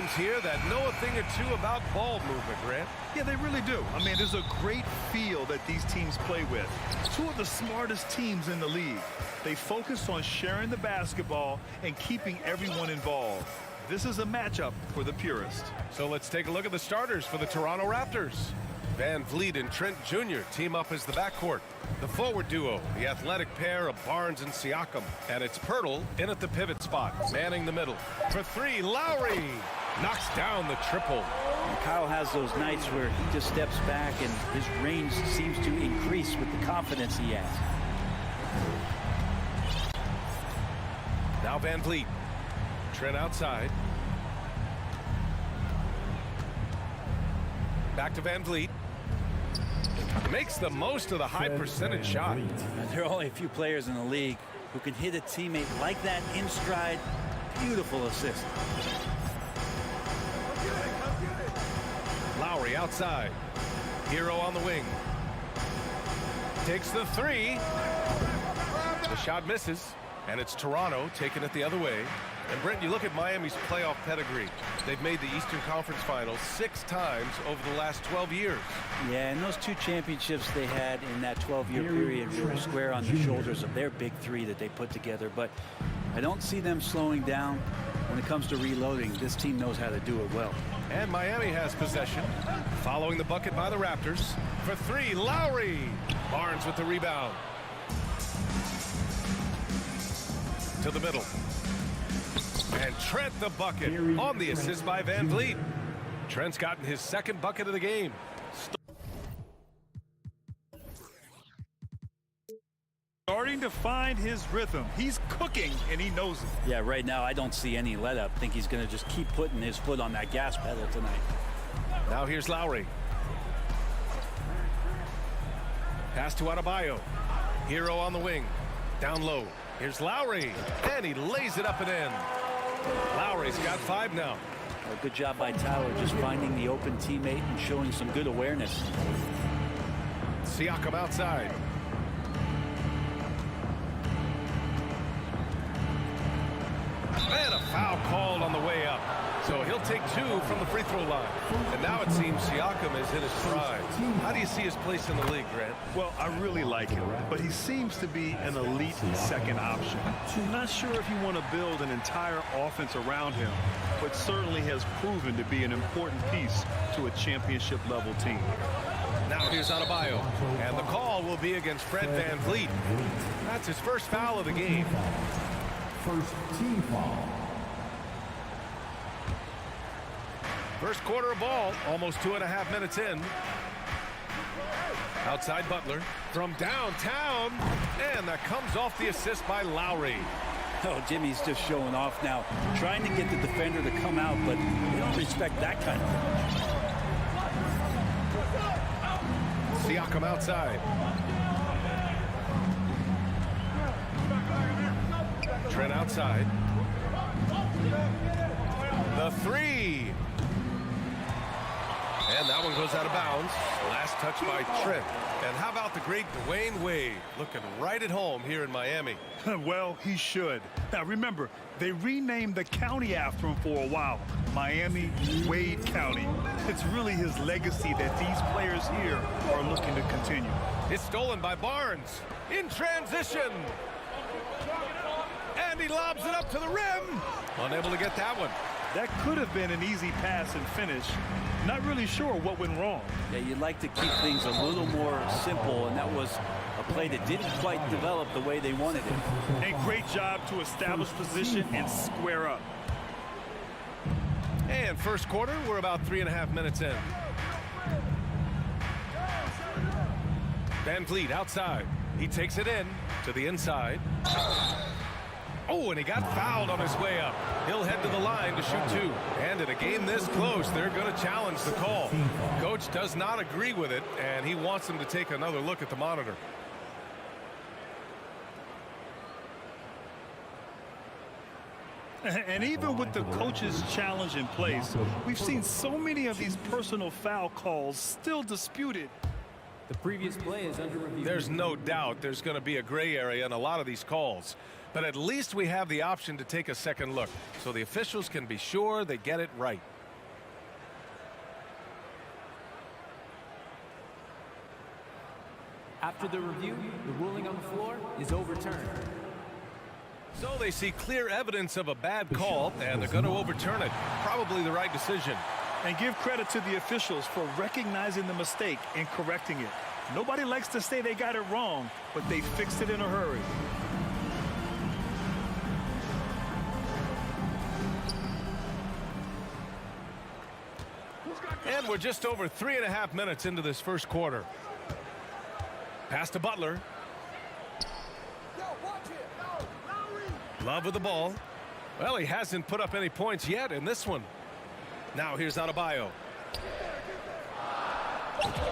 teams here that know a thing or two about ball movement, Grant. Yeah, they really do. I mean, there's a great feel that these teams play with. Two of the smartest teams in the league. They focus on sharing the basketball and keeping everyone involved. This is a matchup for the purist. So let's take a look at the starters for the Toronto Raptors. Van Vliet and Trent Jr. team up as the backcourt. The forward duo, the athletic pair of Barnes and Siakam. And it's Pirtle in at the pivot spot, manning the middle. For three, Lowry knocks down the triple. And Kyle has those nights where he just steps back and his range seems to increase with the confidence he has. Now Van Vliet. Trent outside. Back to Van Vliet. Makes the most of the high percentage shot. There are only a few players in the league who can hit a teammate like that in stride. Beautiful assist. Lowry outside. Hero on the wing. Takes the three. The shot misses. And it's Toronto taking it the other way. And Brent, you look at Miami's playoff pedigree. They've made the Eastern Conference Finals 6 times over the last 12 years. Yeah, and those 2 championships they had in that 12-year period were square on the shoulders of their big 3 that they put together. But I don't see them slowing down when it comes to reloading. This team knows how to do it well. And Miami has possession. Following the bucket by the Raptors. For 3, Lowry. Barnes with the rebound. To the middle. And Trent the bucket on the assist by Van Vliet. Trent's gotten his 2nd bucket of the game. Starting to find his rhythm. He's cooking, and he knows it. Yeah, right now I don't see any let up. I think he's going to just keep putting his foot on that gas pedal tonight. Now here's Lowry. Pass to Adebayo. Hero on the wing. Down low. Here's Lowry. And he lays it up and in. Lowry's got 5 now. A good job by Tyler just finding the open teammate and showing some good awareness. Siakam outside. And a foul called on the way up. So he'll take 2 from the free throw line. And now it seems Siakam has hit his stride. How do you see his place in the league, Grant? Well, I really like him, but he seems to be an elite second option. I'm not sure if you want to build an entire offense around him, but certainly has proven to be an important piece to a championship-level team. Now here's Adebayo. And the call will be against Fred Van Vliet. That's his first foul of the game. First team foul. First quarter of ball, almost 2.5 minutes in. Outside Butler from downtown, and that comes off the assist by Lowry. Oh, Jimmy's just showing off now, trying to get the defender to come out, but they don't respect that kind of thing. Siakam outside. Trent outside. The 3. And that one goes out of bounds. Last touch by Trent. And how about the great Dwayne Wade looking right at home here in Miami? Well, he should. Now, remember, they renamed the county after him for a while. Miami-Wade County. It's really his legacy that these players here are looking to continue. It's stolen by Barnes. In transition. And he lobs it up to the rim. Unable to get that one. That could have been an easy pass and finish. Not really sure what went wrong. Yeah, you'd like to keep things a little more simple, and that was a play that didn't quite develop the way they wanted it. And great job to establish position and square up. And first quarter, we're about 3.5 minutes in. Van Vliet outside. He takes it in to the inside. Oh, and he got fouled on his way up. He'll head to the line to shoot 2. And in a game this close, they're going to challenge the call. Coach does not agree with it, and he wants them to take another look at the monitor. And even with the coach's challenge in place, we've seen so many of these personal foul calls still disputed. The previous play is under review. There's no doubt there's going to be a gray area in a lot of these calls. But at least we have the option to take a second look, so the officials can be sure they get it right. After the review, the ruling on the floor is overturned. So they see clear evidence of a bad call, and they're going to overturn it. Probably the right decision. And give credit to the officials for recognizing the mistake and correcting it. Nobody likes to say they got it wrong, but they fixed it in a hurry. And we're just over 3.5 minutes into this first quarter. Pass to Butler. Love with the ball. Well, he hasn't put up any points yet in this one. Now here's Adebayo.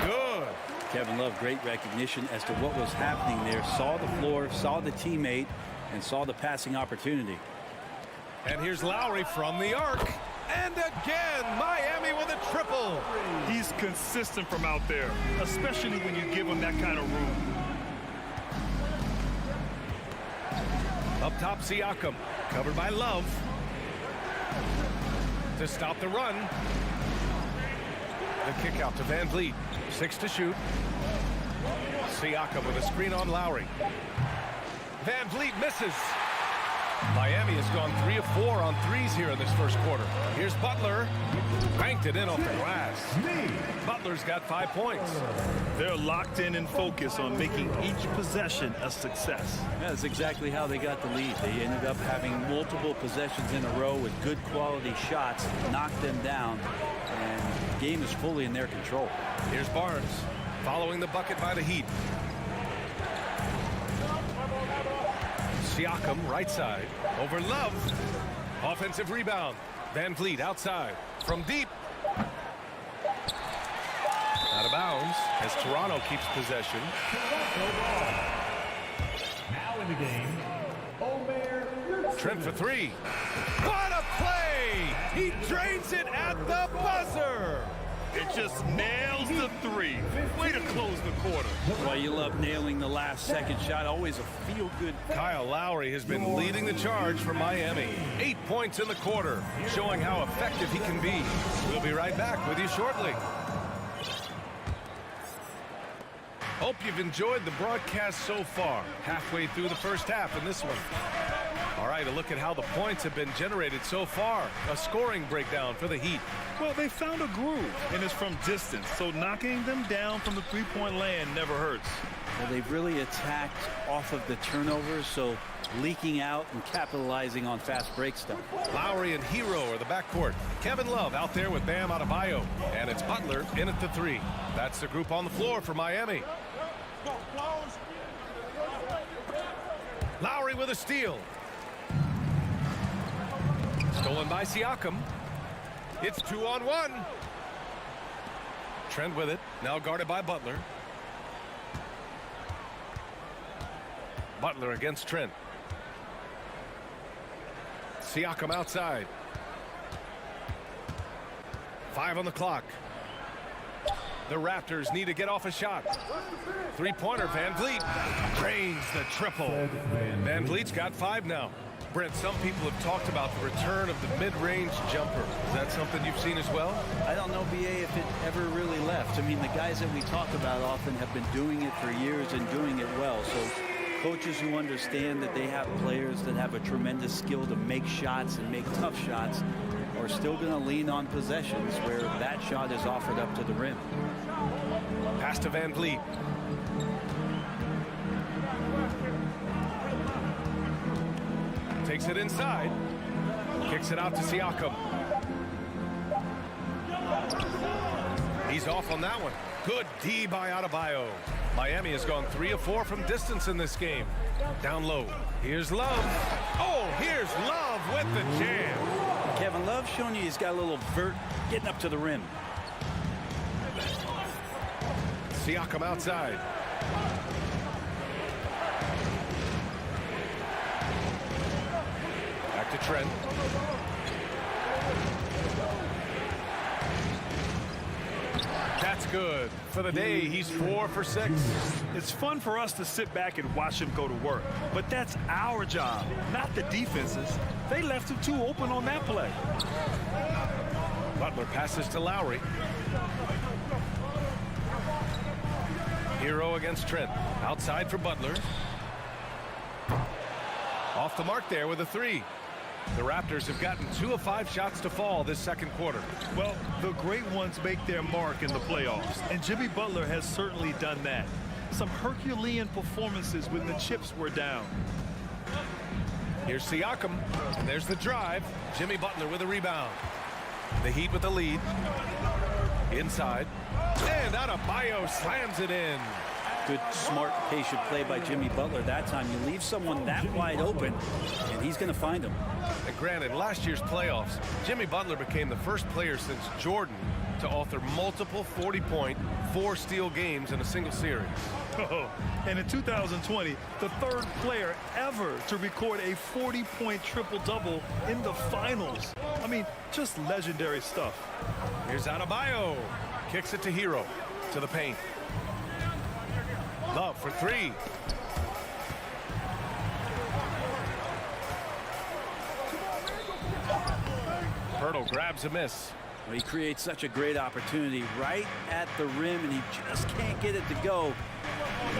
Good. Kevin Love, great recognition as to what was happening there. Saw the floor, saw the teammate, and saw the passing opportunity. And here's Lowry from the arc. And again, Miami with a triple. He's consistent from out there, especially when you give him that kind of room. Up top, Siakam, covered by Love. To stop the run. The kick out to Van Vliet. 6 to shoot. Siakam with a screen on Lowry. Van Vliet misses. Miami has gone 3 of 4 on threes here in this first quarter. Here's Butler. Banked it in off the glass. Butler's got 5 points. They're locked in and focused on making each possession a success. That's exactly how they got the lead. They ended up having multiple possessions in a row with good quality shots, knocked them down, and the game is fully in their control. Here's Barnes following the bucket by the Heat. Siakam, right side, over Love. Offensive rebound. Van Vliet outside. From deep. Out of bounds as Toronto keeps possession. Now in the game, Trent for 3. What a play! He drains it at the buzzer! It just nails the 3. Way to close the quarter. Well, you love nailing the last second shot. Always a feel-good. Kyle Lowry has been leading the charge for Miami. 8 points in the quarter, showing how effective he can be. We'll be right back with you shortly. Hope you've enjoyed the broadcast so far. Halfway through the first half in this one. All right, a look at how the points have been generated so far. A scoring breakdown for the Heat. Well, they found a groove, and it's from distance, so knocking them down from the three-point land never hurts. Well, they've really attacked off of the turnovers, so leaking out and capitalizing on fast break stuff. Lowry and Hero are the backcourt. Kevin Love out there with Bam Adebayo. And it's Butler in at the 3. That's the group on the floor for Miami. Lowry with a steal. Stolen by Siakam. It's 2-on-1. Trent with it. Now guarded by Butler. Butler against Trent. Siakam outside. 5 on the clock. The Raptors need to get off a shot. Three-pointer, Van Vliet. Drains the triple. Van Vliet's got 5 now. Brent, some people have talked about the return of the mid-range jumper. Is that something you've seen as well? I don't know, BA, if it ever really left. I mean, the guys that we talk about often have been doing it for years and doing it well. So coaches who understand that they have players that have a tremendous skill to make shots and make tough shots are still going to lean on possessions where that shot is offered up to the rim. Pass to Van Vliet. Takes it inside. Kicks it out to Siakam. He's off on that one. Good D by Adebayo. Miami has gone 3 of 4 from distance in this game. Down low. Here's Love. Oh, here's Love with the jam. Kevin Love showing you he's got a little vert getting up to the rim. Siakam outside. Back to Trent. That's good. For the day, he's 4 for 6. It's fun for us to sit back and watch him go to work, but that's our job, not the defense's. They left him too open on that play. Butler passes to Lowry. Hero against Trent. Outside for Butler. Off the mark there with a 3. The Raptors have gotten 2 of 5 shots to fall this second quarter. Well, the great ones make their mark in the playoffs, and Jimmy Butler has certainly done that. Some Herculean performances when the chips were down. Here's Siakam, and there's the drive. Jimmy Butler with a rebound. The Heat with the lead. Inside. And Adebayo slams it in. Good, smart, patient play by Jimmy Butler that time. You leave someone that wide open, and he's going to find him. And granted, last year's playoffs, Jimmy Butler became the first player since Jordan to author multiple 40-point, 4-steal games in a single series. Oh, and in 2020, the third player ever to record a 40-point triple-double in the finals. I mean, just legendary stuff. Here's Adebayo. Kicks it to Hero. To the paint. Love for 3. Pirtle grabs a miss. Well, he creates such a great opportunity right at the rim, and he just can't get it to go.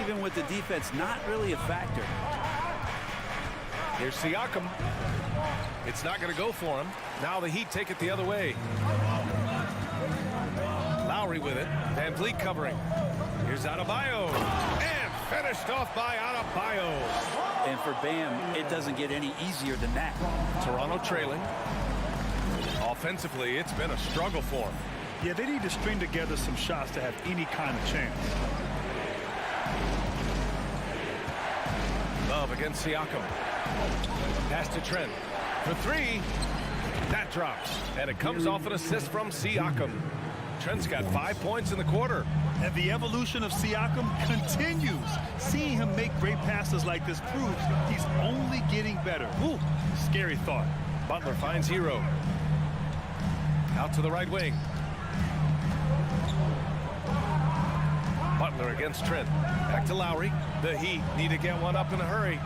Even with the defense, not really a factor. Here's Siakam. It's not going to go for him. Now the Heat take it the other way. Lowry with it. Van Vliet covering. Here's Adebayo. And finished off by Adebayo. And for Bam, it doesn't get any easier than that. Toronto trailing. Offensively, it's been a struggle for him. Yeah, they need to string together some shots to have any kind of chance. Love against Siakam. Pass to Trent. For 3. That drops. And it comes off an assist from Siakam. Trent's got 5 points in the quarter. And the evolution of Siakam continues. Seeing him make great passes like this proves he's only getting better. Ooh, scary thought. Butler finds Hero. Out to the right wing. Butler against Trent. Back to Lowry. The Heat need to get one up in a hurry.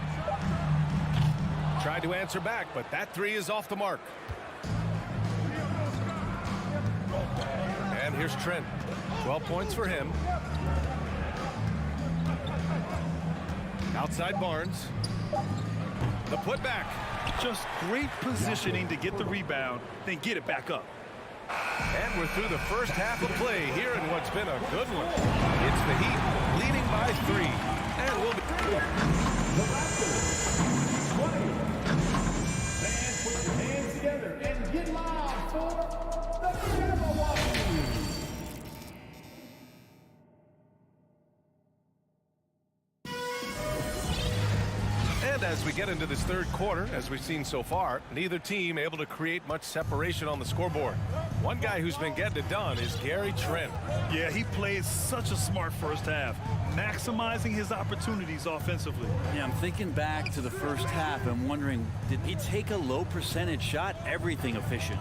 Tried to answer back, but that 3 is off the mark. And here's Trent. 12 points for him. Outside Barnes. The putback. Just great positioning to get the rebound, then get it back up. And we're through the first half of play here in what's been a good one. It's the Heat leading by 3. And we'll be... Fans, put your hands together and get loud for the Cavaliers. And as we get into this third quarter, as we've seen so far, neither team able to create much separation on the scoreboard. One guy who's been getting it done is Gary Trent. Yeah, he plays such a smart first half, maximizing his opportunities offensively. Yeah, I'm thinking back to the first half and wondering, did he take a low percentage shot? Everything efficient.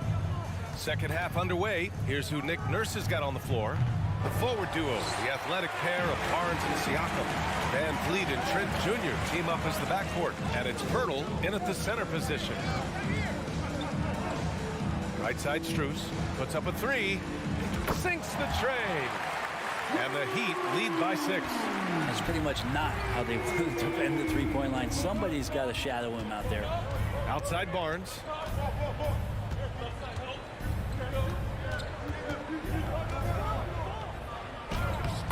Second half underway. Here's who Nick Nurse has got on the floor. The forward duo, the athletic pair of Barnes and Siakam. Van Vliet and Trent Jr. team up as the backcourt, and it's Pirtle in at the center position. Right side Strus puts up a 3, sinks the tray, and the Heat lead by 6. That's pretty much not how they want to defend the three-point line. Somebody's got to shadow him out there. Outside Barnes.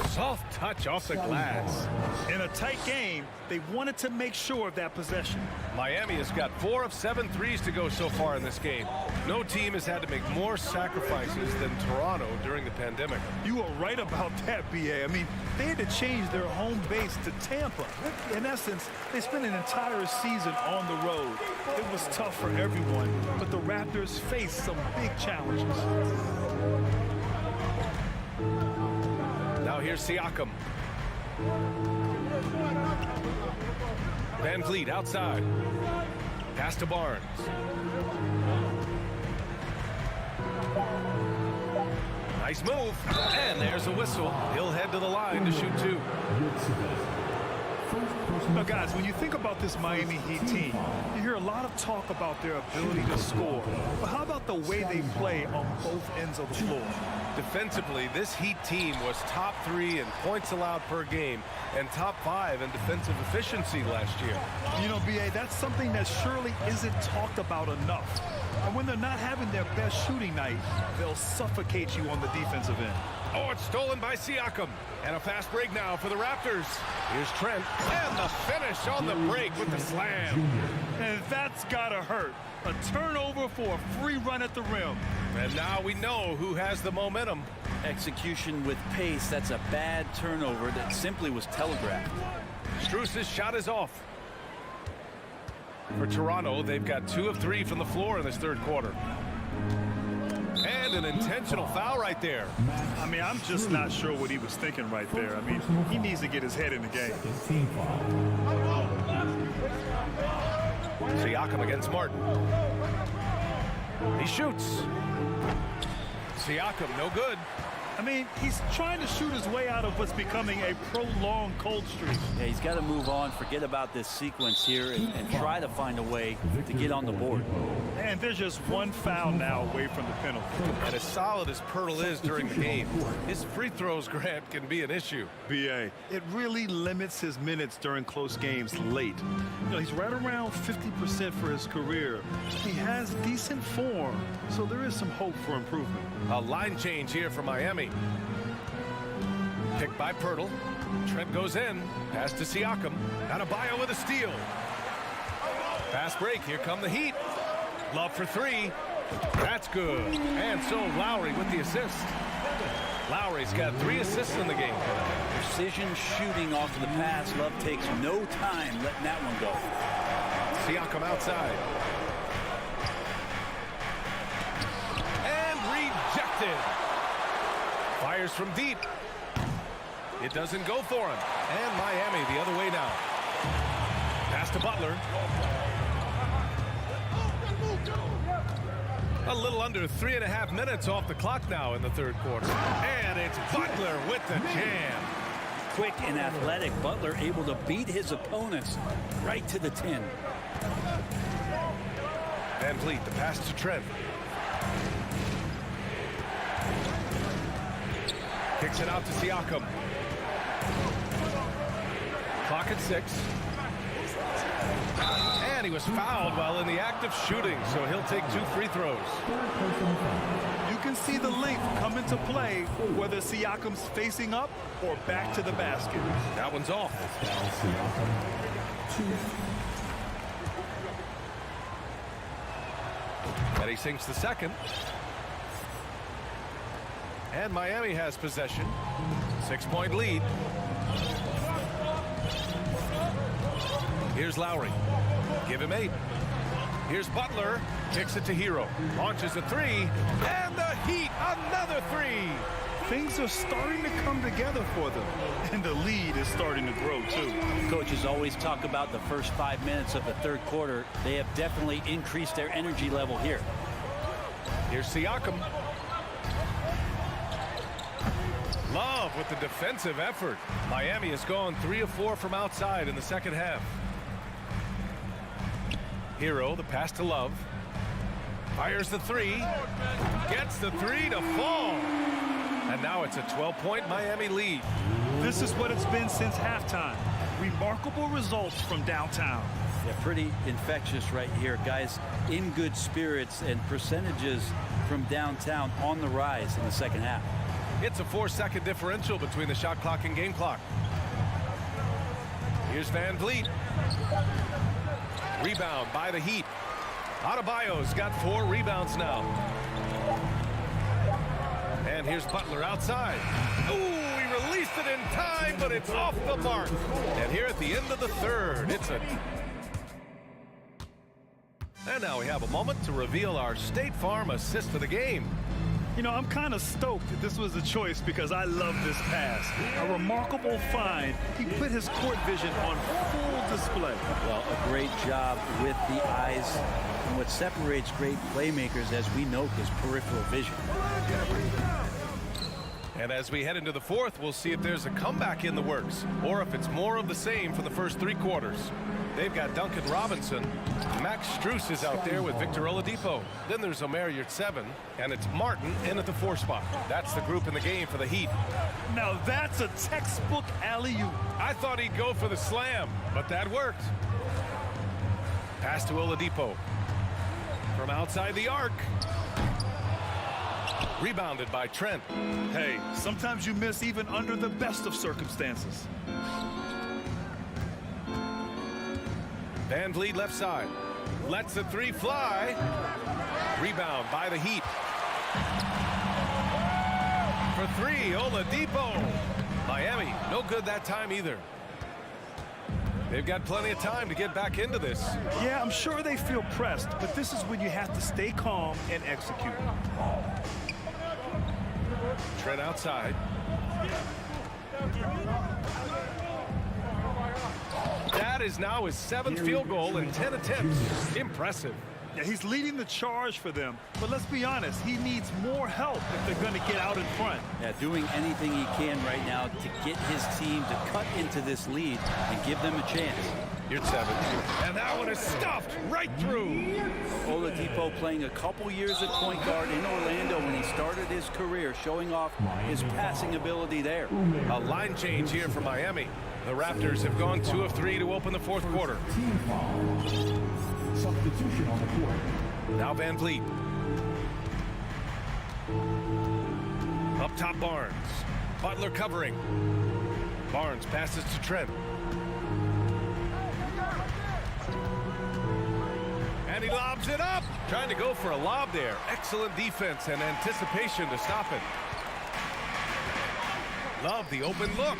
Soft touch off the glass. In a tight game, they wanted to make sure of that possession. Miami has got 4 of 7 threes to go so far in this game. No team has had to make more sacrifices than Toronto during the pandemic. You are right about that, B.A. I mean, they had to change their home base to Tampa. In essence, they spent an entire season on the road. It was tough for everyone, but the Raptors faced some big challenges. Now here's Siakam. Van Vliet outside. Pass to Barnes. Nice move. And there's a whistle. He'll head to the line to shoot 2. Now, guys, when you think about this Miami Heat team, you hear a lot of talk about their ability to score. But how about the way they play on both ends of the floor? Defensively, this Heat team was top 3 in points allowed per game and top 5 in defensive efficiency last year. You know, B.A., that's something that surely isn't talked about enough. And when they're not having their best shooting night, they'll suffocate you on the defensive end. Oh, it's stolen by Siakam. And a fast break now for the Raptors. Here's Trent. And the finish on the break with the slam. And that's gotta hurt. A turnover for a free run at the rim. And now we know who has the momentum. Execution with pace, that's a bad turnover that simply was telegraphed. Strus's shot is off. For Toronto, they've got 2 of 3 from the floor in this third quarter. And an intentional foul right there. I mean, I'm just not sure what he was thinking right there. I mean, he needs to get his head in the game. Siakam against Martin. He shoots. Siakam, no good. I mean, he's trying to shoot his way out of what's becoming a prolonged cold streak. Yeah, he's got to move on, forget about this sequence here, and try to find a way to get on the board. And there's just one foul now away from the penalty. And as solid as Pirtle is during the game, his free throws, Grant, can be an issue. B.A., it really limits his minutes during close games late. You know, he's right around 50% for his career. He has decent form, so there is some hope for improvement. A line change here for Miami. Picked by Pirtle. Trent goes in. Pass to Siakam. Adebayo with a steal. Fast break. Here come the Heat. Love for 3. That's good. And so Lowry with the assist. Lowry's got 3 assists in the game. Precision shooting off of the pass. Love takes no time letting that one go. Siakam outside. And rejected. Fires from deep. It doesn't go for him. And Miami the other way now. Pass to Butler. A little under 3.5 minutes off the clock now in the third quarter. And it's Butler with the jam. Quick and athletic, Butler able to beat his opponents right to the 10. Van Vliet, the pass to Trent. Kicks it out to Siakam. Clock at 6. And he was fouled while in the act of shooting, so he'll take 2 free throws. You can see the length come into play, whether Siakam's facing up or back to the basket. That one's off. And he sinks the second. And Miami has possession. 6-point lead. Here's Lowry. Give him 8. Here's Butler. Kicks it to Hero. Launches a 3. And the Heat, another 3. Things are starting to come together for them. And the lead is starting to grow, too. Coaches always talk about the first 5 minutes of the third quarter. They have definitely increased their energy level here. Here's Siakam. Love with the defensive effort. Miami has gone 3 of 4 from outside in the second half. Hero, the pass to Love. Fires the 3. Gets the 3 to fall. And now it's a 12-point Miami lead. This is what it's been since halftime. Remarkable results from downtown. Yeah, pretty infectious right here. Guys in good spirits and percentages from downtown on the rise in the second half. It's a 4-second differential between the shot clock and game clock. Here's Van Vliet. Rebound by the Heat. Adebayo's got 4 rebounds now. And here's Butler outside. Ooh, he released it in time, but it's off the mark. And here at the end of the third, it's a... And now we have a moment to reveal our State Farm assist of the game. You know, I'm kind of stoked that this was a choice because I love this pass. A remarkable find. He put his court vision on full display. Well, a great job with the eyes. And what separates great playmakers, as we know, is peripheral vision. And as we head into the fourth, we'll see if there's a comeback in the works or if it's more of the same for the first 3 quarters. They've got Duncan Robinson. Max Strus is out there with Victor Oladipo. Then there's Omer Yurtseven, and it's Martin in at the 4 spot. That's the group in the game for the Heat. Now that's a textbook alley-oop. I thought he'd go for the slam, but that worked. Pass to Oladipo. From outside the arc. Rebounded by Trent. Hey, sometimes you miss even under the best of circumstances. Van Vliet left side. Lets the 3 fly. Rebound by the Heat. For 3, Oladipo. Miami, no good that time either. They've got plenty of time to get back into this. Yeah, I'm sure they feel pressed, but this is when you have to stay calm and execute. Trent outside. That is now his 7th field goal in 10 attempts. Impressive. Yeah, he's leading the charge for them, but let's be honest, he needs more help if they're going to get out in front. Yeah, doing anything he can right now to get his team to cut into this lead and give them a chance. Here's 7. And that one is stuffed right through. Oladipo playing a couple years at point guard in Orlando when he started his career, showing off his passing ability there. A line change here for Miami. The Raptors have gone 2 of 3 to open the 4th quarter. Team foul. Substitution on the court. Now Van Vliet. Up top Barnes. Butler covering. Barnes passes to Trent. And he lobs it up. Trying to go for a lob there. Excellent defense and anticipation to stop it. Love the open look.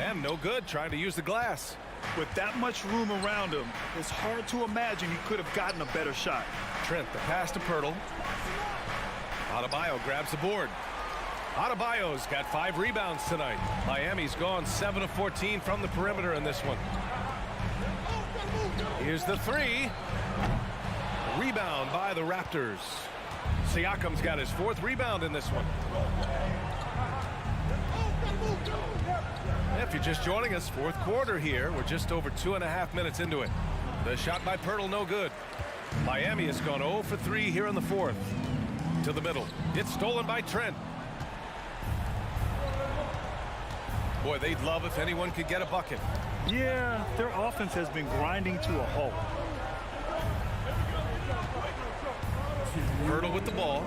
And no good, trying to use the glass. With that much room around him, it's hard to imagine he could have gotten a better shot. Trent, the pass to Pirtle. Adebayo grabs the board. Adebayo's got 5 rebounds tonight. Miami's gone 7 of 14 from the perimeter in this one. Here's the 3. Rebound by the Raptors. Siakam's got his 4th rebound in this one. If you're just joining us, 4th quarter here. We're just over 2.5 minutes into it. The shot by Pirtle, no good. Miami has gone 0 for 3 here in the 4th. To the middle. It's stolen by Trent. Boy, they'd love if anyone could get a bucket. Yeah, their offense has been grinding to a halt. Pirtle with the ball.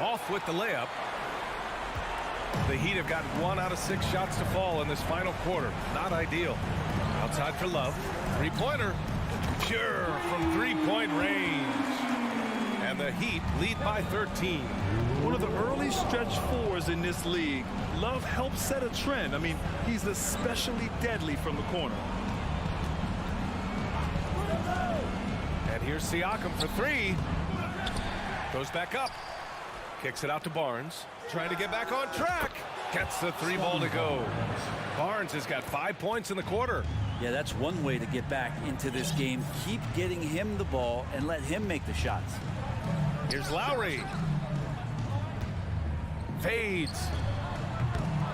Off with the layup. The Heat have gotten 1 out of 6 shots to fall in this final quarter. Not ideal. Outside for Love. 3-pointer. Pure from 3-point range. And the Heat lead by 13. One of the early stretch 4s in this league. Love helps set a trend. I mean, he's especially deadly from the corner. And here's Siakam for 3. Goes back up. Kicks it out to Barnes. Trying to get back on track. Gets the 3 ball to go. Barnes has got 5 points in the quarter. Yeah, that's one way to get back into this game. Keep getting him the ball and let him make the shots. Here's Lowry. Fades.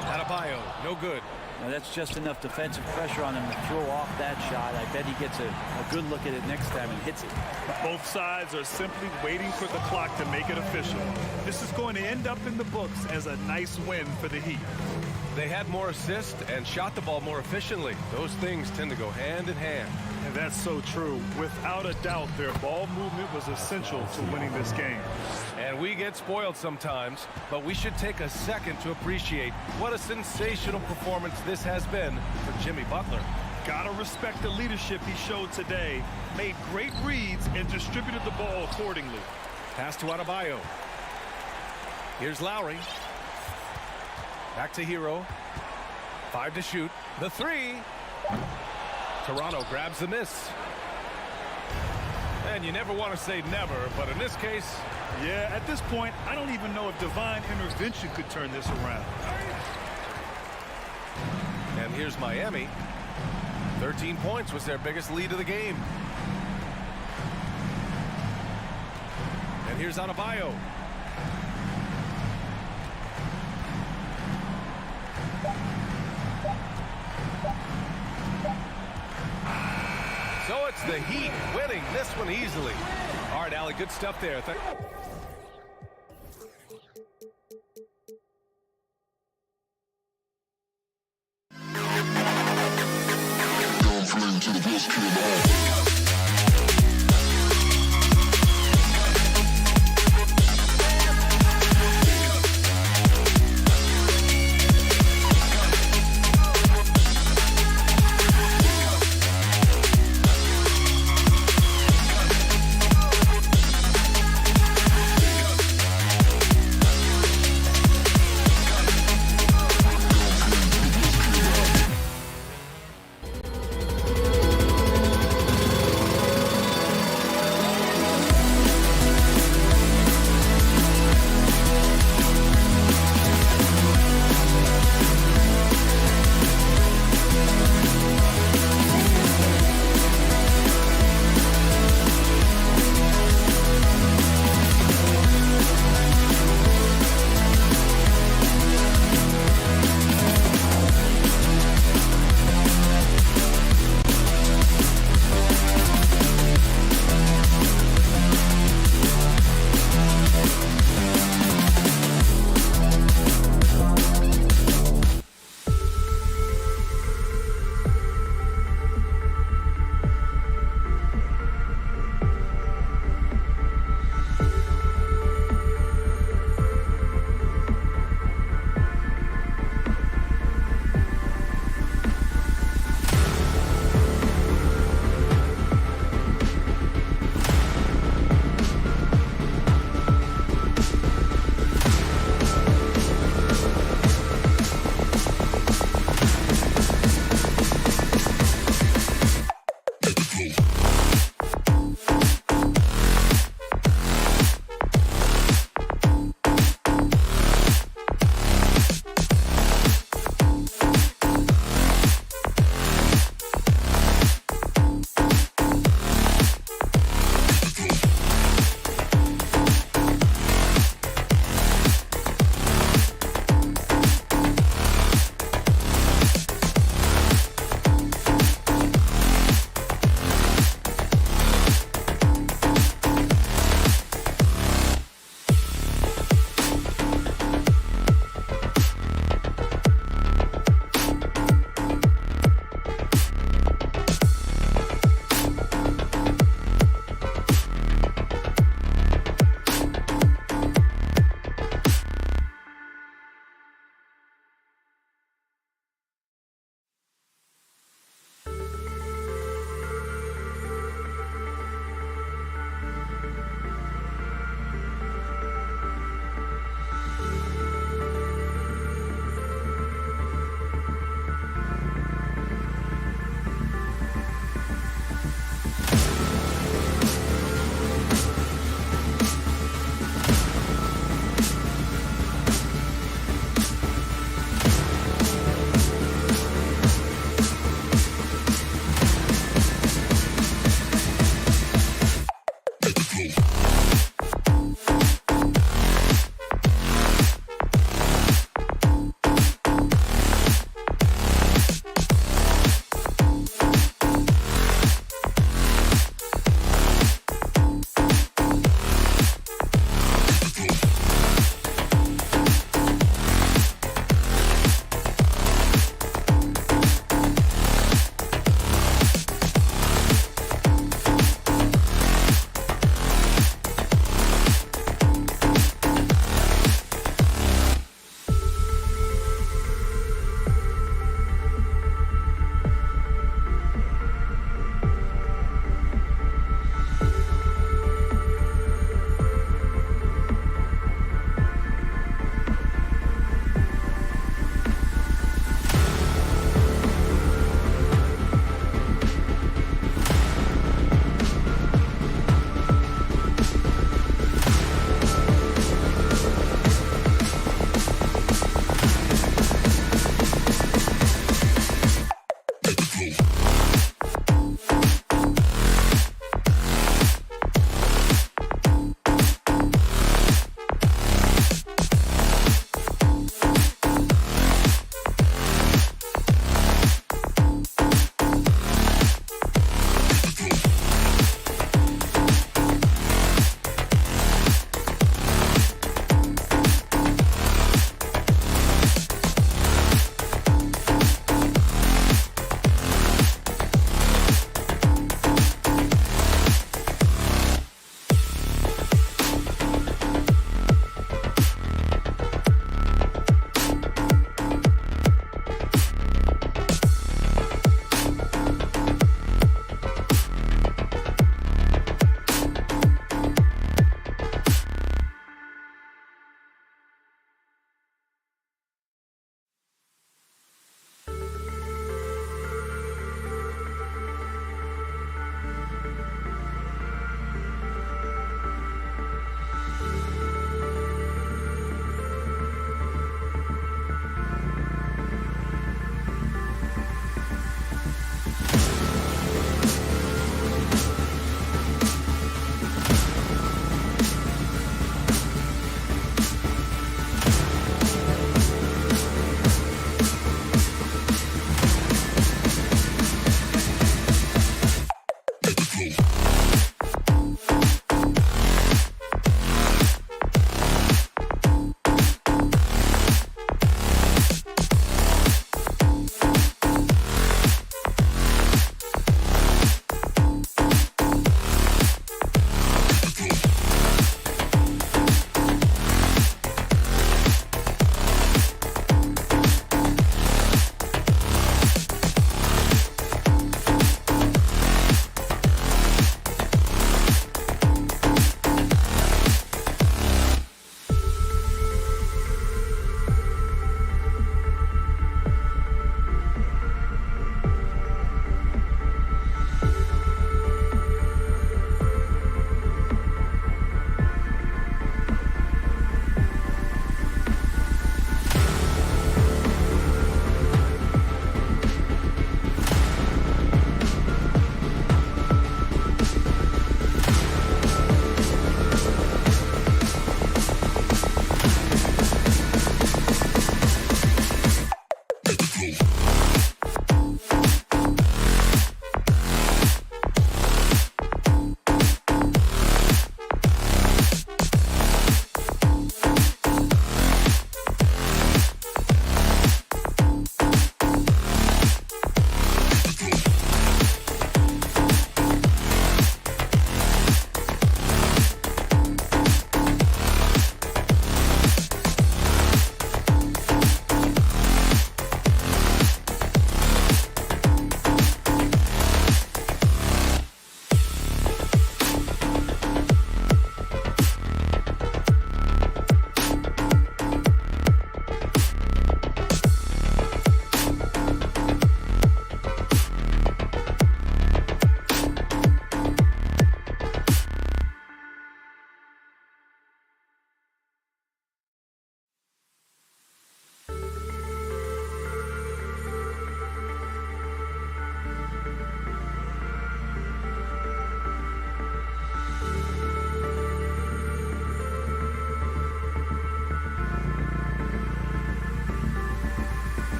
Adebayo, no good. Now that's just enough defensive pressure on him to throw off that shot. I bet he gets a good look at it next time and hits it. Both sides are simply waiting for the clock to make it official. This is going to end up in the books as a nice win for the Heat. They had more assists and shot the ball more efficiently. Those things tend to go hand in hand. And that's so true. Without a doubt, their ball movement was essential to winning this game. And we get spoiled sometimes, but we should take a second to appreciate what a sensational performance this has been for Jimmy Butler. Gotta respect the leadership he showed today. Made great reads and distributed the ball accordingly. Pass to Adebayo. Here's Lowry. Back to Hero. 5 to shoot. The 3. Toronto grabs the miss. And you never want to say never, but in this case... Yeah, at this point, I don't even know if divine intervention could turn this around. And here's Miami. 13 points was their biggest lead of the game. And Here's Adebayo. So it's the Heat winning this one easily. All right, Allie, good stuff there.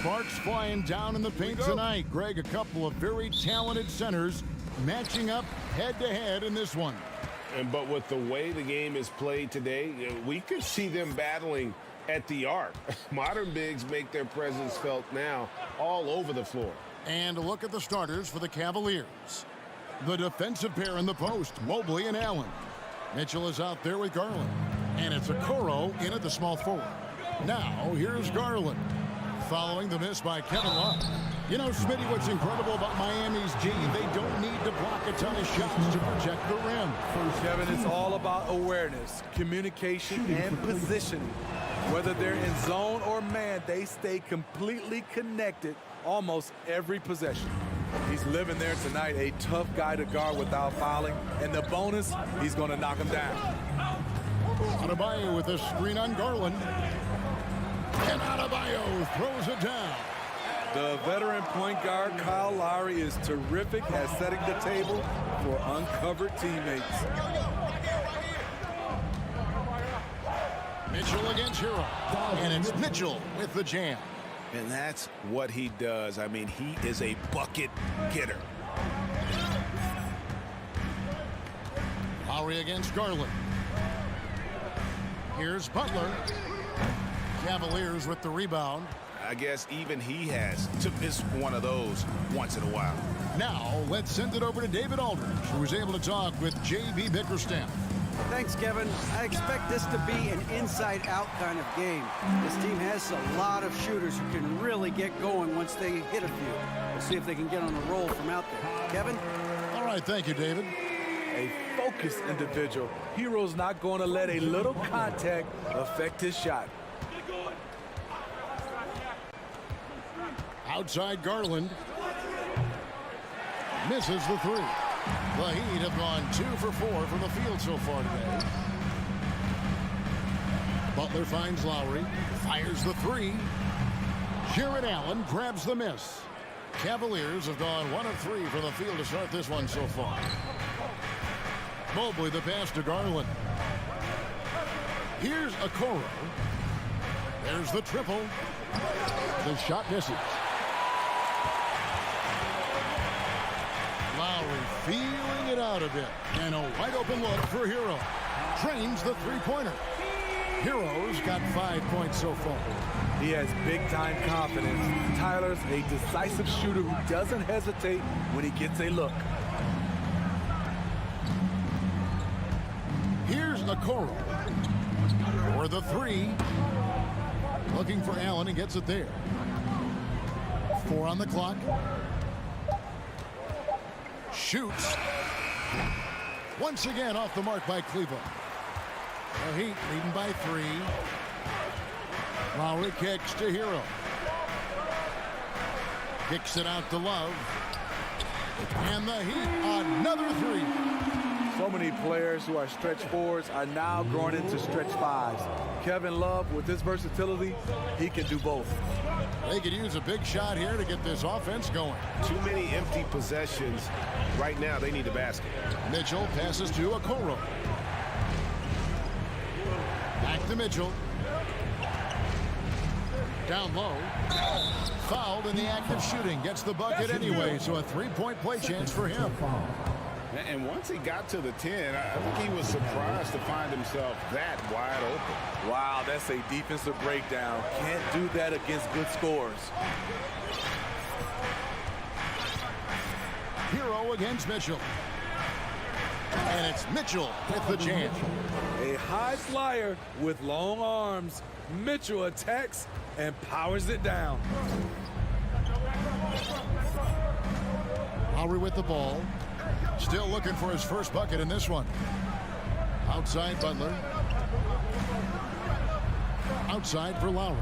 sparks flying down in the paint tonight. Greg, a couple of very talented centers matching up head-to-head in this one. But with the way the game is played today, we could see them battling at the arc. Modern bigs make their presence felt now all over the floor. And a look at the starters for the Cavaliers. The defensive pair in the post, Mobley and Allen. Mitchell is out there with Garland. And it's Okoro in at the small forward. Now, here's Garland. Following the miss by Kevin Love. You know, Smitty, what's incredible about Miami's G, they don't need to block a ton of shots to protect the rim. Kevin, it's all about awareness, communication, and positioning. Whether they're in zone or man, they stay completely connected almost every possession. He's living there tonight, a tough guy to guard without fouling. And the bonus, he's going to knock him down. Adebayo with a screen on Garland. And Adebayo throws it down. The veteran point guard, Kyle Lowry, is terrific at setting the table for uncovered teammates. Mitchell against Hero. And it's Mitchell with the jam. And that's what he does. I mean, he is a bucket getter. Lowry against Garland. Here's Butler. Cavaliers with the rebound. I guess even he has to miss one of those once in a while. Now, let's send it over to David Aldridge, who was able to talk with J.B. Bickerstaff. Thanks, Kevin. I expect this to be an inside-out kind of game. This team has a lot of shooters who can really get going once they hit a few. We'll see if they can get on a roll from out there. Kevin? All right, thank you, David. A focused individual. Hero's not going to let a little contact affect his shot. Outside Garland. Misses the three. The Heat have gone 2 for 4 from the field so far today. Butler finds Lowry. Fires the three. Jared Allen grabs the miss. Cavaliers have gone 1 of 3 from the field to start this one so far. Mobley the pass to Garland. Here's Okoro. There's the triple. The shot misses. Lowry feeling it out a bit. And a wide open look for Hero. Trains the three-pointer. Hero's got 5 points so far. He has big-time confidence. Tyler's a decisive shooter who doesn't hesitate when he gets a look. Here's Okoro. For the three. Looking for Allen and gets it there. 4 on the clock. Shoots. Once again off the mark by Cleveland. The Heat leading by 3. Lowry kicks to Hero. Kicks it out to Love. And the Heat another 3. So many players who are stretch fours are now growing into stretch fives. Kevin Love, with his versatility, he can do both. They could use a big shot here to get this offense going. Too many empty possessions. Right now, they need a basket. Mitchell passes to Okoro. Back to Mitchell. Down low. Fouled in the act of shooting. Gets the bucket anyway, so a three-point play chance for him. And once he got to the 10, I think he was surprised to find himself that wide open. Wow, that's a defensive breakdown. Can't do that against good scores. Hero against Mitchell. And it's Mitchell with the jam. A high flyer with long arms. Mitchell attacks and powers it down. Lowry with the ball. Still looking for his first bucket in this one. Outside Butler. Outside for Lowry.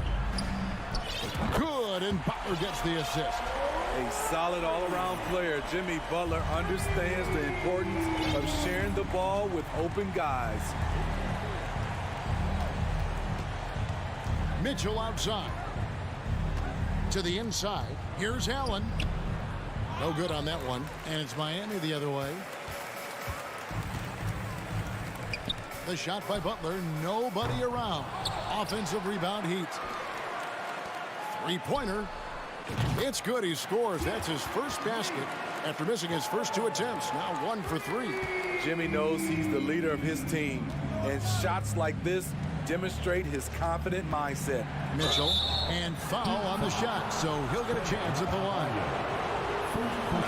Good, and Butler gets the assist. A solid all-around player. Jimmy Butler understands the importance of sharing the ball with open guys. Mitchell outside. To the inside. Here's Allen. No good on that one. And it's Miami the other way. The shot by Butler. Nobody around. Offensive rebound Heat. Three-pointer. It's good. He scores. That's his first basket after missing his first 2 attempts. Now 1 for 3. Jimmy knows he's the leader of his team, and shots like this demonstrate his confident mindset. Mitchell, and foul on the shot, so he'll get a chance at the line.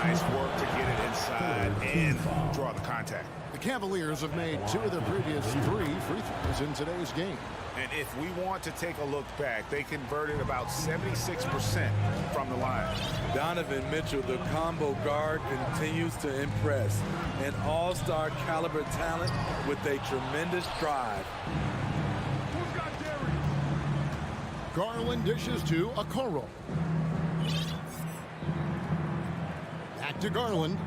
Nice work to get it inside and draw the contact. The Cavaliers have made 2 of their previous 3 free throws in today's game. And if we want to take a look back, they converted about 76% from the line. Donovan Mitchell, the combo guard, continues to impress. An all-star caliber talent with a tremendous drive. Garland dishes to Okoro. Back to Garland.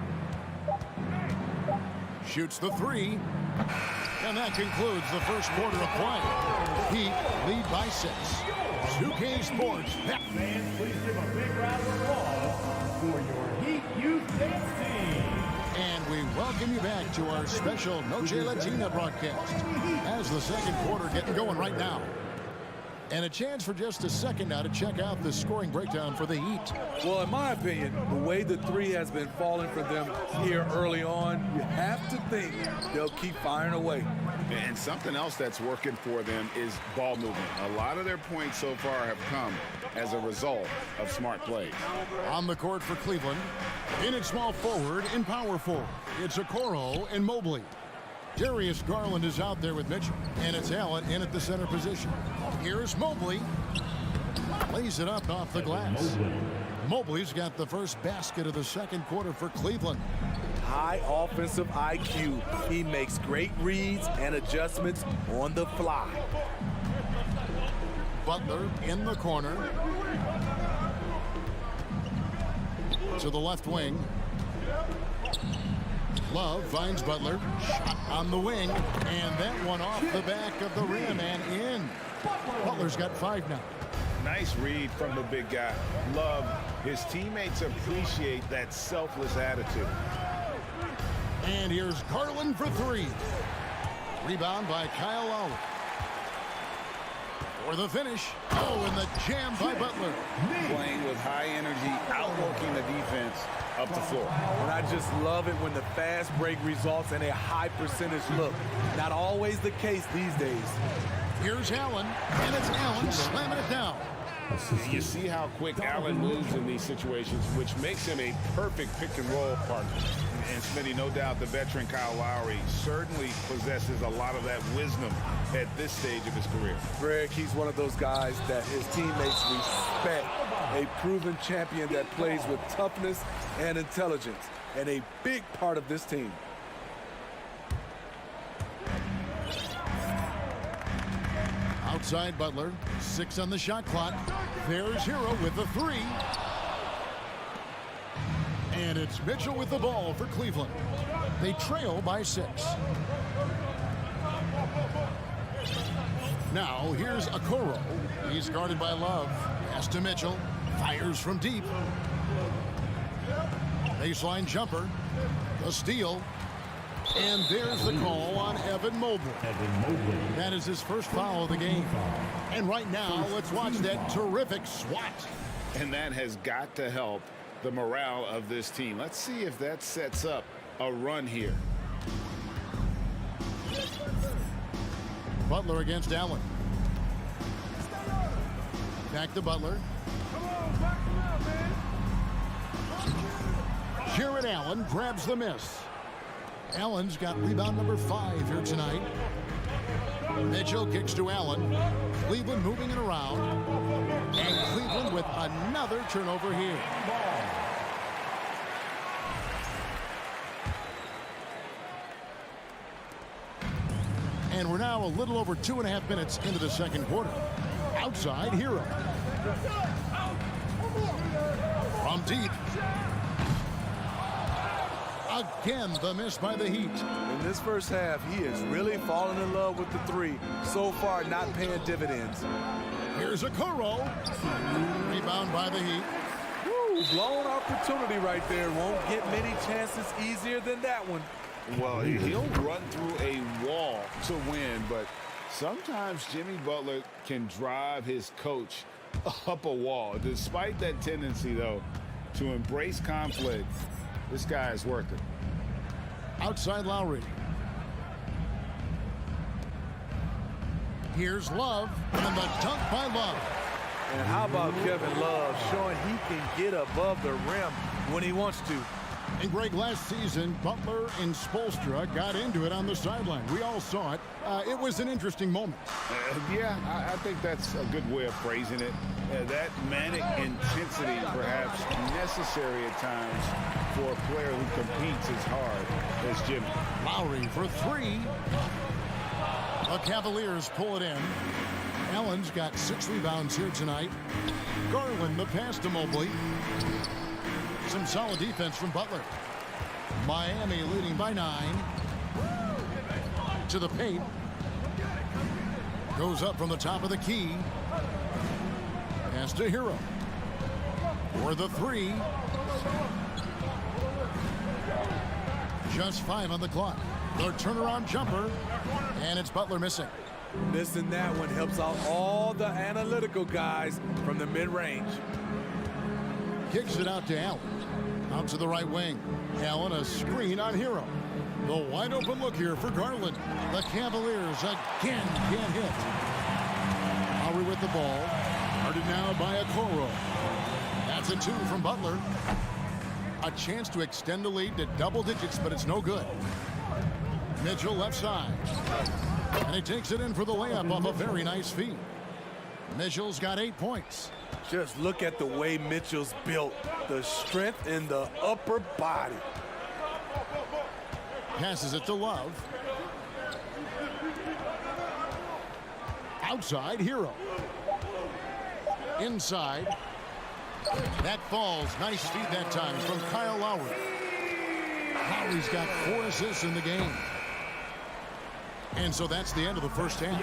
Shoots the 3. And that concludes the first quarter of play. Heat lead by 6. 2K Sports. Fans, please give a big round of applause for your Heat Youth Dance Team. And we welcome you back to our special Noche Latina broadcast. As the second quarter getting going right now. And a chance for just a second now to check out the scoring breakdown for the Heat. Well, in my opinion, the way the 3 has been falling for them here early on, you have to think they'll keep firing away. And something else that's working for them is ball movement. A lot of their points so far have come as a result of smart plays. On the court for Cleveland, in at small forward and power forward, it's Okoro and Mobley. Darius Garland is out there with Mitchell, and it's Allen in at the center position. Here's Mobley. Lays it up off the glass. Mobley's got the first basket of the second quarter for Cleveland. High offensive IQ. He makes great reads and adjustments on the fly. Butler in the corner. To the left wing. Love finds Butler. Shot on the wing. And that one off the back of the rim and in. Butler's got 5 now. Nice read from the big guy. Love. His teammates appreciate that selfless attitude. And here's Garland for 3. Rebound by Kyle Lowry. For the finish. Oh, and the jam by Butler. Playing with high energy, outworking the defense up the floor. And I just love it when the fast break results in a high percentage look. Not always the case these days. Here's Allen, and it's Allen slamming it down. You see how quick Allen moves in these situations, which makes him a perfect pick-and-roll partner. And Smitty, no doubt the veteran Kyle Lowry certainly possesses a lot of that wisdom at this stage of his career. Greg, he's one of those guys that his teammates respect. A proven champion that plays with toughness and intelligence, and a big part of this team. Outside Butler, 6 on the shot clock. There's Hero with the 3. And it's Mitchell with the ball for Cleveland. They trail by 6. Now here's Okoro. He's guarded by Love. Pass to Mitchell. Fires from deep. Baseline jumper. The steal. And there's the call on Evan Mobley. That is his first foul of the game. And right now, let's watch that terrific swat. And that has got to help the morale of this team. Let's see if that sets up a run here. Butler against Allen. Back to Butler. Jared Allen grabs the miss. Allen's got rebound number 5 here tonight. Mitchell kicks to Allen. Cleveland moving it around. And Cleveland with another turnover here. And we're now a little over 2.5 minutes into the second quarter. Outside, Hero. From deep. Again, the miss by the Heat. In this first half, he is really falling in love with the 3. So far, not paying dividends. Here's Okoro. Rebound by the Heat. Woo, blown opportunity right there. Won't get many chances easier than that one. Well, he'll run through a wall to win, but sometimes Jimmy Butler can drive his coach up a wall. Despite that tendency, though, to embrace conflict, this guy is working. Outside Lowry. Here's Love, and the dunk by Love. And how about Kevin Love showing he can get above the rim when he wants to. And Greg, last season, Butler and Spoelstra got into it on the sideline. We all saw it. It was an interesting moment. Yeah, I think that's a good way of phrasing it. That manic intensity, perhaps necessary at times for a player who competes as hard as Jimmy. Lowry for three. The Cavaliers pull it in. Allen's got 6 rebounds here tonight. Garland, the pass to Mobley. Some solid defense from Butler. Miami leading by 9. To the paint. Goes up from the top of the key. Pass to Hero. For the 3. Just 5 on the clock. The turnaround jumper. And it's Butler missing. Missing that one helps out all the analytical guys from the mid-range. Kicks it out to Allen. Out to the right wing. Allen, a screen on Hero. The wide open look here for Garland. The Cavaliers again can't hit. Lowry with the ball. Guarded now by Okoro. That's a 2 from Butler. A chance to extend the lead to double digits, but it's no good. Mitchell left side. And he takes it in for the layup off a very nice feed. Mitchell's got 8 points. Just look at the way Mitchell's built. The strength in the upper body. Passes it to Love. Outside, Hero. Inside. That falls. Nice feed that time from Kyle Lowry. Lowry's got 4 assists in the game. And so that's the end of the first half.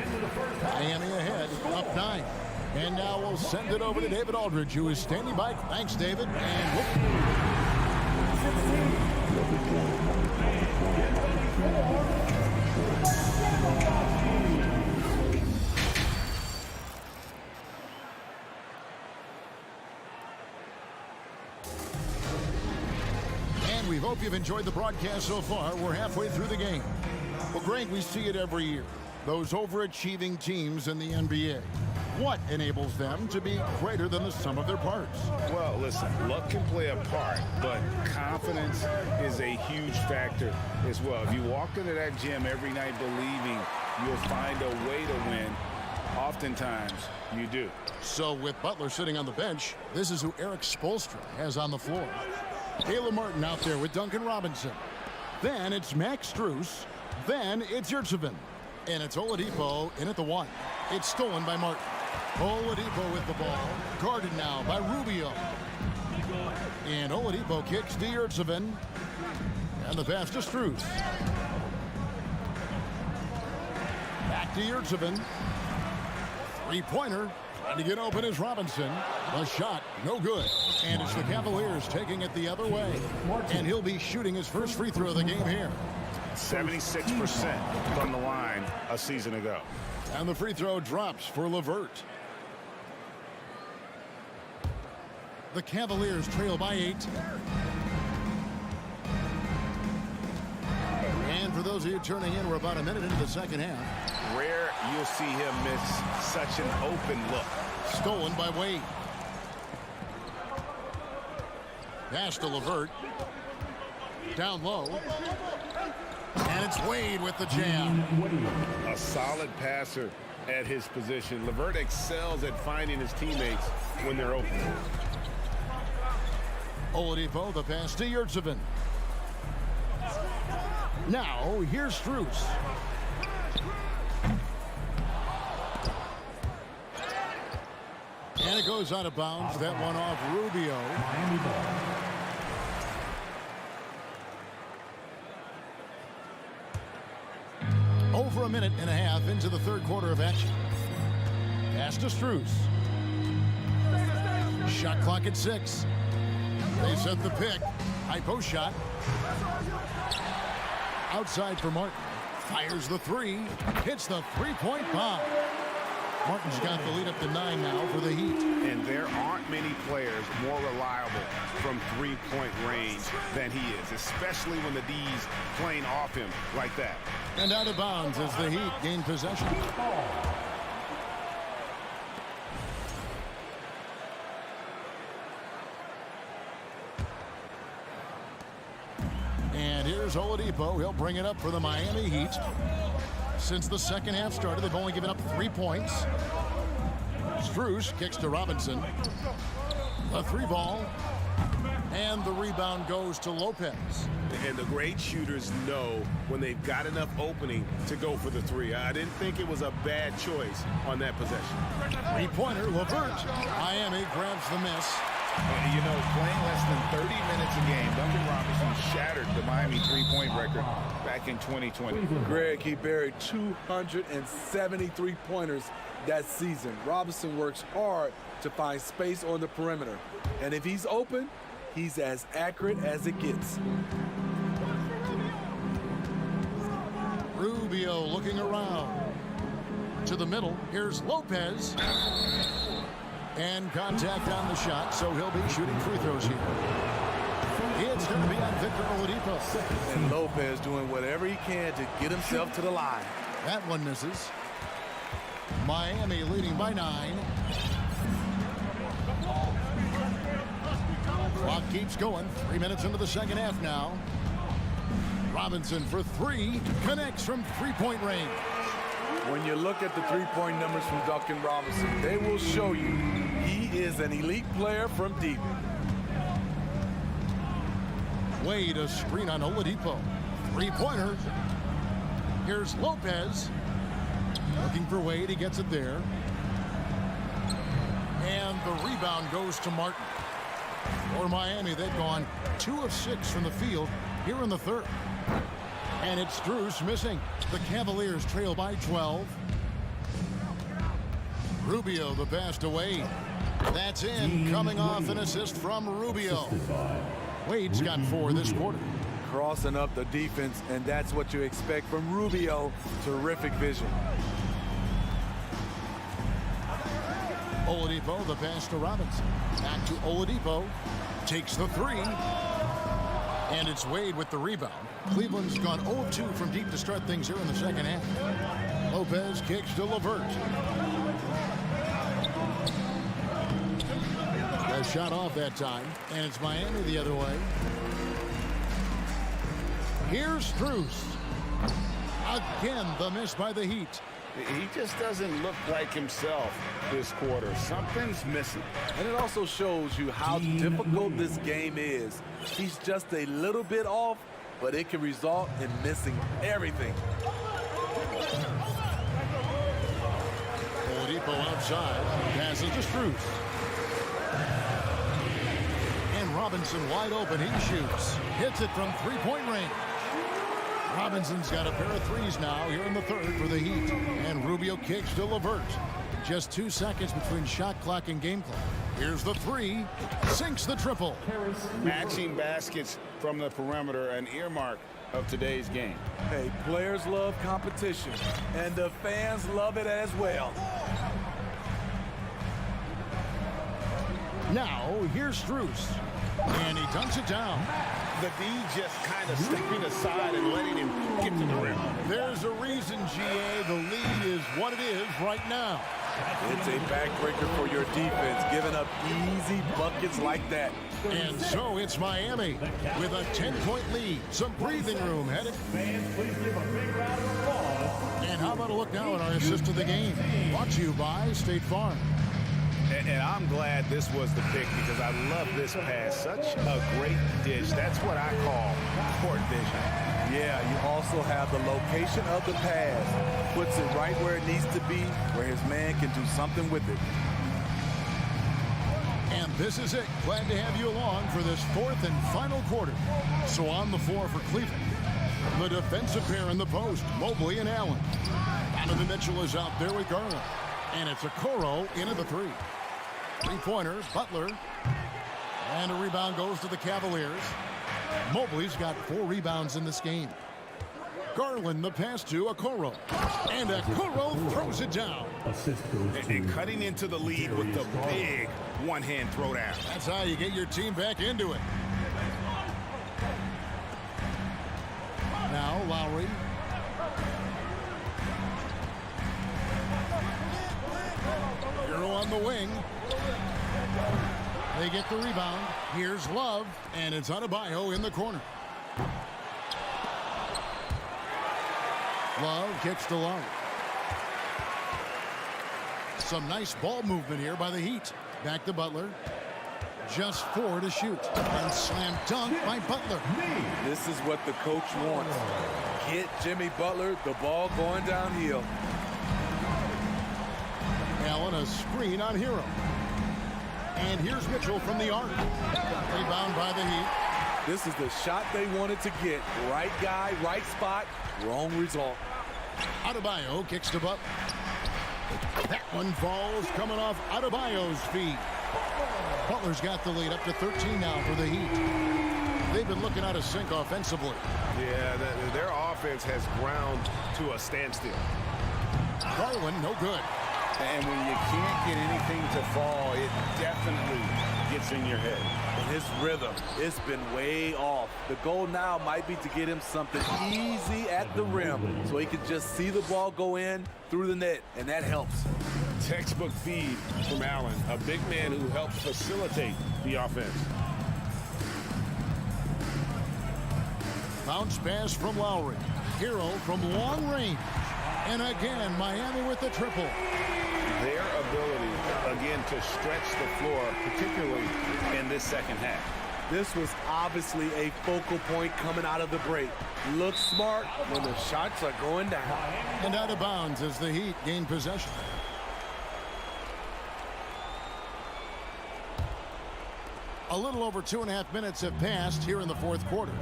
Miami ahead, up 9. And now we'll send it over to David Aldridge, who is standing by. Thanks, David. And we hope you've enjoyed the broadcast so far. We're halfway through the game. Well, Greg, we see it every year. Those overachieving teams in the NBA. What enables them to be greater than the sum of their parts? Well, listen, luck can play a part, but confidence is a huge factor as well. If you walk into that gym every night believing you'll find a way to win, oftentimes you do. So with Butler sitting on the bench, this is who Eric Spoelstra has on the floor. Caleb Martin out there with Duncan Robinson. Then it's Max Strus. Then it's Yurtseven. And it's Oladipo in at the 1. It's stolen by Martin. Oladipo with the ball. Guarded now by Rubio. And Oladipo kicks to Yurtseven. And the pass to Strus. Back to Yurtseven. Three-pointer. Trying to get open is Robinson. The shot, no good. And it's the Cavaliers taking it the other way. And he'll be shooting his first free throw of the game here. 76% from the line a season ago. And the free throw drops for LeVert. The Cavaliers trail by 8. And for those of you turning in, we're about a minute into the second half. Rare you'll see him miss such an open look. Stolen by Wade. Pass to LeVert. Down low. And it's Wade with the jam. A solid passer at his position. LeVert excels at finding his teammates when they're open. Oladipo, the pass to Yurtseven. Now, here's Strus. And it goes out of bounds. That one off Rubio. Over a minute and a half into the third quarter of action. Pass to Strus. Shot clock at 6. They set the pick. High post shot. Outside for Martin. Fires the 3. Hits the three-point bomb. Martin's got the lead up to 9 now for the Heat. there aren't many players more reliable from three-point range than he is, especially when the D's playing off him like that. And out of bounds as the Heat gain possession. And here's Oladipo. He'll bring it up for the Miami Heat. Since the second half started, they've only given up 3 points. Strus kicks to Robinson. A 3 ball. And the rebound goes to Lopez. And the great shooters know when they've got enough opening to go for the 3. I didn't think it was a bad choice on that possession. 3-pointer, LeVert. Miami grabs the miss. You know, playing less than 30 minutes a game, Duncan Robinson shattered the Miami three-point record back in 2020. Greg, he buried 273 pointers that season. Robinson works hard to find space on the perimeter. And if he's open, he's as accurate as it gets. Rubio looking around. To the middle. Here's Lopez. And contact on the shot, so he'll be shooting free throws here. It's going to be on Victor Oladipo. And Lopez doing whatever he can to get himself to the line. That one misses. Miami leading by 9. Clock keeps going. 3 minutes into the second half now. Robinson for 3. Connects from three-point range. When you look at the three-point numbers from Duncan Robinson, they will show you he is an elite player from deep. Wade a screen on Oladipo. 3-pointer. Here's Lopez. Looking for Wade. He gets it there. And the rebound goes to Martin. For Miami, they've gone 2 of 6 from the field here in the third. And it's Strus missing. The Cavaliers trail by 12. Rubio the pass to Wade. That's in, coming off an assist from Rubio. Wade's got 4 this quarter. Crossing up the defense, and that's what you expect from Rubio. Terrific vision. Oladipo the pass to Robinson. Back to Oladipo. Takes the 3. And it's Wade with the rebound. Cleveland's gone 0-2 from deep to start things here in the second half. Lopez kicks to LeVert. A shot off that time, and it's Miami the other way. Here's Strus. Again, the miss by the Heat. He just doesn't look like himself this quarter. Something's missing. And it also shows you how difficult this game is. He's just a little bit off, but it can result in missing everything. Oladipo outside. Passes to Strus. And Robinson wide open. He shoots. Hits it from three-point range. Robinson's got a pair of 3s now here in the third for the Heat. And Rubio kicks to LeVert. Just 2 seconds between shot clock and game clock. Here's the 3. Sinks the triple. Matching baskets from the perimeter, an earmark of today's game. Hey, players love competition, and the fans love it as well. Now, here's Strus. And he dunks it down. The D just kind of stepping aside and letting him get to the rim. There's a reason, GA, the lead is what it is right now. It's a backbreaker for your defense, giving up easy buckets like that. And so it's Miami with a 10-point lead. Some breathing room headed. Fans, please give a big round of applause. And how about a look now at our assist of the game? Brought to you by State Farm. And I'm glad this was the pick because I love this pass. Such a great dish. That's what I call court vision. Yeah, you also have the location of the pass. Puts it right where it needs to be, where his man can do something with it. And this is it. Glad to have you along for this fourth and final quarter. So on the floor for Cleveland, the defensive pair in the post, Mobley and Allen. Donovan Mitchell is out there with Garland. And it's Okoro into the 3. Three-pointer, Butler. And a rebound goes to the Cavaliers. Mobley's got 4 rebounds in this game. Garland the pass to Okoro. And Okoro throws it down. And cutting into the lead with the big one-hand throwdown. That's how you get your team back into it. Now Lowry. Hero on the wing. They get the rebound. Here's Love, and it's Adebayo in the corner. Love kicks to Love. Some nice ball movement here by the Heat. Back to Butler. Just 4 to shoot. And slam dunk by Butler. This is what the coach wants. Get Jimmy Butler the ball going downhill. Allen a screen on Hero. And here's Mitchell from the arc. Rebound by the Heat. This is the shot they wanted to get. Right guy, right spot, wrong result. Adebayo kicks to Butler. That one falls coming off Adebayo's feet. Butler's got the lead up to 13 now for the Heat. They've been looking out of sync offensively. Yeah, their offense has ground to a standstill. Garland, no good. And when you can't get anything to fall, it definitely gets in your head. And his rhythm, it's been way off. The goal now might be to get him something easy at the rim so he can just see the ball go in through the net, and that helps. Textbook feed from Allen, a big man who helps facilitate the offense. Bounce pass from Lowry. Hero from long range. And again, Miami with the triple. Their ability, again, to stretch the floor, particularly in this second half. This was obviously a focal point coming out of the break. Look smart when the shots are going down. And out of bounds as the Heat gain possession. A little over 2.5 minutes have passed here in the fourth quarter.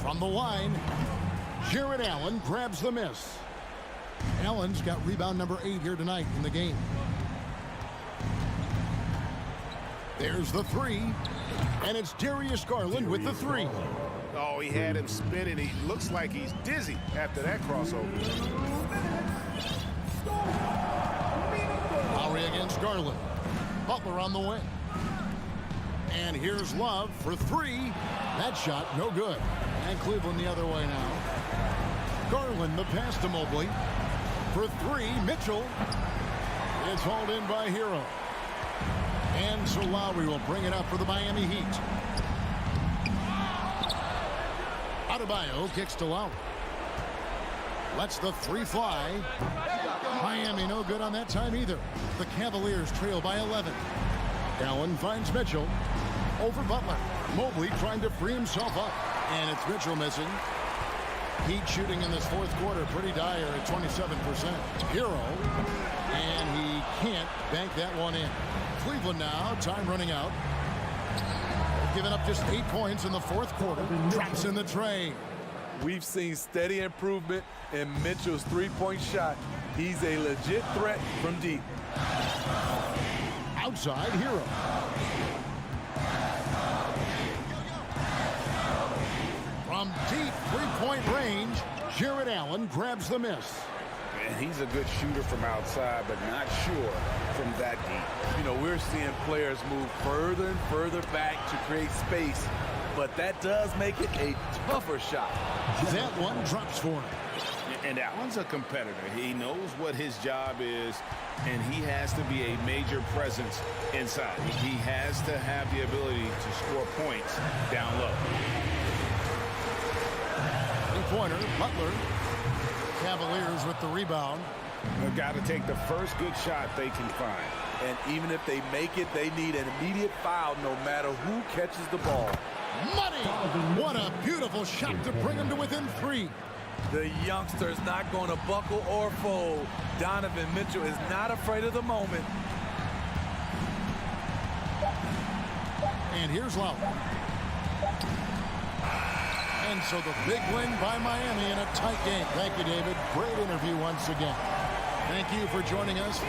From the line, Jared Allen grabs the miss. Allen's got rebound number 8 here tonight in the game. There's the 3, and it's Darius Garland with the 3. Oh, he had him spinning. He looks like he's dizzy after that crossover. Lowry against Garland. Butler on the wing. And here's Love for 3. That shot no good. And Cleveland the other way now. Garland the pass to Mobley. For 3, Mitchell. It's hauled in by Hero. And so Lowry will bring it up for the Miami Heat. Adebayo kicks to Lowry. Lets the 3 fly. Miami no good on that time either. The Cavaliers trail by 11. Allen finds Mitchell. Over Butler. Mobley trying to free himself up. And it's Mitchell missing. Heat shooting in this fourth quarter pretty dire at 27%. Hero. And he can't bank that one in. Cleveland now, time running out. Giving up just 8 points in the fourth quarter. Drops in the tray. We've seen steady improvement in Mitchell's three-point shot. He's a legit threat from deep. Outside, Hero. From deep three-point range, Jared Allen grabs the miss. And he's a good shooter from outside, but not sure from that deep. You know, we're seeing players move further and further back to create space, but that does make it a tougher shot. That one drops for him. And Allen's a competitor. He knows what his job is, and he has to be a major presence inside. He has to have the ability to score points down low. Three-pointer, Butler. Cavaliers with the rebound. They've got to take the first good shot they can find. And even if they make it, they need an immediate foul no matter who catches the ball. Money! What a beautiful shot to bring him to within 3. The youngster's not going to buckle or fold. Donovan Mitchell is not afraid of the moment. And here's Lowry. And so the big win by Miami in a tight game. Thank you, David. Great interview once again. Thank you for joining us.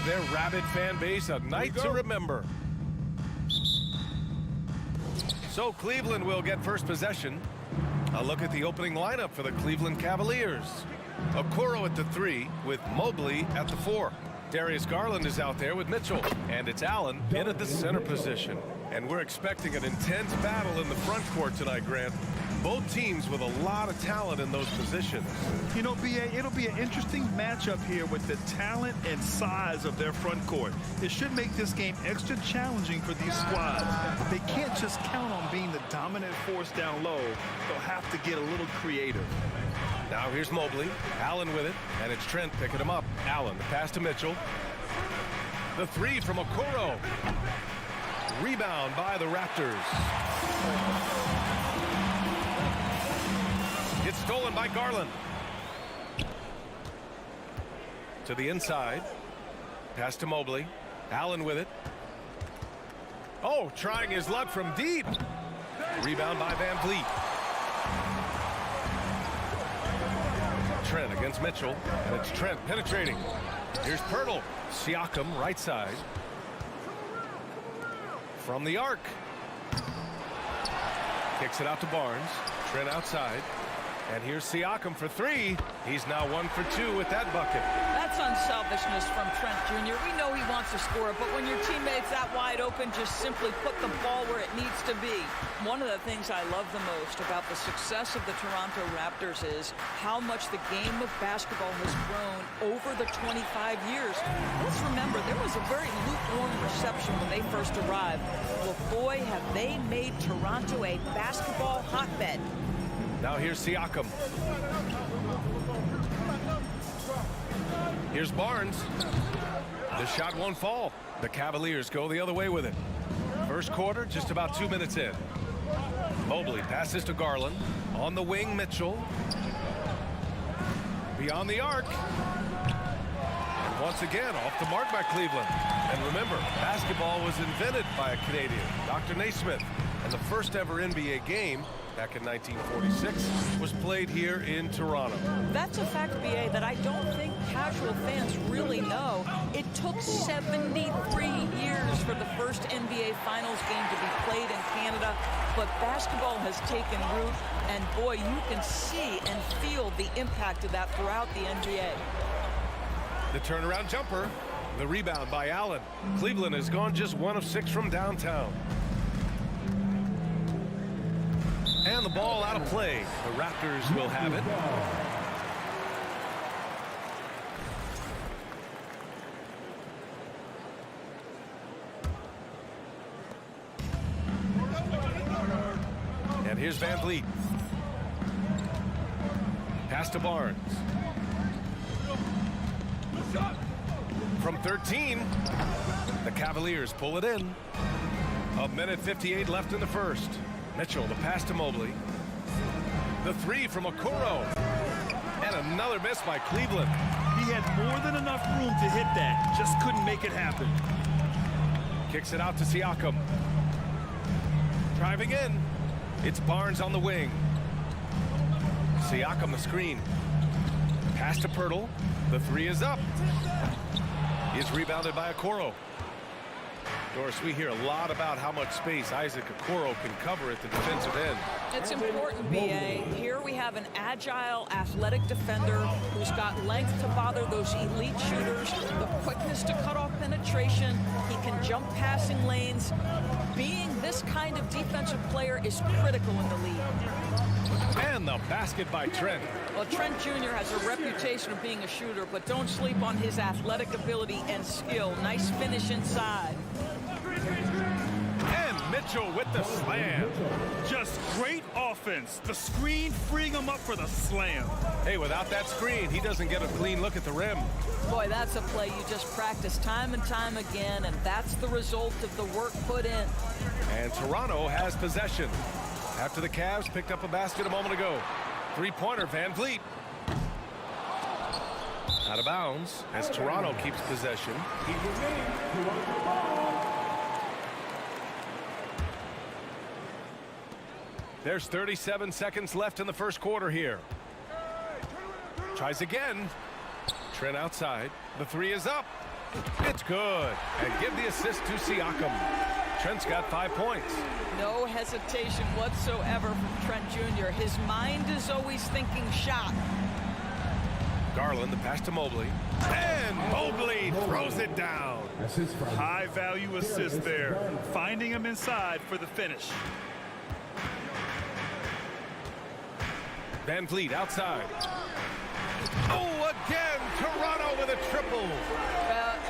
give their rabid fan base a night to remember. So Cleveland will get first possession. A look at the opening lineup for the Cleveland Cavaliers. Okoro at the 3 with Mobley at the 4. Darius Garland is out there with Mitchell. And it's Allen in at the center position. And we're expecting an intense battle in the front court tonight, Grant. Both teams with a lot of talent in those positions. You know, B.A., it'll be an interesting matchup here with the talent and size of their front court. It should make this game extra challenging for these squads. They can't just count on being the dominant force down low. They'll have to get a little creative. Now here's Mobley. Allen with it, and it's Trent picking him up. Allen, the pass to Mitchell. The 3 from Okoro. Rebound by the Raptors. It's stolen by Garland. To the inside. Pass to Mobley. Allen with it. Oh, trying his luck from deep. Rebound by Van Vliet. Trent against Mitchell, and it's Trent penetrating. Here's Pirtle. Siakam, right side. From the arc. Kicks it out to Barnes. Trent outside. And here's Siakam for 3. He's now 1 for 2 with that bucket. That's unselfishness from Trent Jr. We know he wants to score, but when your teammate's that wide open, just simply put the ball where it needs to be. One of the things I love the most about the success of the Toronto Raptors is how much the game of basketball has grown over the 25 years. Let's remember, there was a very lukewarm reception when they first arrived. Well, boy, have they made Toronto a basketball hotbed. Now here's Siakam. Here's Barnes. The shot won't fall. The Cavaliers go the other way with it. First quarter, just about 2 minutes in. Mobley passes to Garland. On the wing, Mitchell. Beyond the arc. And once again, off the mark by Cleveland. And remember, basketball was invented by a Canadian, Dr. Naismith. And the first ever NBA game back in 1946 was played here in Toronto. That's a fact, B.A., that I don't think casual fans really know. It took 73 years for the first NBA Finals game to be played in Canada, but basketball has taken root, and boy, you can see and feel the impact of that throughout the NBA. The turnaround jumper, the rebound by Allen. Cleveland has gone just 1 of 6 from downtown. And the ball out of play. The Raptors will have it. And here's Van Vliet. Pass to Barnes. From 13, the Cavaliers pull it in. 1:58 left in the first. Mitchell, the pass to Mobley. The 3 from Okoro. And another miss by Cleveland. He had more than enough room to hit that. Just couldn't make it happen. Kicks it out to Siakam. Driving in. It's Barnes on the wing. Siakam the screen. Pass to Pirtle. The 3 is up. Is rebounded by Okoro. Doris, we hear a lot about how much space Isaac Okoro can cover at the defensive end. It's important, B.A. Here we have an agile, athletic defender who's got length to bother those elite shooters, the quickness to cut off penetration. He can jump passing lanes. Being this kind of defensive player is critical in the league. And the basket by Trent. Well, Trent Jr. has a reputation of being a shooter, but don't sleep on his athletic ability and skill. Nice finish inside. And Mitchell with the slam. Just great offense. The screen freeing him up for the slam. Hey, without that screen, he doesn't get a clean look at the rim. Boy, that's a play you just practice time and time again, and that's the result of the work put in. And Toronto has possession. After the Cavs picked up a basket a moment ago. Three-pointer, Van Vliet. Out of bounds as Toronto keeps possession. There's 37 seconds left in the first quarter here. Tries again. Trent outside. The 3 is up. It's good. And give the assist to Siakam. Trent's got 5 points. No hesitation whatsoever from Trent Jr. His mind is always thinking shot. Garland, the pass to Mobley. And Mobley throws it down. High value assist there. Finding him inside for the finish. Van Vliet outside. Oh, again, Toronto with a triple.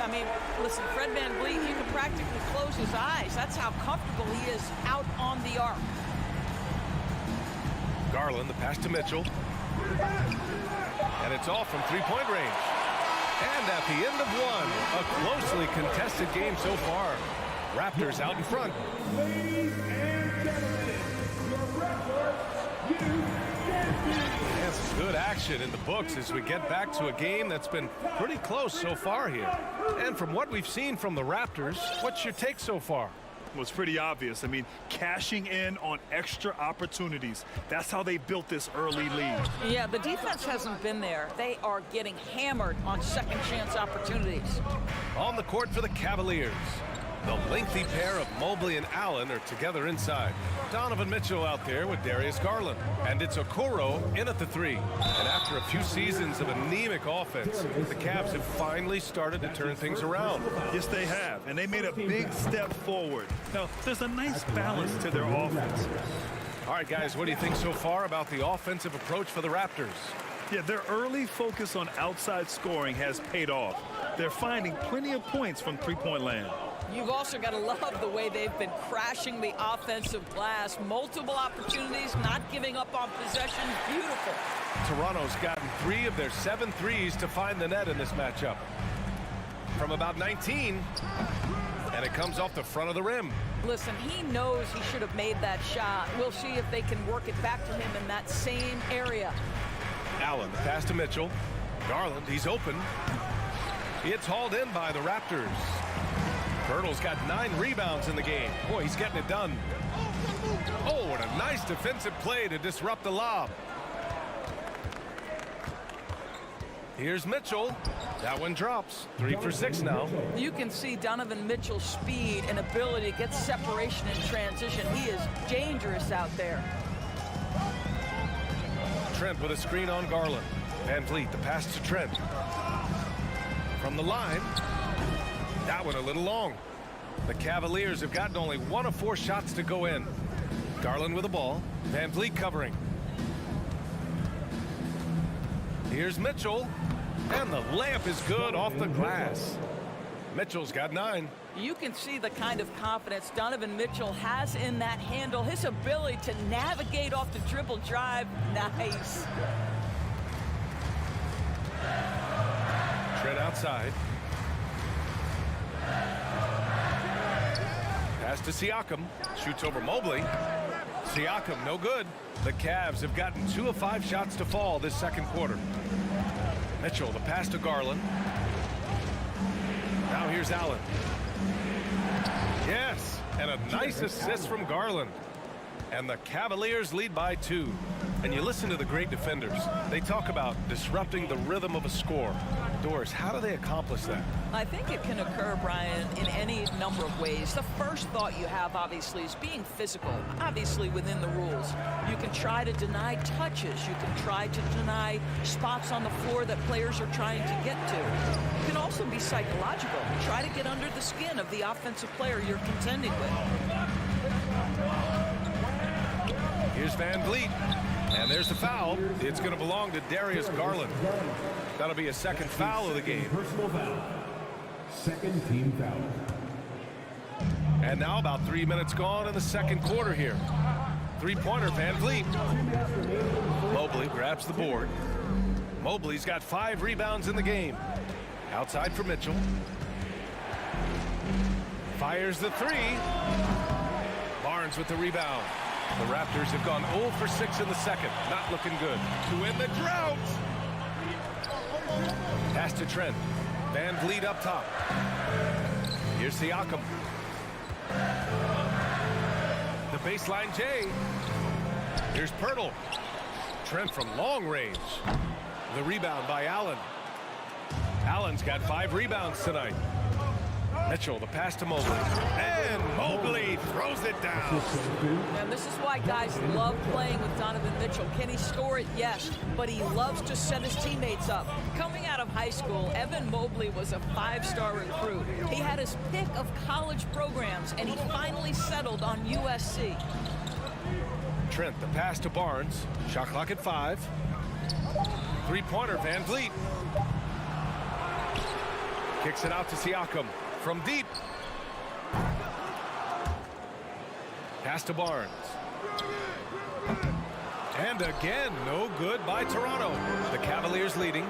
I mean, listen, Fred Van Vliet, you can practically close his eyes. That's how comfortable he is out on the arc. Garland, the pass to Mitchell. And it's off from three-point range. And at the end of one, a closely contested game so far. Raptors out in front. Ladies and gentlemen, your Raptors, you And some good action in the books as we get back to a game that's been pretty close so far here. And from what we've seen from the Raptors, what's your take so far? Well, it's pretty obvious. I mean, cashing in on extra opportunities. That's how they built this early lead. Yeah, the defense hasn't been there. They are getting hammered on second chance opportunities. On the court for the Cavaliers. The lengthy pair of Mobley and Allen are together inside. Donovan Mitchell out there with Darius Garland. And it's Okoro in at the three. And after a few seasons of anemic offense, the Cavs have finally started to turn things around. Yes, they have. And they made a big step forward. Now, there's a nice balance to their offense. All right, guys, what do you think so far about the offensive approach for the Raptors? Yeah, their early focus on outside scoring has paid off. They're finding plenty of points from three-point land. You've also got to love the way they've been crashing the offensive glass. Multiple opportunities, not giving up on possession. Beautiful. Toronto's gotten 3 of their 7 threes to find the net in this matchup. From about 19, and it comes off the front of the rim. Listen, he knows he should have made that shot. We'll see if they can work it back to him in that same area. Allen, the pass to Mitchell. Garland, he's open. It's hauled in by the Raptors. Birtle's got 9 rebounds in the game. Boy, he's getting it done. Oh, and a nice defensive play to disrupt the lob. Here's Mitchell. That one drops. 3 for 6 now. You can see Donovan Mitchell's speed and ability to get separation in transition. He is dangerous out there. Trent with a screen on Garland. Van Vliet, the pass to Trent. From the line. That one a little long. The Cavaliers have gotten only 1 of 4 shots to go in. Garland with the ball. Van Vliet covering. Here's Mitchell. And the layup is good off the glass. Mitchell's got 9. You can see the kind of confidence Donovan Mitchell has in that handle. His ability to navigate off the dribble drive. Nice. Trent outside. Pass to Siakam. Shoots over Mobley. Siakam, no good. The Cavs have gotten 2 of 5 shots to fall this second quarter. Mitchell, the pass to Garland. Now here's Allen. Yes, and a nice assist from Garland. And the Cavaliers lead by 2. And you listen to the great defenders. They talk about disrupting the rhythm of a score. Doris, how do they accomplish that? I think it can occur, Brian, in any number of ways. The first thought you have, obviously, is being physical, obviously within the rules. You can try to deny touches. You can try to deny spots on the floor that players are trying to get to. It can also be psychological. Try to get under the skin of the offensive player you're contending with. Here's Van Vliet. And there's the foul. It's going to belong to Darius Garland. That'll be a second foul of the game. Personal foul. Second team foul. And now about 3 minutes gone in the second quarter here. 3-pointer, Van Vliet. Mobley grabs the board. Mobley's got 5 rebounds in the game. Outside for Mitchell. Fires the 3. Barnes with the rebound. The Raptors have gone 0 for 6 in the second. Not looking good. To win the drought. Pass to Trent. Van Vliet up top. Here's Siakam. The baseline J. Here's Pirtle. Trent from long range. The rebound by Allen. Allen Barnes got 5 rebounds tonight. Mitchell, the pass to Mobley. And Mobley throws it down. And this is why guys love playing with Donovan Mitchell. Can he score it? Yes. But he loves to set his teammates up. Coming out of high school, Evan Mobley was a 5-star recruit. He had his pick of college programs, and he finally settled on USC. Trent, the pass to Barnes. Shot clock at 5. Three-pointer, Van Vliet. Kicks it out to Siakam. From deep. Pass to Barnes. And again, no good by Toronto. The Cavaliers leading.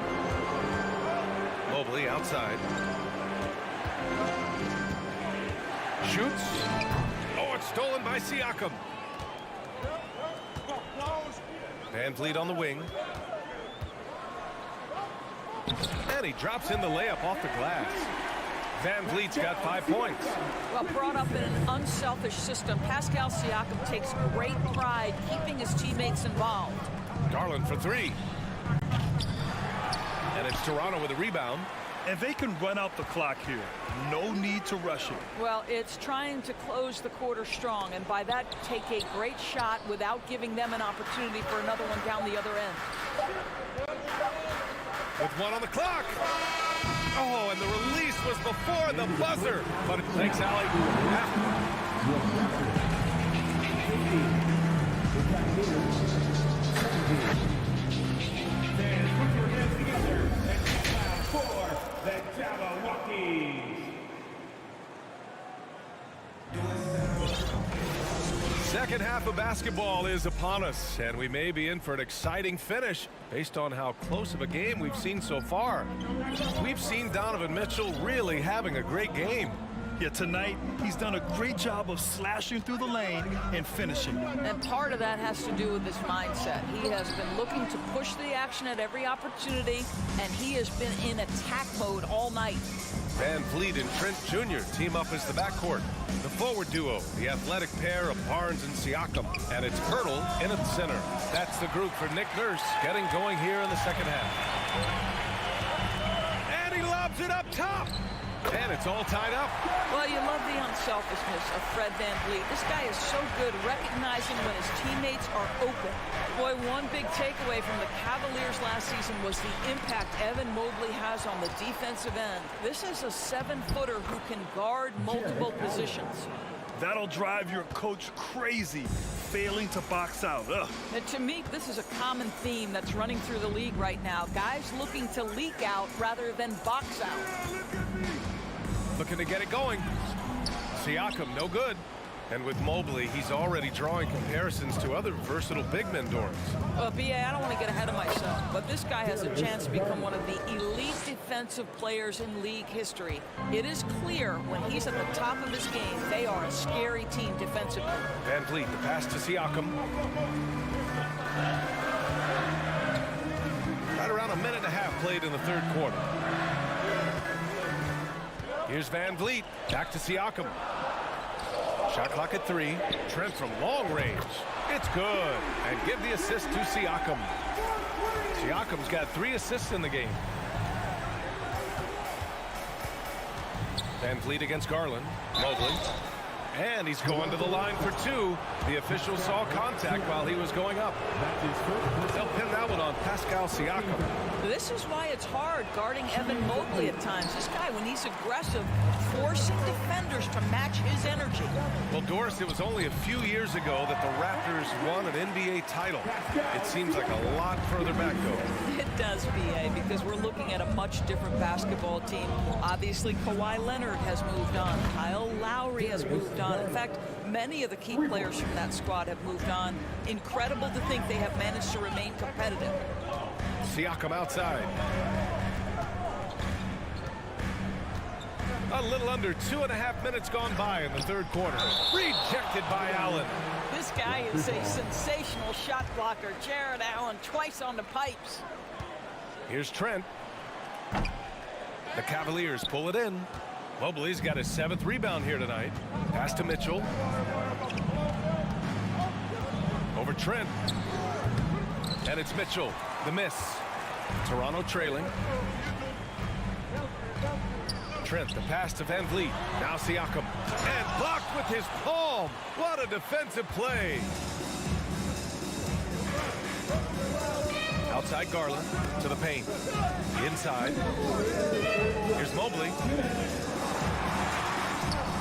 Mobley outside. Shoots. Oh, it's stolen by Siakam. Van Vliet on the wing. And he drops in the layup off the glass. Van Vliet's got 5 points. Well, brought up in an unselfish system, Pascal Siakam takes great pride keeping his teammates involved. Garland for 3. And it's Toronto with a rebound. And they can run out the clock here. No need to rush it. Well, it's trying to close the quarter strong, and by that, take a great shot without giving them an opportunity for another one down the other end. With 1 on the clock. Oh, and the release was before the buzzer. But it takes Allie. Then put your hands together and clap for the Cavaliers. Second half of basketball is upon us, and we may be in for an exciting finish based on how close of a game we've seen so far. We've seen Donovan Mitchell really having a great game. Yeah, tonight he's done a great job of slashing through the lane and finishing. And part of that has to do with his mindset. He has been looking to push the action at every opportunity, and he has been in attack mode all night. Van Vliet and Trent Jr. team up as the backcourt. The forward duo, the athletic pair of Barnes and Siakam. And it's Hurdle in at the center. That's the group for Nick Nurse getting going here in the second half. And he lobs it up top. And it's all tied up. Well, you love the unselfishness of Fred Van Vliet. This guy is so good recognizing when his teammates are open. Boy, one big takeaway from the Cavaliers last season was the impact Evan Mobley has on the defensive end. This is a 7-footer who can guard multiple positions. That'll drive your coach crazy, failing to box out. Ugh. And to me, this is a common theme that's running through the league right now. Guys looking to leak out rather than box out. Looking to get it going. Siakam, no good. And with Mobley, he's already drawing comparisons to other versatile big men, Dorms. Well, B.A., I don't want to get ahead of myself, but this guy has a chance to become one of the elite defensive players in league history. It is clear when he's at the top of his game, they are a scary team defensively. Van Vliet, the pass to Siakam. Right around a minute and a half played in the third quarter. Here's Van Vliet, back to Siakam. Shot clock at 3. Trent from long range. It's good. And give the assist to Siakam. Siakam's got 3 assists in the game. Van Vliet against Garland. Mobley. And he's going to the line for 2. The official saw contact while he was going up. They'll pin that one on Pascal Siakam. This is why it's hard guarding Evan Mobley at times. This guy, when he's aggressive, forcing defenders to match his energy. Well, Doris, it was only a few years ago that the Raptors won an NBA title. It seems like a lot further back, though. It does, B.A., because we're looking at a much different basketball team. Obviously, Kawhi Leonard has moved on. Kyle Lowry has moved on. In fact, many of the key players from that squad have moved on. Incredible to think they have managed to remain competitive. Siakam outside. A little under 2.5 minutes gone by in the third quarter. Rejected by Allen. This guy is a sensational shot blocker. Jared Allen twice on the pipes. Here's Trent. The Cavaliers pull it in. Mobley's got his 7th rebound here tonight. Pass to Mitchell. Over Trent. And it's Mitchell. The miss. Toronto trailing. Trent, the pass to Van Vliet. Now Siakam. And blocked with his palm. What a defensive play. Outside Garland to the paint. Inside. Here's Mobley.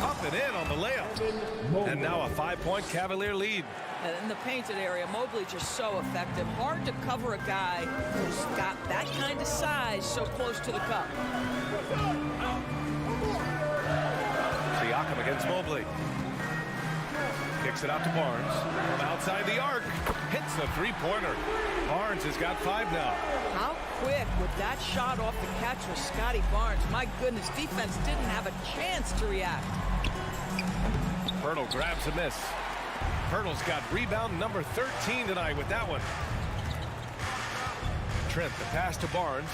Up and in on the layup. And now a 5-point Cavalier lead. And in the painted area, Mobley just so effective. Hard to cover a guy who's got that kind of size so close to the cup. Siakam against Mobley. Kicks it out to Barnes. From outside the arc. Hits a three-pointer. Barnes has got 5 now. How quick would that shot off the catch with Scotty Barnes? My goodness, defense didn't have a chance to react. Pirtle grabs a miss. Pirtle's got rebound number 13 tonight with that one. Trent, the pass to Barnes.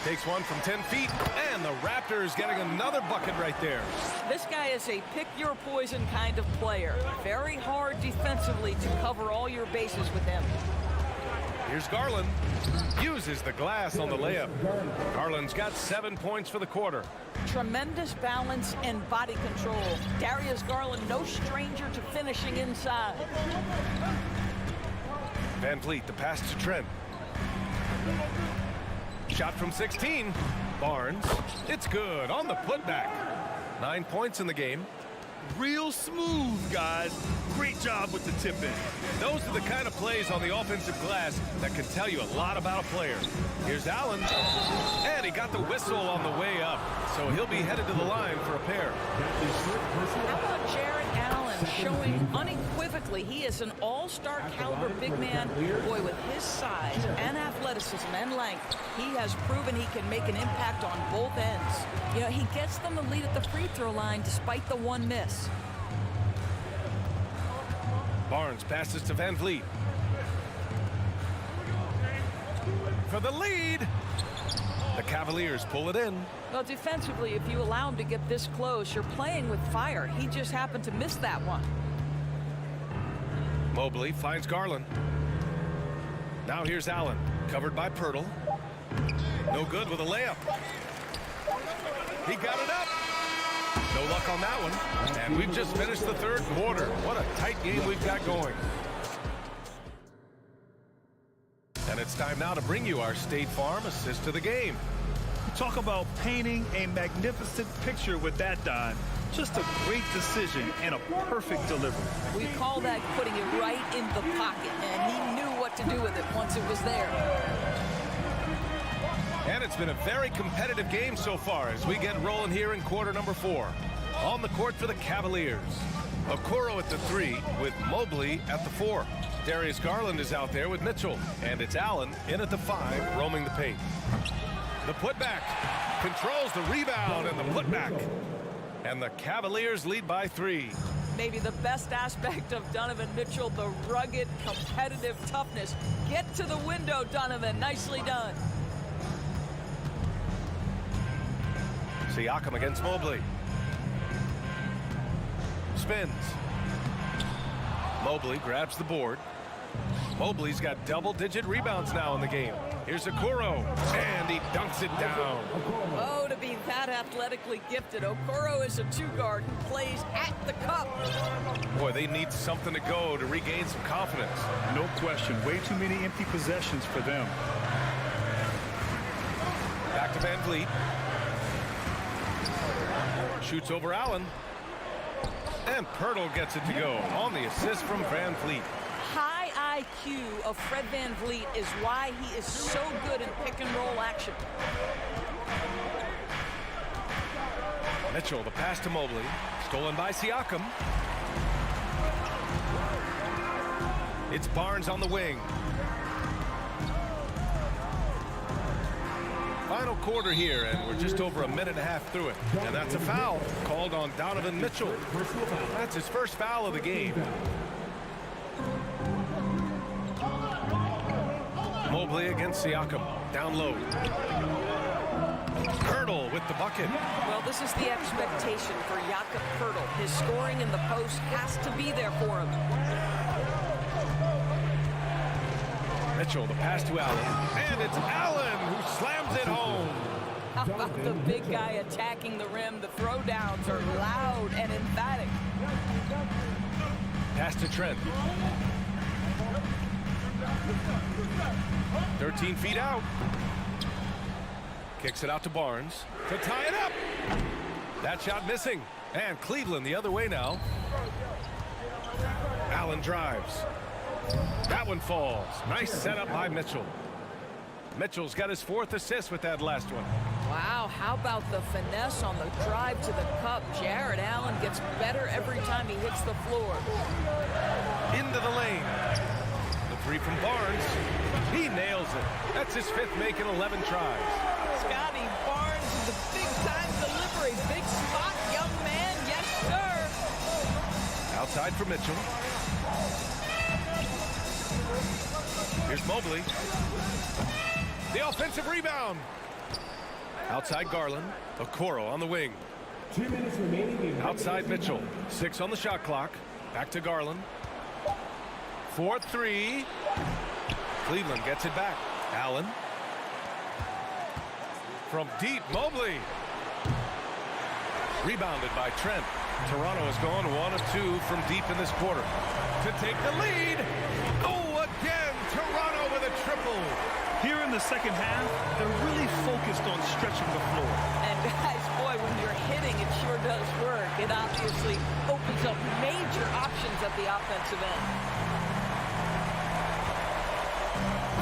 Takes one from 10 feet, and the Raptors getting another bucket right there. This guy is a pick-your-poison kind of player. Very hard defensively to cover all your bases with him. Here's Garland. Uses the glass on the layup. Garland's got 7 points for the quarter. Tremendous balance and body control. Darius Garland, no stranger to finishing inside. Van Vliet, the pass to Trent. Shot from 16. Barnes. It's good on the putback. 9 points in the game. Real smooth, guys. Great job with the tip-in. Those are the kind of plays on the offensive glass that can tell you a lot about a player. Here's Allen. And he got the whistle on the way up. So he'll be headed to the line for a pair. How about Jarrett Allen showing unequivocally he is an all-star caliber big man. Boy, with his size and athleticism and length, he has proven he can make an impact on both ends. You know, he gets them the lead at the free throw line despite the one miss. Barnes passes to Van Vliet. For the lead. The Cavaliers pull it in. Well, defensively, if you allow him to get this close, you're playing with fire. He just happened to miss that one. Mobley finds Garland. Now here's Allen, covered by Pirtle. No good with a layup. He got it up. No luck on that one. And we've just finished the third quarter. What a tight game we've got going. And it's time now to bring you our State Farm assist of the game. Talk about painting a magnificent picture with that dime. Just a great decision and a perfect delivery. We call that putting it right in the pocket, and he knew what to do with it once it was there. And it's been a very competitive game so far as we get rolling here in quarter number 4. On the court for the Cavaliers. Okoro at the 3 with Mobley at the 4. Darius Garland is out there with Mitchell. And it's Allen in at the 5, roaming the paint. The putback controls the rebound and the putback. And the Cavaliers lead by 3. Maybe the best aspect of Donovan Mitchell, the rugged, competitive toughness. Get to the window, Donovan. Nicely done. Siakam against Mobley. Spins. Mobley grabs the board. Mobley's got double-digit rebounds now in the game. Here's Okoro, and he dunks it down. Oh, to be that athletically gifted. Okoro is a 2-guard who plays at the cup. Boy, they need something to go to regain some confidence. No question. Way too many empty possessions for them. Back to Van Vliet. Shoots over Allen. And Pirtle gets it to go on the assist from Van Vliet. High IQ of Fred Van Vliet is why he is so good in pick-and-roll action. Mitchell, the pass to Mobley. Stolen by Siakam. It's Barnes on the wing. Final quarter here, and we're just over a minute and a half through it. And that's a foul called on Donovan Mitchell. That's his first foul of the game. Mobley against Siakam. Down low. Pirtle with the bucket. Well, this is the expectation for Jakob Pirtle. His scoring in the post has to be there for him. Mitchell, the pass to Allen. And it's Allen who slams it home. How about the big guy attacking the rim? The throwdowns are loud and emphatic. Pass to Trent. 13 feet out. Kicks it out to Barnes to tie it up. That shot missing. And Cleveland the other way now. Allen drives. That one falls. Nice setup by Mitchell. Mitchell's got his 4th assist with that last one. Wow, how about the finesse on the drive to the cup? Jared Allen gets better every time he hits the floor. Into the lane. The three from Barnes. He nails it. That's his 5th make in 11 tries. Scotty Barnes is a big-time delivery. Big spot, young man. Yes, sir. Outside for Mitchell. Here's Mobley. The offensive rebound. Outside Garland. Okoro on the wing. 2 minutes remaining. Outside Mitchell. 6 on the shot clock. Back to Garland. 4-3. Cleveland gets it back. Allen. From deep, Mobley. Rebounded by Trent. Toronto has gone 1 of 2 from deep in this quarter. To take the lead. Oh, again, Toronto with a triple. Here in the second half, they're really focused on stretching the floor. And guys, boy, when you're hitting, it sure does work. It obviously opens up major options at the offensive end.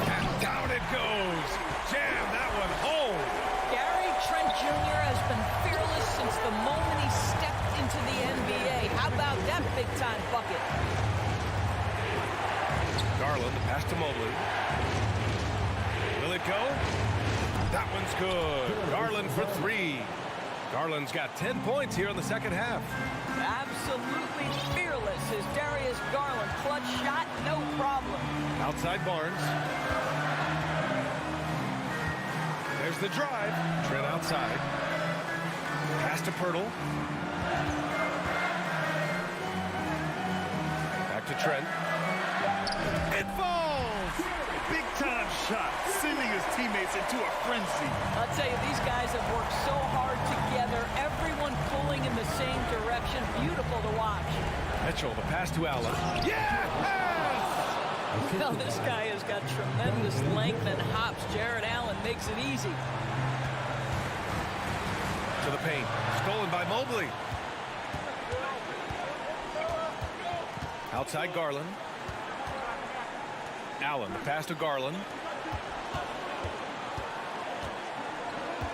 And down it goes. Jam that one home. Gary Trent Jr. has been fearless since the moment he stepped into the NBA. How about that big-time bucket? Garland, the pass to Mobley. Will it go? That one's good. Garland for 3. Garland's got 10 points here in the second half. Absolutely fearless is Darius Garland. Clutch shot, no problem. Outside Barnes. There's the drive. Trent outside. Pass to Pirtle. Back to Trent. It falls! Big-time shot, sending his teammates into a frenzy. I'll tell you, these guys have worked so hard together. Everyone pulling in the same direction. Beautiful to watch. Mitchell, the pass to Allen. Yes! Well, this guy has got tremendous length and hops. Jared Allen makes it easy. To the paint. Stolen by Mobley. Outside Garland. Allen, the pass to Garland.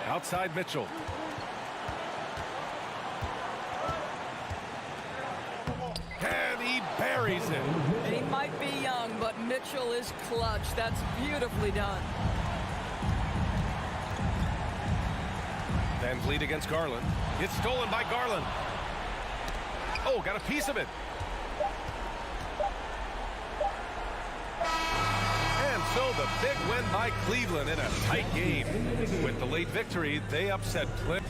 Outside Mitchell. And he buries it. He might be young, but Mitchell is clutch. That's beautifully done. Van Vliet against Garland. It's stolen by Garland. Oh, got a piece of it. And so the big win by Cleveland in a tight game. With the late victory, they upset Cleveland.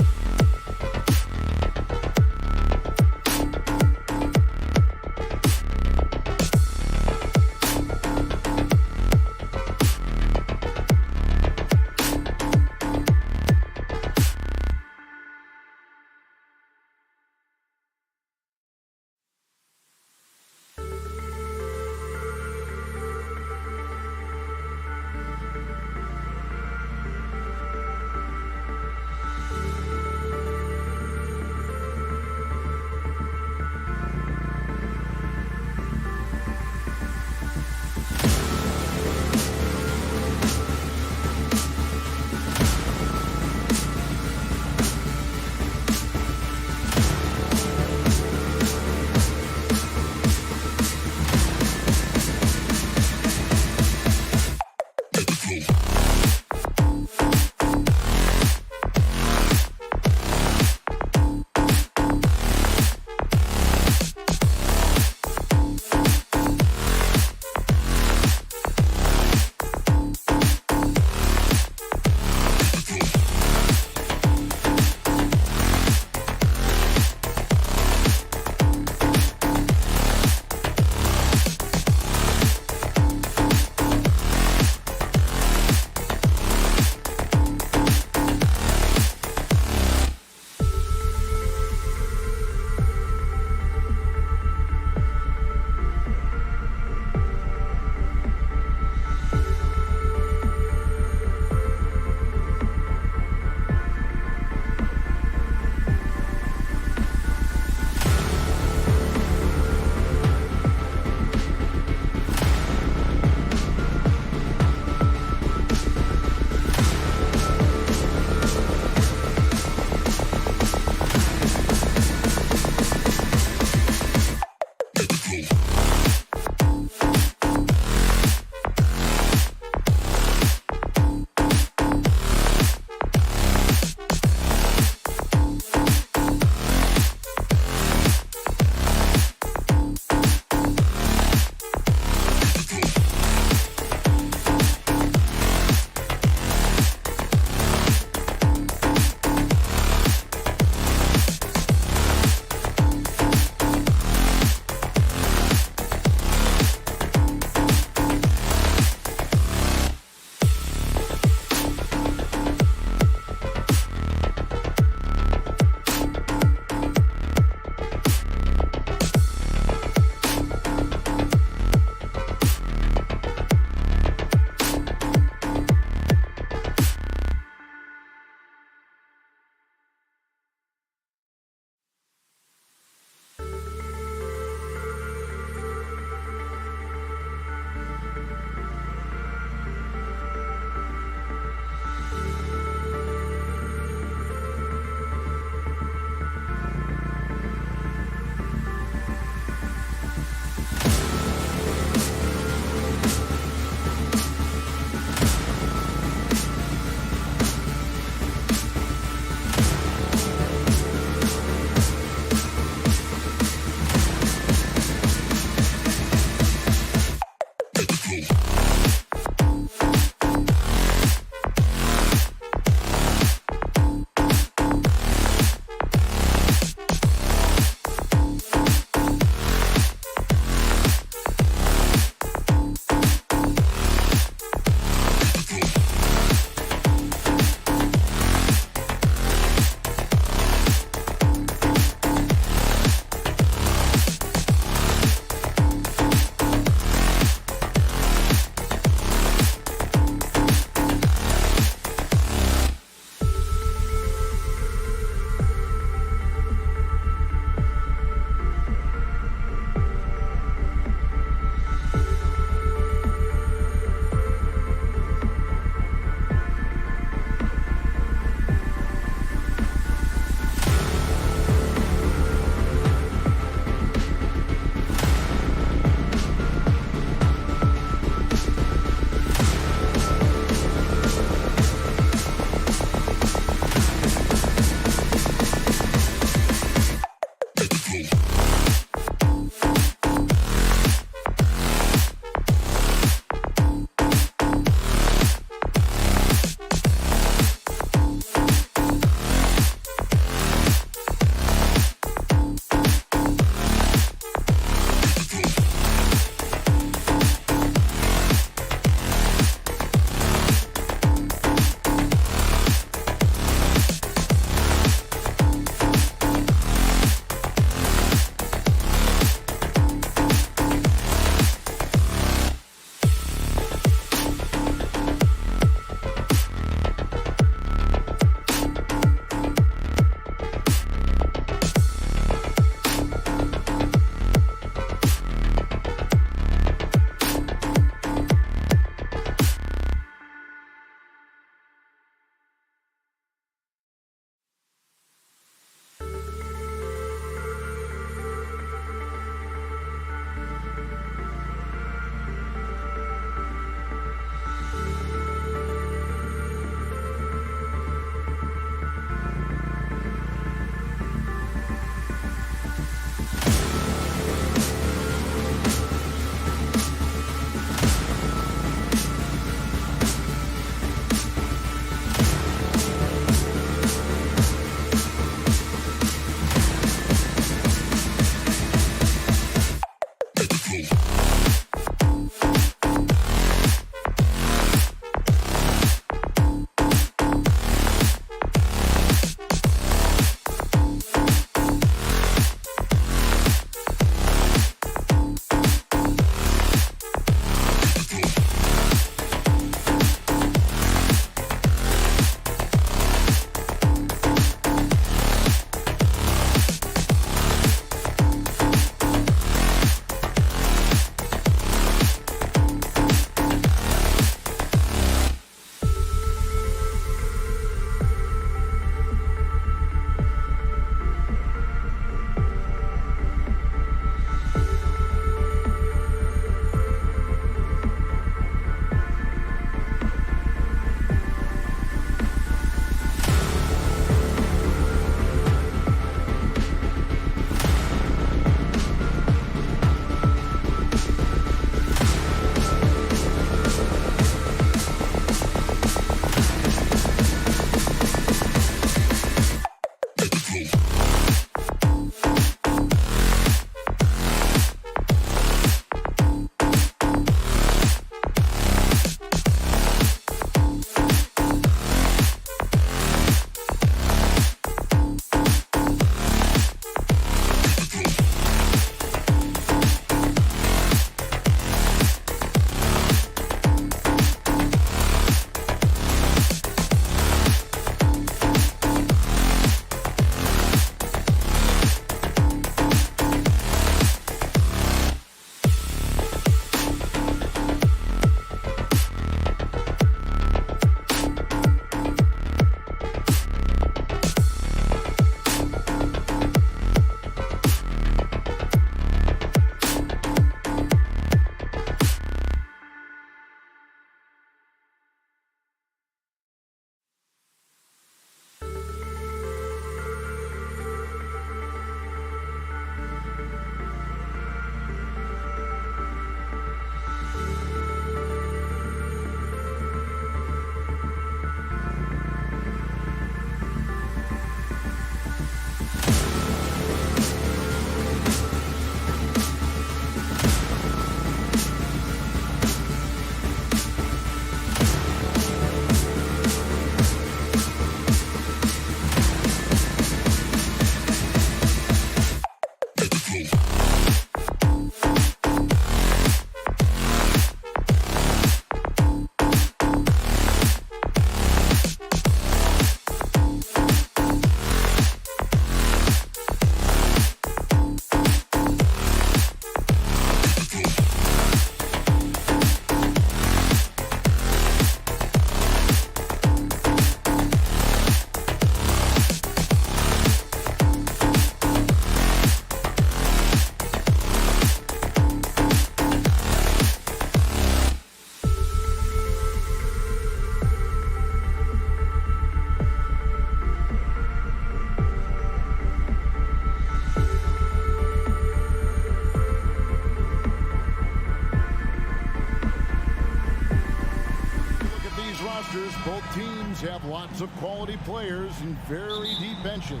Raptors, both teams have lots of quality players and very deep benches.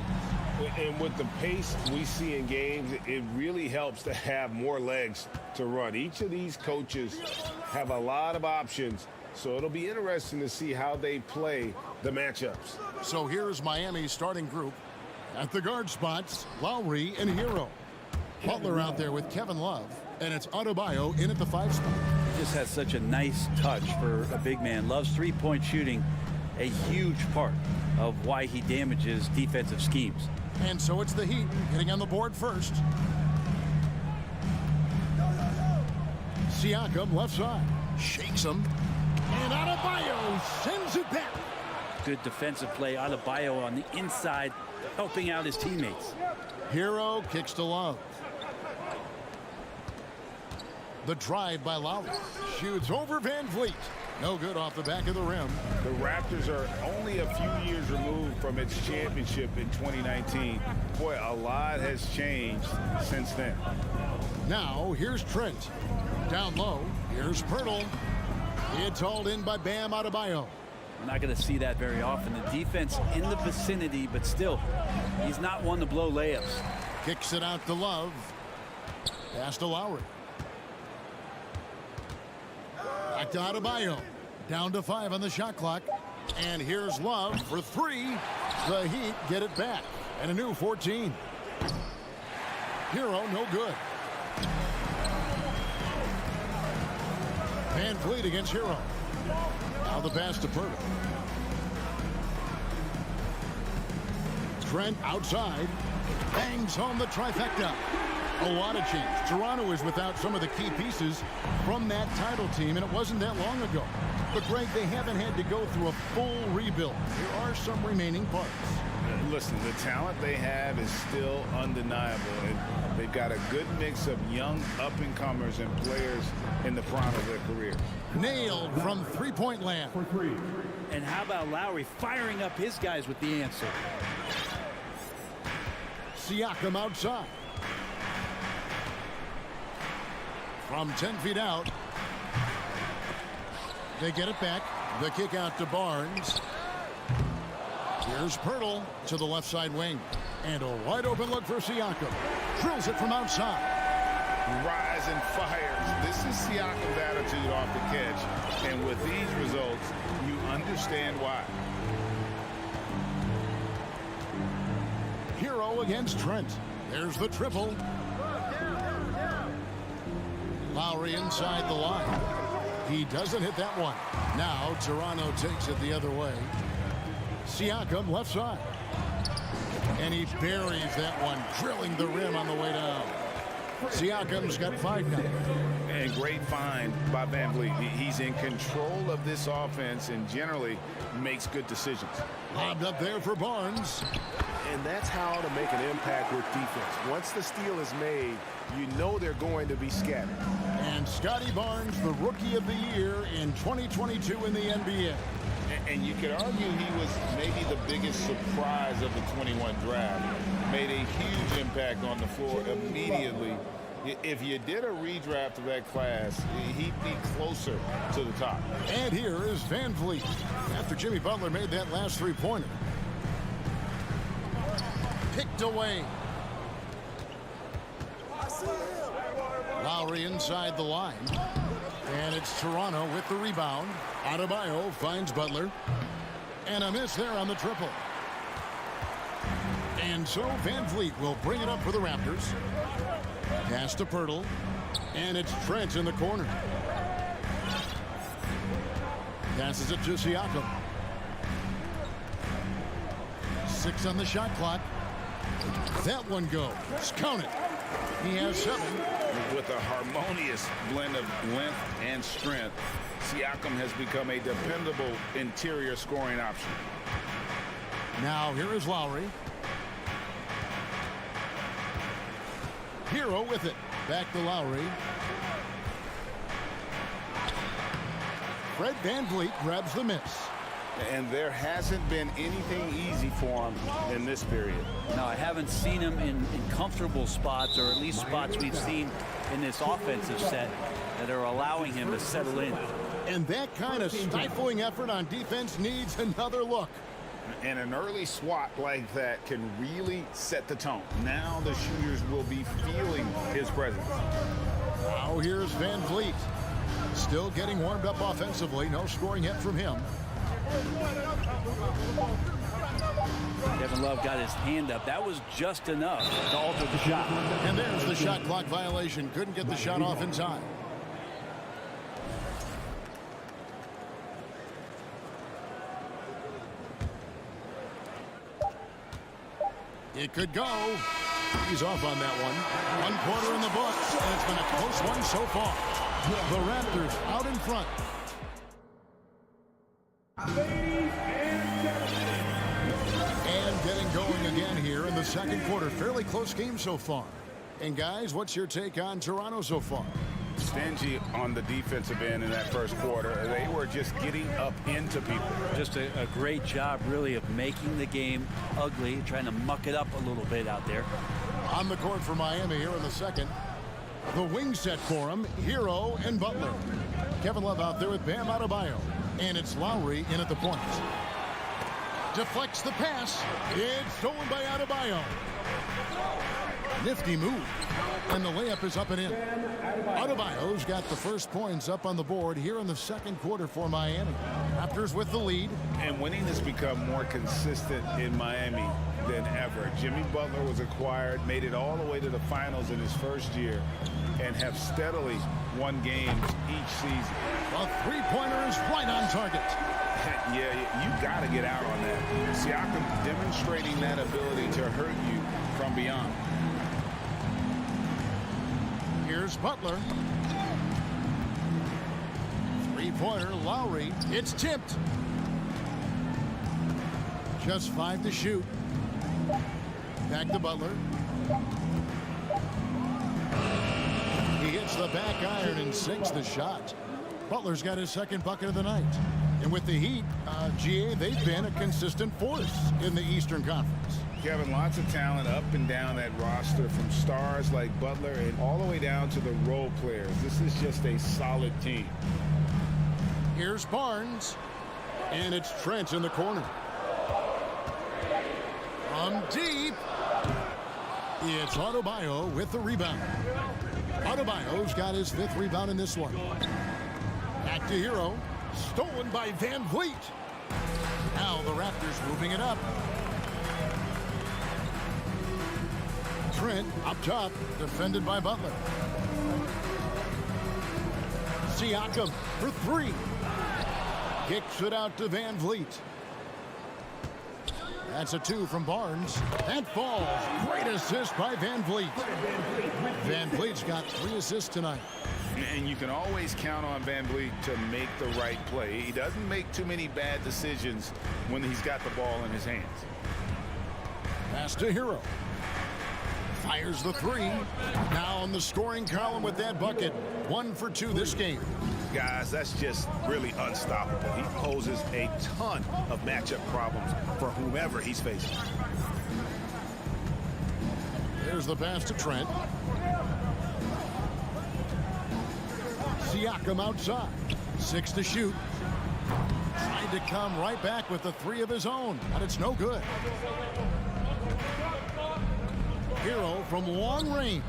And with the pace we see in games, it really helps to have more legs to run. Each of these coaches have a lot of options, so it'll be interesting to see how they play the matchups. So here's Miami's starting group. At the guard spots, Lowry and Hero. Butler out there with Kevin Love, and it's Adebayo in at the 5 spot. He just has such a nice touch for a big man. Loves three-point shooting, a huge part of why he damages defensive schemes. And so it's the Heat getting on the board first. Siakam left side, shakes him, and Adebayo sends it back. Good defensive play. Adebayo on the inside, helping out his teammates. Hero kicks to Love. The drive by Lowry. Shoots over Van Vliet. No good off the back of the rim. The Raptors are only a few years removed from its championship in 2019. Boy, a lot has changed since then. Now, here's Trent. Down low, here's Pirtle. It's hauled in by Bam Adebayo. We're not going to see that very often. The defense in the vicinity, but still, he's not one to blow layups. Kicks it out to Love. Pass to Lowry. Back to Adebayo. Down to 5 on the shot clock. And here's Love for 3. The Heat get it back. And a new 14. Hero, no good. Van Vliet against Hero. Now the pass to Pirtle. Trent outside. Bangs home the trifecta. A lot of change. Toronto is without some of the key pieces from that title team, and it wasn't that long ago. But, Greg, they haven't had to go through a full rebuild. There are some remaining parts. Listen, the talent they have is still undeniable. And they've got a good mix of young up-and-comers and players in the prime of their career. Nailed from three-point land. And how about Lowry firing up his guys with the answer? Siakam outside. From 10 feet out. They get it back. The kick out to Barnes. Here's Pirtle to the left side wing. And a wide open look for Siakam. Drills it from outside. Rise and fires. This is Siakam's attitude off the catch. And with these results, you understand why. Hero against Trent. There's the triple. Lowry inside the line. He doesn't hit that one. Now Toronto takes it the other way. Siakam left side. And he buries that one, drilling the rim on the way down. Siakam's got 5 now. And great find by Van Vliet. He's in control of this offense and generally makes good decisions. Lobbed up there for Barnes. And that's how to make an impact with defense. Once the steal is made, you know they're going to be scattered. And Scotty Barnes, the Rookie of the Year in 2022 in the NBA. And you could argue he was maybe the biggest surprise of the 21 draft. Made a huge impact on the floor immediately. If you did a redraft of that class, he'd be closer to the top. And here is Van Vliet after Jimmy Butler made that last three-pointer. Picked away. Lowry inside the line. And it's Toronto with the rebound. Adebayo finds Butler. And a miss there on the triple. And so Van Vliet will bring it up for the Raptors. Pass to Pirtle. And it's Trent in the corner. Passes it to Siakam. 6 on the shot clock. That one goes. Count it. He has 7. With a harmonious blend of length and strength, Siakam has become a dependable interior scoring option. Now here is Lowry. Hero with it. Back to Lowry. Fred VanVleet grabs the miss. And there hasn't been anything easy for him in this period. No, I haven't seen him in comfortable spots, or at least spots we've seen in this offensive set that are allowing him to settle in. And that kind of stifling effort on defense needs another look. And an early swat like that can really set the tone. Now the shooters will be feeling his presence. Now here's Van Vliet. Still getting warmed up offensively. No scoring yet from him. Kevin Love got his hand up. That was just enough to alter the shot. And there's the shot clock violation. Couldn't get the shot off in time. It could go. He's off on that one. 1 quarter in the books, and it's been a close one so far. The Raptors out in front. And getting going again here in the second quarter. Fairly close game so far. And guys, what's your take on Toronto so far? Stingy on the defensive end in that first quarter. They were just getting up into people. Just a great job, really, of making the game ugly, trying to muck it up a little bit out there. On the court for Miami here in the second. The wing set for him, Hero and Butler. Kevin Love out there with Bam Adebayo. And it's Lowry in at the point. Deflects the pass. It's stolen by Adebayo. Nifty move. And the layup is up and in. Adebayo's got the first points up on the board here in the second quarter for Miami. Raptors with the lead. And winning has become more consistent in Miami than ever. Jimmy Butler was acquired, made it all the way to the finals in his first year, and have steadily won games each season. A three-pointer is right on target. Yeah, you got to get out on that. Siakam demonstrating that ability to hurt you from beyond. Here's Butler. Three-pointer, Lowry. It's tipped. Just 5 to shoot. Back to Butler. He hits the back iron and sinks the shot. Butler's got his second bucket of the night. And with the Heat, GA, they've been a consistent force in the Eastern Conference. Kevin, lots of talent up and down that roster, from stars like Butler and all the way down to the role players. This is just a solid team. Here's Barnes. And it's Trent in the corner. From deep. It's Adebayo with the rebound. Adebayo's got his 5th rebound in this one. Back to Hero. Stolen by Van Vliet. Now the Raptors moving it up. Trent up top, defended by Butler. Siakam for 3. Kicks it out to Van Vliet. That's a 2 from Barnes. That falls. Great assist by Van Vliet. Van Vliet's got 3 assists tonight. And you can always count on Van Vliet to make the right play. He doesn't make too many bad decisions when he's got the ball in his hands. Pass to Hero. Fires the 3. Now on the scoring column with that bucket. 1 for 2 this game. Guys, that's just really unstoppable. He poses a ton of matchup problems for whomever he's facing. There's the pass to Trent. Siakam outside. 6 to shoot. Tried to come right back with the 3 of his own, but it's no good. Hero from long range.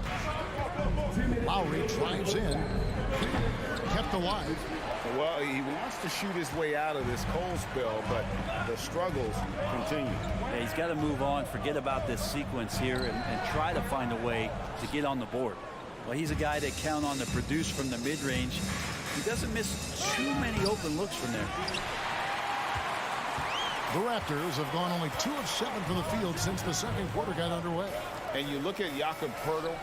Lowry drives in. Kept alive. Well, he wants to shoot his way out of this cold spell, but the struggles continue. Yeah, he's got to move on, forget about this sequence here, and try to find a way to get on the board. Well, he's a guy that count on to produce from the mid-range. He doesn't miss too many open looks from there. The Raptors have gone only 2 of 7 from the field since the second quarter got underway. And you look at Jakob Poeltl,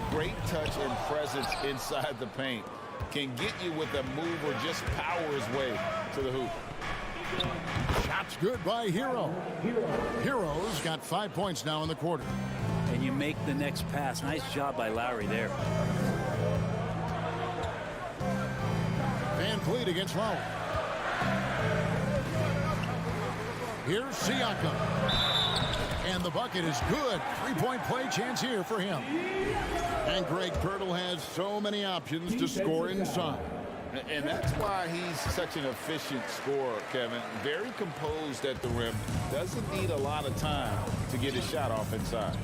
great touch and presence inside the paint. Can get you with a move or just power his way to the hoop. Shot's good by Hero. Hero's got 5 points now in the quarter. And you make the next pass. Nice job by Lowry there. Van Vliet against Lowry. Here's Siakam. And the bucket is good. 3-point play chance here for him. And Greg Poeltl has so many options to score inside. And that's why he's such an efficient scorer, Kevin. Very composed at the rim. Doesn't need a lot of time to get his shot off inside.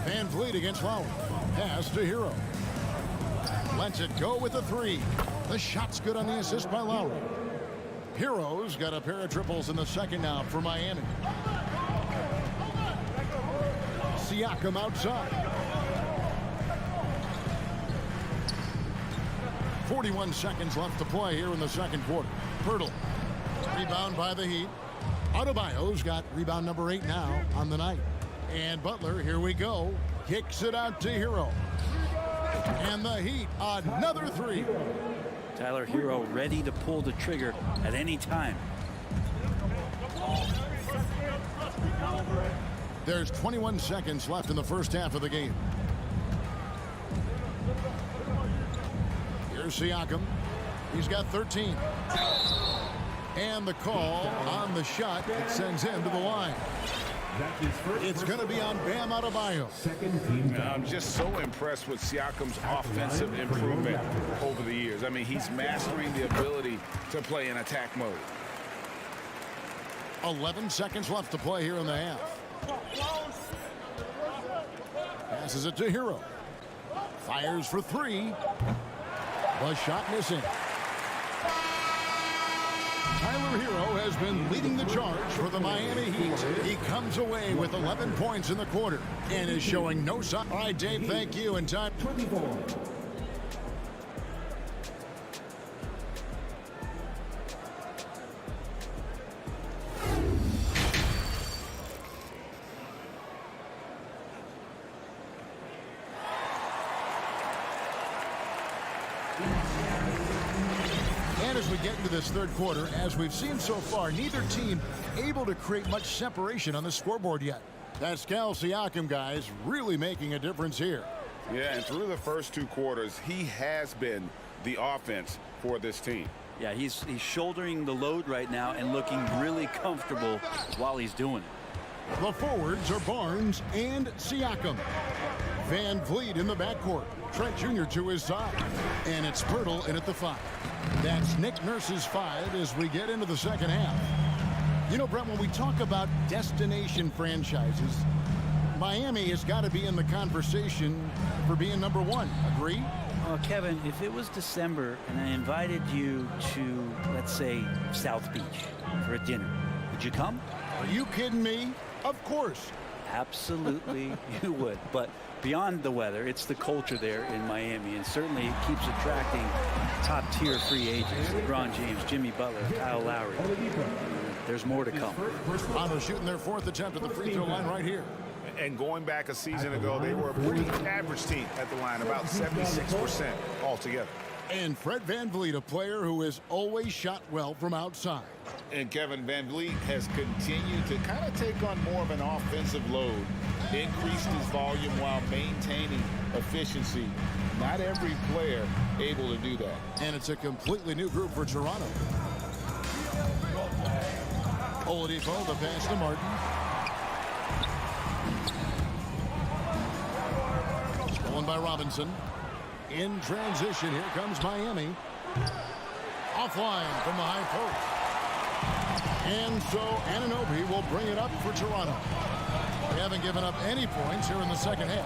Van Vliet against Lowry. Pass to Hero. Lets it go with the three. The shot's good on the assist by Lowry. Hero's got a pair of triples in the second now for Miami. Siakam outside. 41 seconds left to play here in the second quarter. Pirtle. Rebound by the Heat. Adebayo's got rebound number 8 now on the night. And Butler, here we go, kicks it out to Hero. And the Heat, another three. Tyler Hero ready to pull the trigger at any time. There's 21 seconds left in the first half of the game. Here's Siakam. He's got 13. And the call on the shot that sends him to the line. It's going to be on Bam Adebayo. I'm just so impressed with Siakam's offensive improvement over the years. I mean, he's mastering the ability to play in attack mode. 11 seconds left to play here in the half. Passes it to Hero. Fires for three. The shot missing. Tyler Hero has been leading the charge for the Miami Heat. He comes away with 11 points in the quarter and is showing no sign. All right, Dave, thank you. And time 24. As we get into this third quarter, as we've seen so far, neither team able to create much separation on the scoreboard yet. Pascal Siakam, guys, really making a difference here. Yeah, and through the first two quarters, he has been the offense for this team. Yeah, he's shouldering the load right now and looking really comfortable while he's doing it. The forwards are Barnes and Siakam. Van Vliet in the backcourt. Trent Jr. to his side. And it's Pirtle in at the 5. That's Nick Nurse's 5 as we get into the second half. You know, Brent, when we talk about destination franchises, Miami has got to be in the conversation for being number 1. Agree? Well, Kevin, if it was December and I invited you to, let's say, South Beach for a dinner, would you come? Are you kidding me? Of course. Absolutely, you would. But beyond the weather, it's the culture there in Miami, and certainly it keeps attracting top-tier free agents. LeBron James, Jimmy Butler, Kyle Lowry. There's more to come. Toronto shooting their 4th attempt at the free throw line right here. And going back a season ago, they were a pretty average team at the line, about 76% altogether. And Fred VanVleet, a player who has always shot well from outside. And Kevin VanVleet has continued to kind of take on more of an offensive load, increased his volume while maintaining efficiency. Not every player able to do that. And it's a completely new group for Toronto. Oladipo, the pass to Martin. Stolen by Robinson. In transition, here comes Miami. Offline from the high post. And so Anunoby will bring it up for Toronto. They haven't given up any points here in the second half.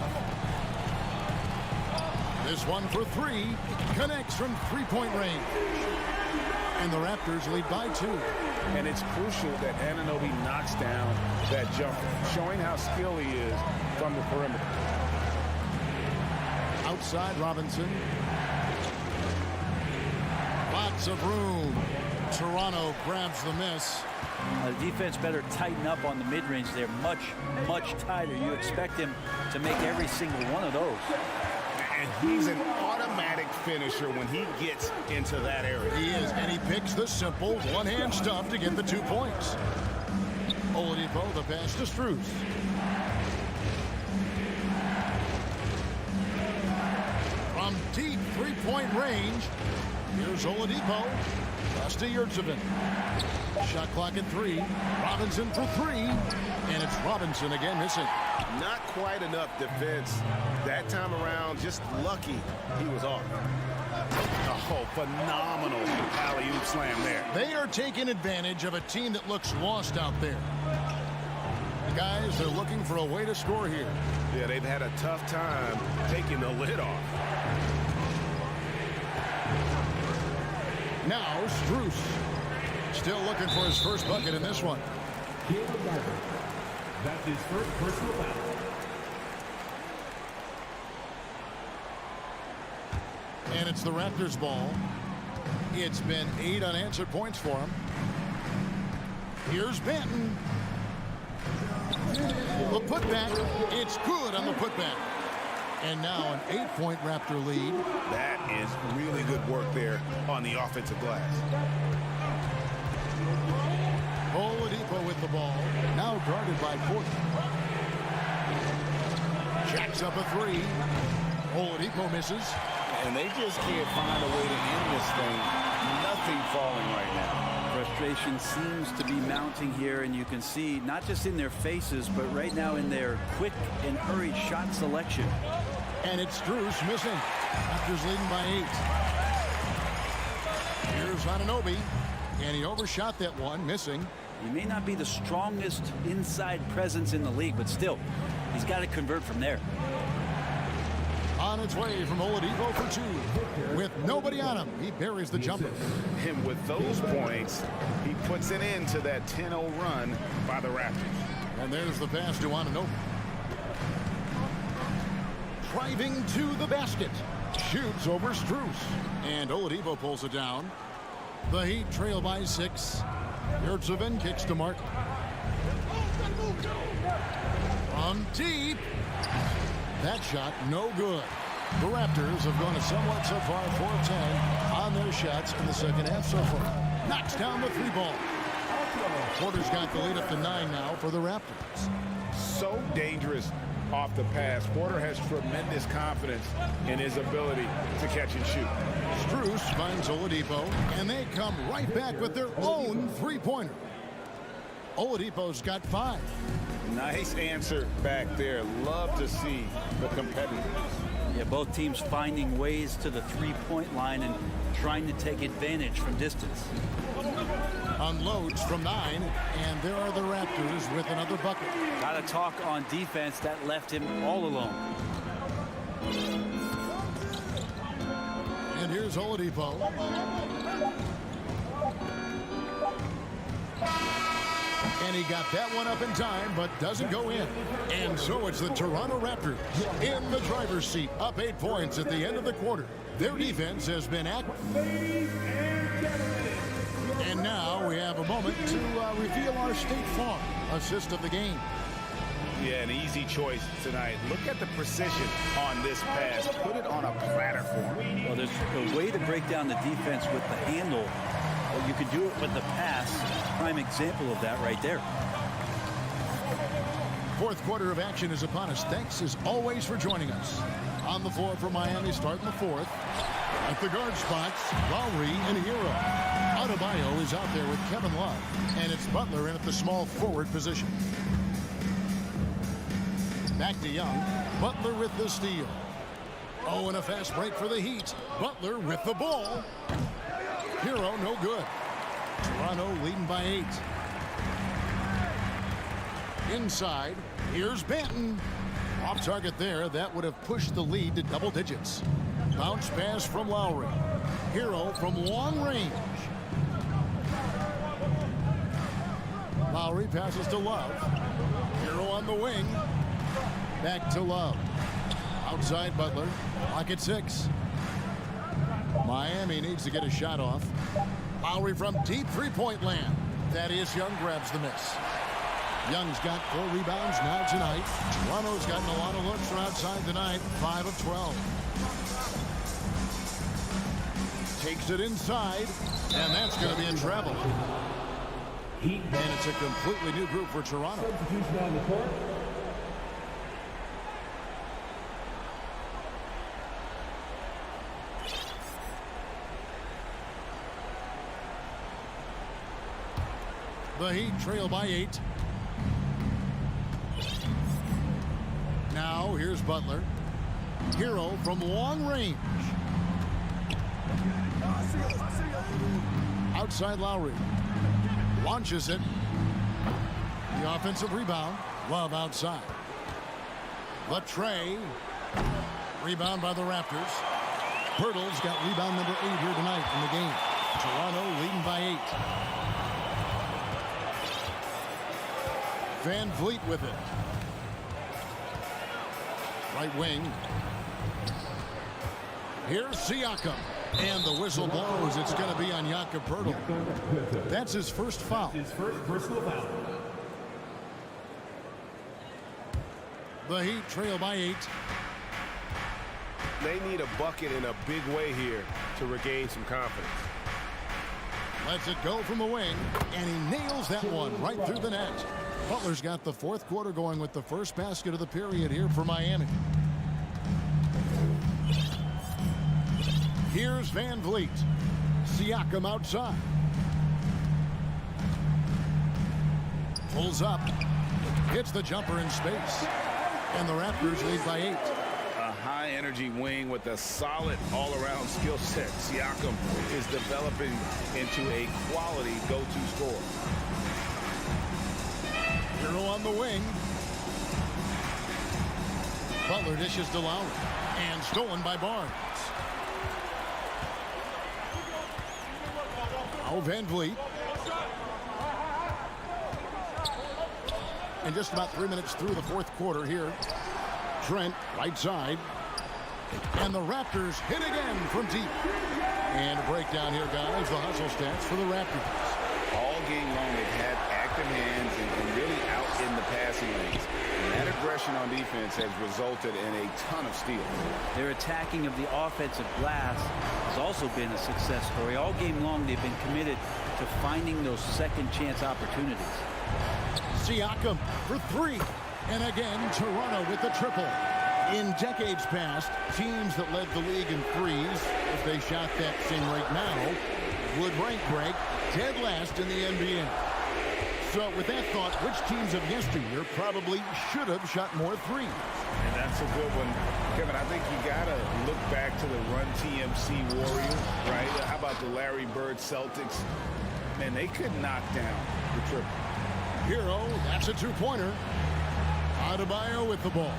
This one for 3. Connects from three-point range. And the Raptors lead by 2. And it's crucial that Anunoby knocks down that jumper, showing how skilled he is from the perimeter. Outside Robinson. Lots of room. Toronto grabs the miss. The defense better tighten up on the mid-range. They're much, much tighter. You expect him to make every single one of those. And he's an automatic finisher when he gets into that area. He is, and he picks the simple one-hand stuff to get the 2 points. Oladipo, the pass to Strus. From deep three-point range, Here's Oladipo. Rusty Yurtsevin. Shot clock at 3. Robinson for 3. And it's Robinson again missing. Not quite enough defense that time around. Just lucky he was off. Oh, phenomenal alley-oop slam there. They are taking advantage of a team that looks lost out there. The guys, they're looking for a way to score here. Yeah, they've had a tough time taking the lid off. Now, Strus. Still looking for his first bucket in this one. That's his first personal foul. And it's the Raptors' ball. It's been 8 unanswered points for him. Here's Benton. The putback. It's good on the putback. And now an 8-point Raptor lead. That is really good work there on the offensive glass. Oladipo with the ball. Now guarded by Porter. Jacks up a 3. Oladipo misses. And they just can't find a way to end this thing. Nothing falling right now. Frustration seems to be mounting here, and you can see not just in their faces, but right now in their quick and hurried shot selection. And it's Strus missing. Raptors leading by 8. Here's Anunoby. And he overshot that one, missing. He may not be the strongest inside presence in the league, but still, he's got to convert from there. On its way from Oladipo for 2. With nobody on him, he buries the jumper. And with those points, he puts an end to that 10-0 run by the Raptors. And there's the pass to Anunoby. Driving to the basket. Shoots over Strus. And Oladipo pulls it down. The Heat trail by 6. Yurtsevin kicks to Mark. From deep. That shot no good. The Raptors have gone a somewhat so far 4-10 on their shots in the second half so far. Knocks down the 3-ball. Porter's got the lead up to 9 now for the Raptors. So dangerous off the pass. Porter has tremendous confidence in his ability to catch and shoot. Strus finds Oladipo, and they come right back with their own 3-pointer. Oladipo's got 5. Nice answer back there. Love to see the competitors. Yeah, both teams finding ways to the 3-point line and trying to take advantage from distance. Unloads from 9, and there are the Raptors with another bucket. Got to talk on defense. That left him all alone. And here's Oladipo. And he got that one up in time, but doesn't go in. And so it's the Toronto Raptors in the driver's seat, up 8 points at the end of the quarter. Their defense has been active. And now we have a moment to reveal our State Farm assist of the game. Yeah, an easy choice tonight. Look at the precision on this pass. Put it on a platter for him. Well, there's a way to break down the defense with the handle. Well, you can do it with the pass. Prime example of that right there. Fourth quarter of action is upon us. Thanks as always for joining us. On the floor for Miami starting the 4th. At the guard spots, Lowry and Hero. Adebayo is out there with Kevin Love. And it's Butler in at the small forward position. Back to Young. Butler with the steal. Oh, and a fast break for the Heat. Butler with the ball. Hero, no good. Toronto leading by 8. Inside, here's Benton. Off target there. That would have pushed the lead to double digits. Bounce pass from Lowry. Hero from long range. Lowry passes to Love. Hero on the wing. Back to Love. Outside Butler. Clock at 6. Miami needs to get a shot off. Lowry from deep 3-point land. Thaddeus Young grabs the miss. Young's got 4 rebounds now tonight. Toronto's gotten a lot of looks from outside tonight. 5 of 12. Takes it inside, and that's going to be in travel. And it's a completely new group for Toronto. Substitution on the court. The Heat trail by 8. Now here's Butler. Hero from long range. Outside Lowry. Launches it. The offensive rebound. Love outside. The tray. Rebound by the Raptors. Pirtle's got rebound number 8 here tonight in the game. Toronto leading by 8. Van Vliet with it. Right wing. Here's Siakam. And the whistle blows. It's going to be on Jakob Pirtle. That's his first foul. His first personal foul. The Heat trail by 8. They need a bucket in a big way here to regain some confidence. Lets it go from the wing, and he nails that one right through the net. Butler's got the fourth quarter going with the first basket of the period here for Miami. Here's Van Vliet. Siakam outside. Pulls up. Hits the jumper in space. And the Raptors lead by 8. A high-energy wing with a solid all-around skill set. Siakam is developing into a quality go-to scorer. Hero on the wing. Butler dishes to Lowry. And stolen by Barnes. Now Van Vliet. And just about 3 minutes through the fourth quarter here. Trent, right side. And the Raptors hit again from deep. And a breakdown here, guys. The hustle stats for the Raptors. All game long, they've had active hands and really out in the passing lanes. And that aggression on defense has resulted in a ton of steals. Their attacking of the offensive glass has also been a success story. All game long, they've been committed to finding those second chance opportunities. Siakam for 3. And again, Toronto with the triple. In decades past, teams that led the league in threes, if they shot that same rate now, would rank break dead last in the NBA. So with that thought, which teams of yesteryear probably should have shot more threes? And that's a good one. Kevin, I think you got to look back to the Run TMC Warriors, right? How about the Larry Bird Celtics? Man, they could knock down the triple. Hero, that's a two-pointer. Adebayo with the ball.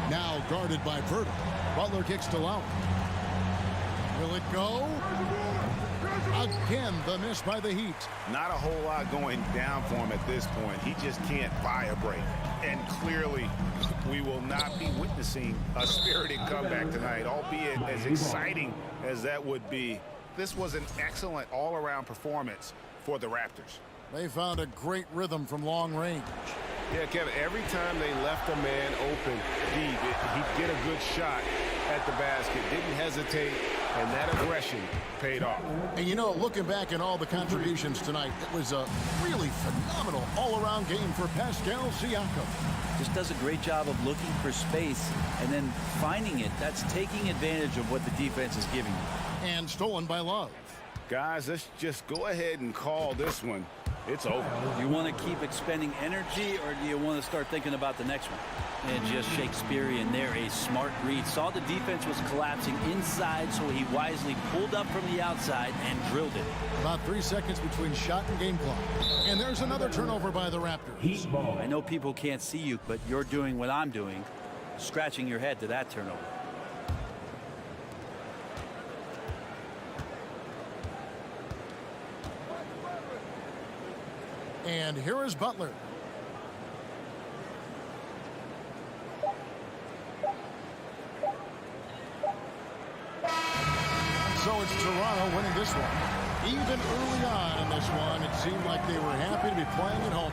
Now guarded by Pirtle. Butler kicks to Lowry. Will it go? Again, the miss by the Heat. Not a whole lot going down for him at this point. He just can't buy a break. And clearly, we will not be witnessing a spirited comeback tonight, albeit as exciting as that would be. This was an excellent all-around performance for the Raptors. They found a great rhythm from long range. Yeah, Kevin, every time they left a man open deep, he'd get a good shot at the basket. Didn't hesitate, and that aggression paid off. And you know, looking back at all the contributions tonight, it was a really phenomenal all-around game for Pascal Siakam. Just does a great job of looking for space and then finding it. That's taking advantage of what the defense is giving you. And stolen by Love. Guys, let's just go ahead and call this one. It's over. Do you want to keep expending energy, or do you want to start thinking about the next one? And just Shakespearean there, a smart read. Saw the defense was collapsing inside, so he wisely pulled up from the outside and drilled it. About 3 seconds between shot and game clock. And there's another turnover by the Raptors. I know people can't see you, but you're doing what I'm doing, scratching your head to that turnover. And here is Butler. So it's Toronto winning this one. Even early on in this one, it seemed like they were happy to be playing at home.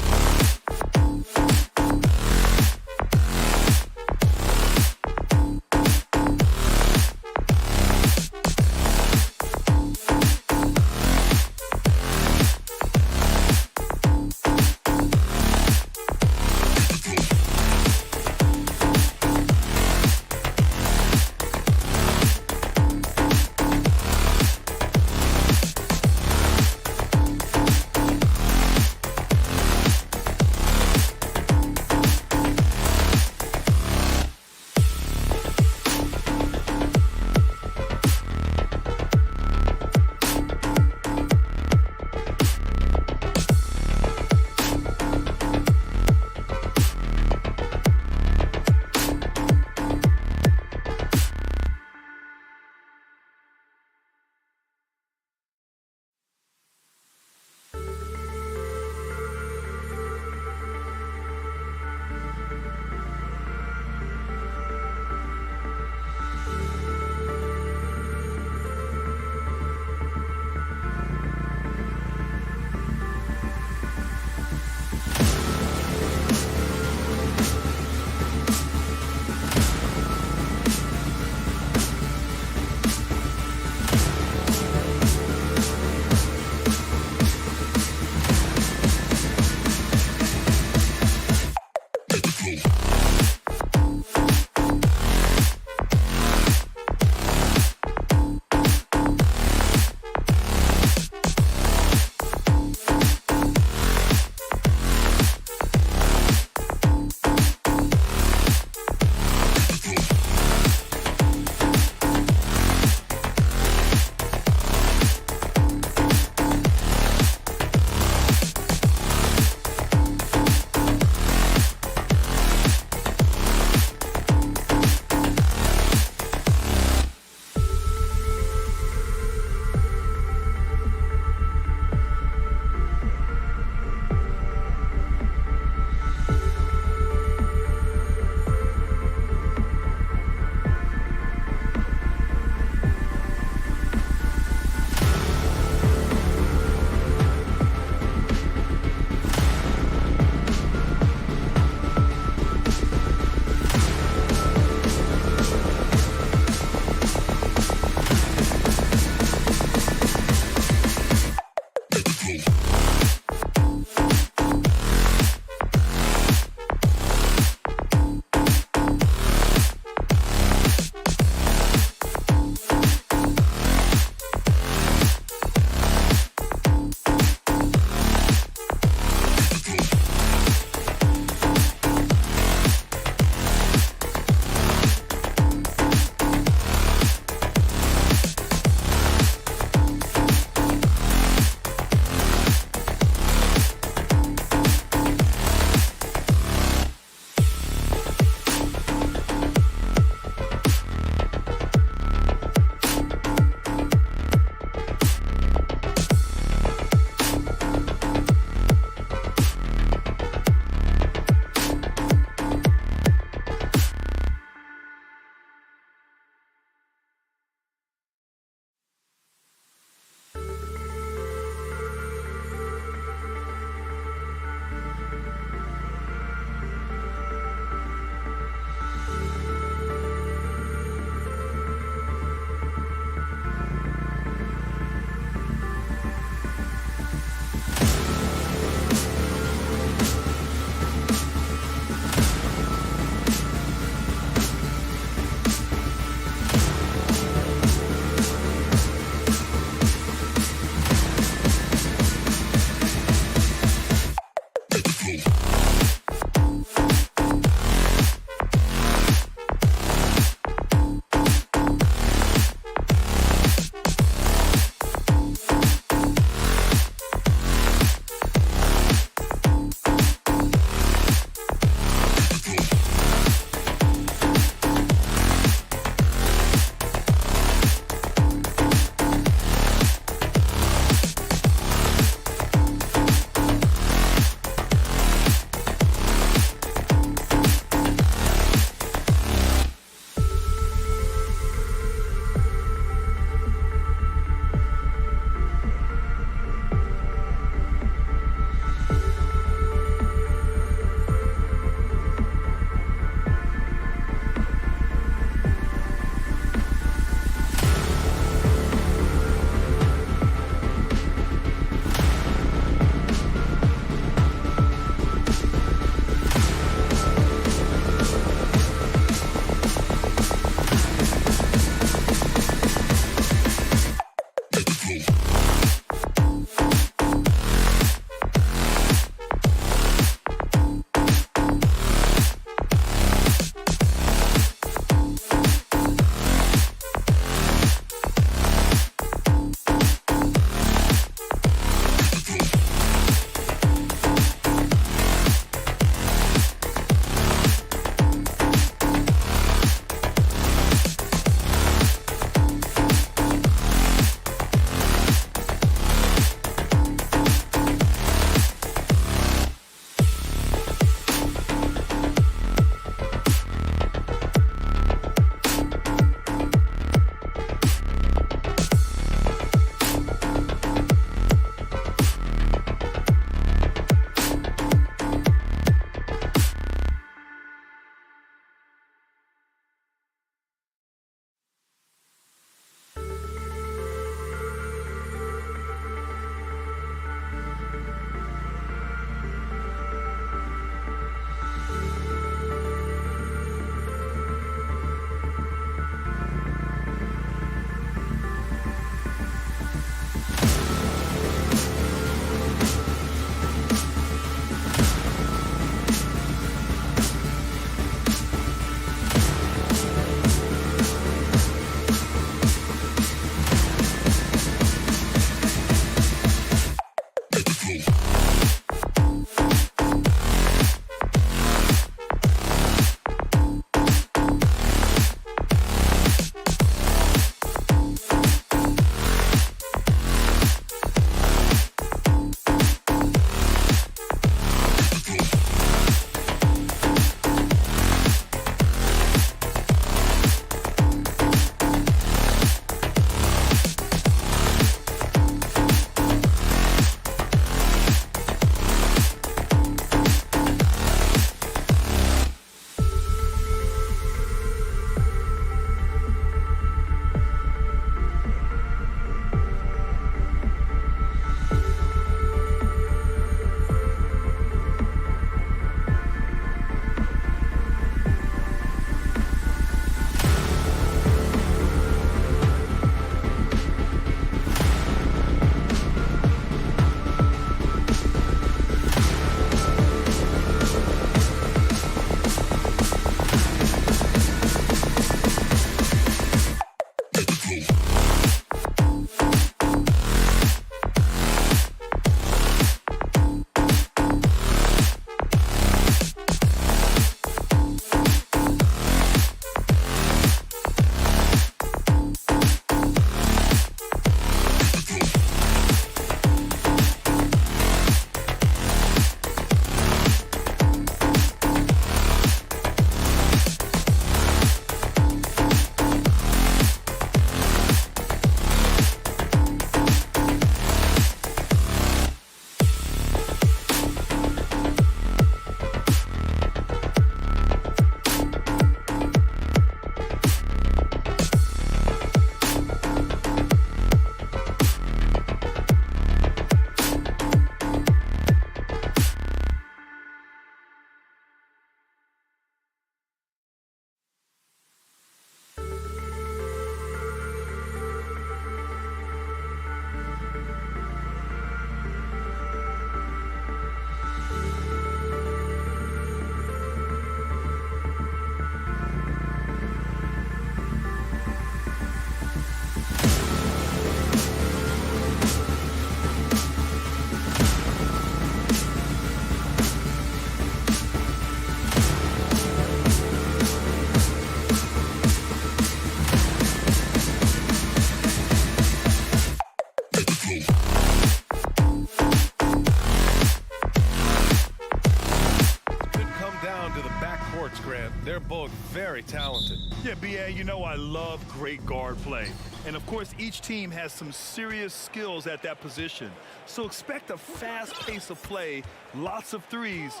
They're both very talented. Yeah, B.A., you know I love great guard play. And, of course, each team has some serious skills at that position. So expect a fast pace of play, lots of threes.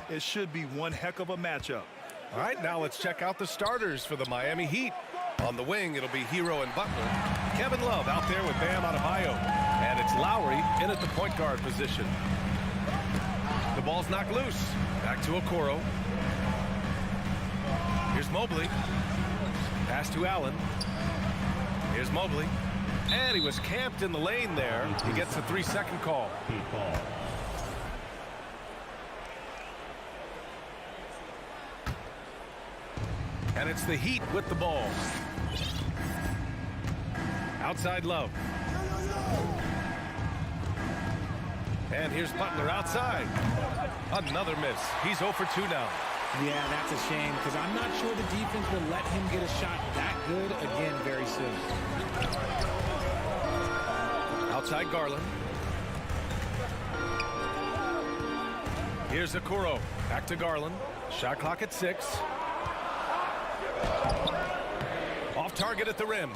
It should be one heck of a matchup. All right, now let's check out the starters for the Miami Heat. On the wing, it'll be Hero and Butler. Kevin Love out there with Bam Adebayo. And it's Lowry in at the point guard position. The ball's knocked loose. Back to Okoro. Here's Mobley. Pass to Allen. Here's Mobley. And he was camped in the lane there. He gets a 3-second call. And it's the Heat with the ball. Outside Love. And here's Butler outside. Another miss. He's 0 for 2 now. Yeah, that's a shame because I'm not sure the defense will let him get a shot that good again very soon. Outside Garland. Here's Okoro. Back to Garland. Shot clock at 6. Off target at the rim.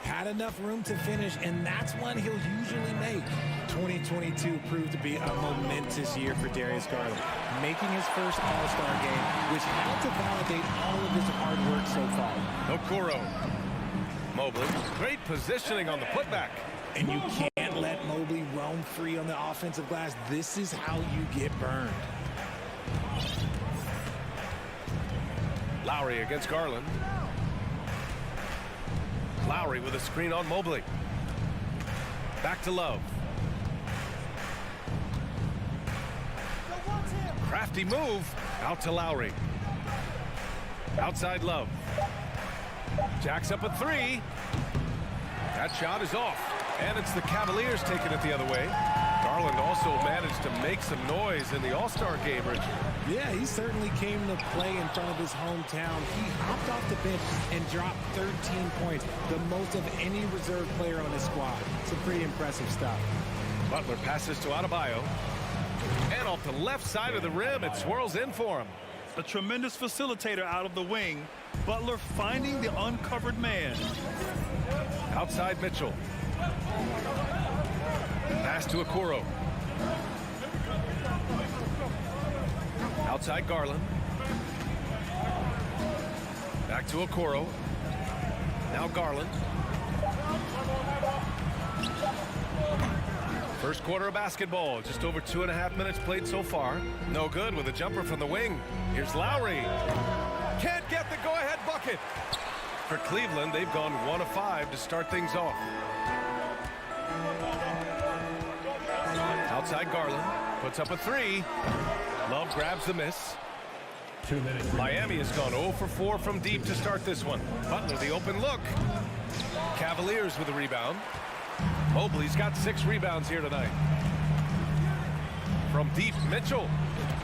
Had enough room to finish, and that's one he'll usually make. 2022 proved to be a momentous year for Darius Garland, making his first All-Star game, which helped to validate all of his hard work so far. Okoro. Mobley. Great positioning on the putback. And you can't let Mobley roam free on the offensive glass. This is how you get burned. Lowry against Garland. Lowry with a screen on Mobley. Back to Love. Crafty move. Out to Lowry. Outside Love. Jacks up a 3. That shot is off. And it's the Cavaliers taking it the other way. Garland also managed to make some noise in the All-Star game, Richard. Yeah, he certainly came to play in front of his hometown. He hopped off the bench and dropped 13 points, the most of any reserve player on his squad. Some pretty impressive stuff. Butler passes to Adebayo. And off the left side of the rim, it swirls in for him. A tremendous facilitator out of the wing. Butler finding the uncovered man. Outside Mitchell. Pass to Okoro. Outside Garland. Back to Okoro. Now Garland. First quarter of basketball. Just over 2.5 minutes played so far. No good with a jumper from the wing. Here's Lowry. Can't get the go-ahead bucket. For Cleveland, they've gone 1 of 5 to start things off. Outside Garland. Puts up a 3. Love grabs the miss. 2 minutes. Miami has gone 0 for 4 from deep to start this one. Butler the open look. Cavaliers with a rebound. Mobley's got 6 rebounds here tonight. From deep, Mitchell.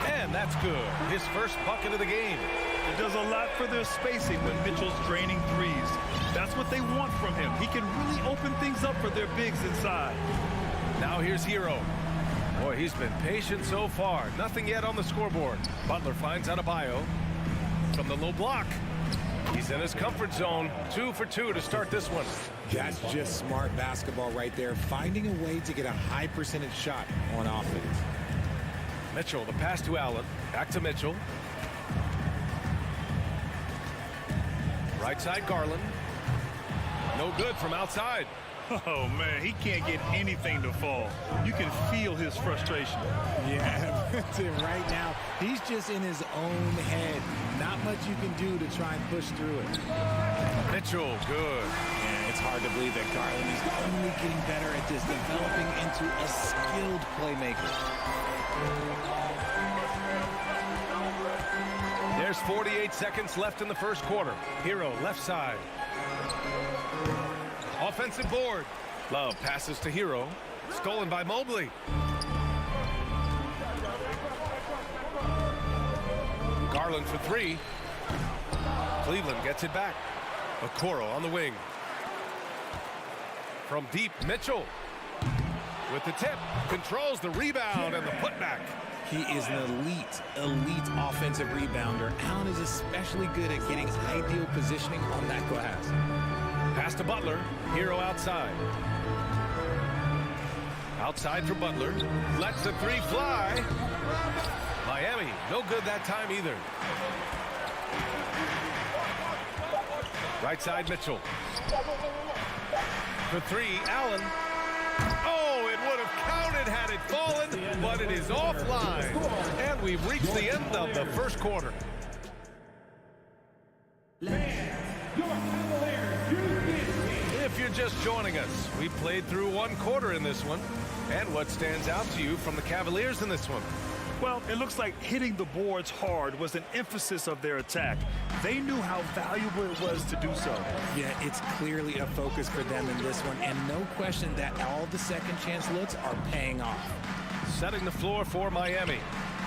And that's good. His first bucket of the game. It does a lot for their spacing when Mitchell's draining threes. That's what they want from him. He can really open things up for their bigs inside. Now here's Hero. Boy, he's been patient so far. Nothing yet on the scoreboard. Butler finds Adebayo from the low block. He's in his comfort zone. 2 for 2 to start this one. That's just smart basketball right there, finding a way to get a high percentage shot on offense. Mitchell, the pass to Allen. Back to Mitchell. Right side Garland. No good from outside. Oh, man, he can't get anything to fall. You can feel his frustration. Yeah, right now, he's just in his own head. Not much you can do to try and push through it. Mitchell, good. Yeah, it's hard to believe that Garland is only getting better at this, developing into a skilled playmaker. There's 48 seconds left in the first quarter. Hero, left side. Offensive board. Love passes to Hero. Stolen by Mobley. Garland for 3. Cleveland gets it back. Okoro on the wing. From deep, Mitchell. With the tip. Controls the rebound and the putback. He is an elite offensive rebounder. Allen is especially good at getting ideal positioning on that glass. Pass to Butler. Hero outside. Outside for Butler. Lets the three fly. Miami, no good that time either. Right side, Mitchell. For three, Allen. Oh, it would have counted had it fallen, but it is offline. And we've reached the end of the first quarter. If you're just joining us, we played through one quarter in this one. And what stands out to you from the Cavaliers in this one? Well, it looks like hitting the boards hard was an emphasis of their attack. They knew how valuable it was to do so. Yeah, it's clearly a focus for them in this one, and no question that all the second chance looks are paying off. Setting the floor for Miami.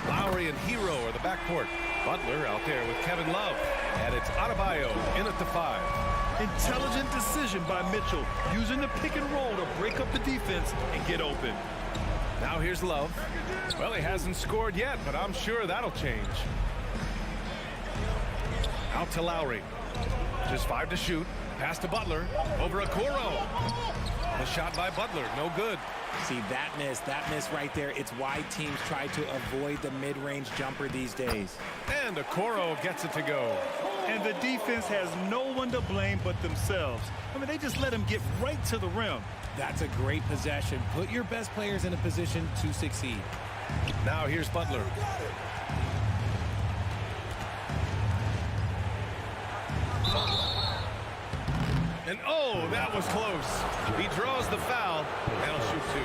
Lowry and Hero are the backcourt. Butler out there with Kevin Love. And it's Adebayo in at the 5. Intelligent decision by Mitchell, using the pick and roll to break up the defense and get open. Now here's Love. Well, he hasn't scored yet, but I'm sure that'll change. Out to Lowry. Just 5 to shoot. Pass to Butler. Over Okoro. The shot by Butler, no good. See, that miss right there, it's why teams try to avoid the mid-range jumper these days. And Okoro gets it to go. And the defense has no one to blame but themselves. I mean, they just let him get right to the rim. That's a great possession. Put your best players in a position to succeed. Now here's Butler. And oh, that was close. He draws the foul, and he'll shoot 2.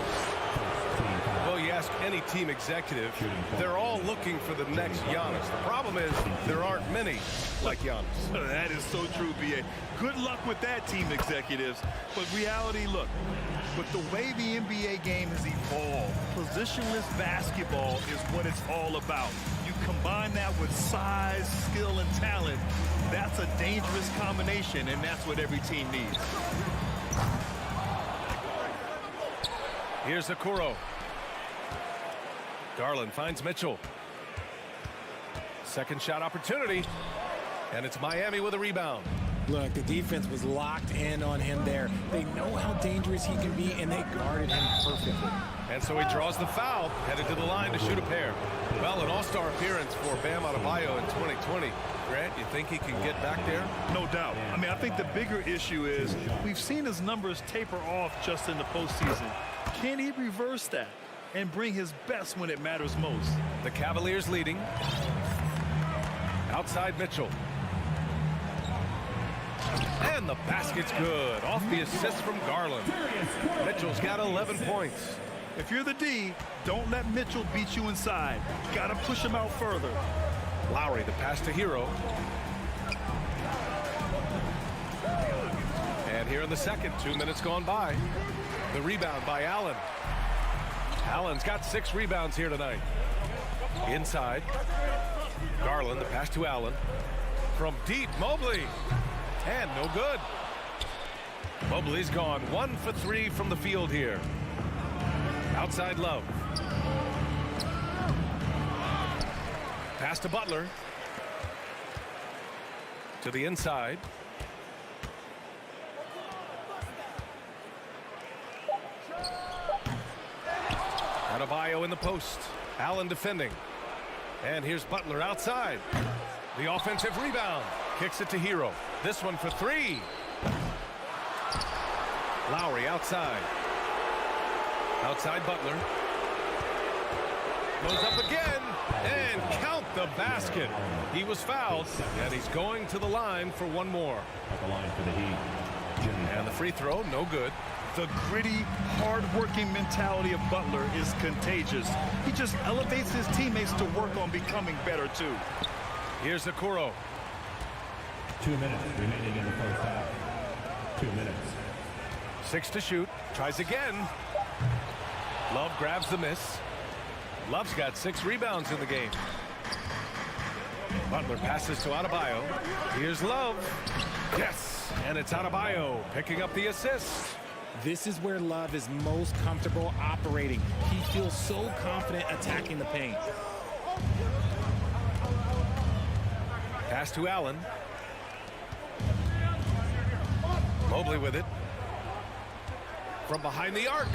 Well, you ask any team executive, they're all looking for the next Giannis. The problem is there aren't many like Giannis. That is so true, B.A. Good luck with that, team executives. But reality, look, with the way the NBA game has evolved, positionless basketball is what it's all about. You combine that with size, skill, and talent, that's a dangerous combination, and that's what every team needs. Here's Okoro. Garland finds Mitchell. Second shot opportunity. And it's Miami with a rebound. Look, the defense was locked in on him there. They know how dangerous he can be, and they guarded him perfectly. And so he draws the foul, headed to the line to shoot a pair. Well, an all-star appearance for Bam Adebayo in 2020. Grant, you think he can get back there? No doubt. I mean, I think the bigger issue is we've seen his numbers taper off just in the postseason. Can he reverse that and bring his best when it matters most? The Cavaliers leading. Outside Mitchell. And the basket's good. Off the assist from Garland. Mitchell's got 11 points. If you're the D, don't let Mitchell beat you inside. Got to push him out further. Lowry, the pass to Hero. And here in the second, 2 minutes gone by. The rebound by Allen. Allen's got 6 rebounds here tonight. Inside. Garland, the pass to Allen. From deep, Mobley. And no good. Mobley's gone 1 for 3 from the field here. Outside Love. Pass to Butler. To the inside. Adebayo in the post. Allen defending. And here's Butler outside. The offensive rebound. Kicks it to Hero. This one for 3. Lowry outside. Outside Butler. Goes up again. And count the basket. He was fouled. And he's going to the line for one more. At the line for the Heat. And the free throw, no good. The gritty, hard-working mentality of Butler is contagious. He just elevates his teammates to work on becoming better, too. Here's Okoro. 2 minutes remaining in the first half. 2 minutes. 6 to shoot. Tries again. Love grabs the miss. Love's got 6 rebounds in the game. Butler passes to Adebayo. Here's Love. Yes, and it's Adebayo picking up the assist. This is where Love is most comfortable operating. He feels so confident attacking the paint. Pass to Allen. Mobley with it. From behind the arc.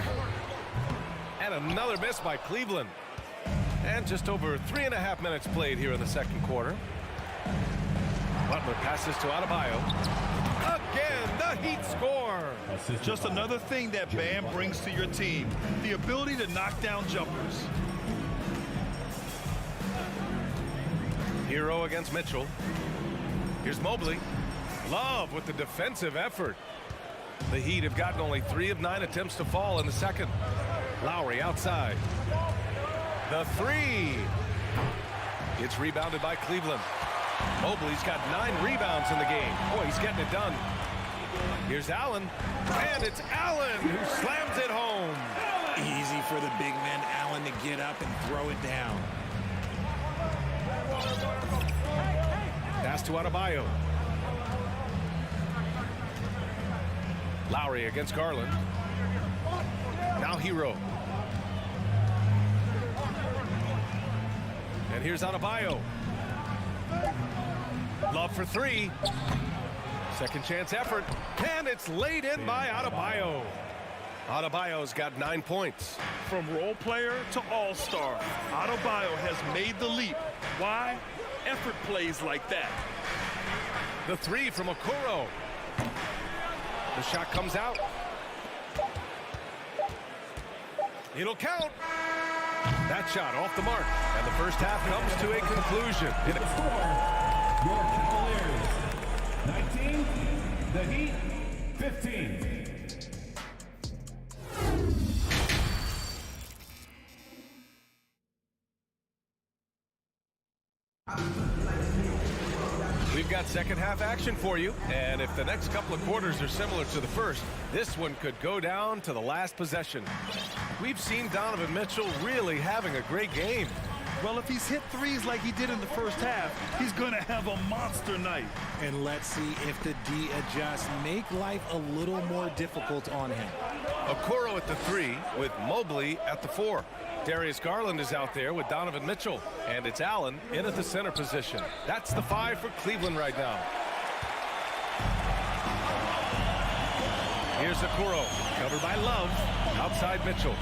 And another miss by Cleveland. And just over 3.5 minutes played here in the second quarter. Butler passes to Adebayo. Again, the Heat score. Just another thing that Bam brings to your team, the ability to knock down jumpers. Hero against Mitchell. Here's Mobley. Love with the defensive effort. The Heat have gotten only 3 of 9 attempts to fall in the second. Lowry outside. The three. It's rebounded by Cleveland. Mobley's got 9 rebounds in the game. Boy, he's getting it done. Here's Allen. And it's Allen who slams it home. Easy for the big man Allen to get up and throw it down. Pass to Adebayo. Lowry against Garland. Now Hero. And here's Adebayo. Love for 3. Second chance effort. And it's laid in by Adebayo. Adebayo's got 9 points. From role player to all-star, Adebayo has made the leap. Why? Effort plays like that. The 3 from Okoro. The shot comes out. It'll count. That shot off the mark. And the first half comes to a conclusion. The score, your Cavaliers 19, the Heat 15. We've got second half action for you, and if the next couple of quarters are similar to the first, this one could go down to the last possession. We've seen Donovan Mitchell really having a great game. Well, if he's hit threes like he did in the first half, he's going to have a monster night. And let's see if the D adjusts, make life a little more difficult on him. Okoro at the 3 with Mobley at the 4. Darius Garland is out there with Donovan Mitchell, and it's Allen in at the center position. That's the 5 for Cleveland right now. Here's Okoro, covered by Love, outside Mitchell.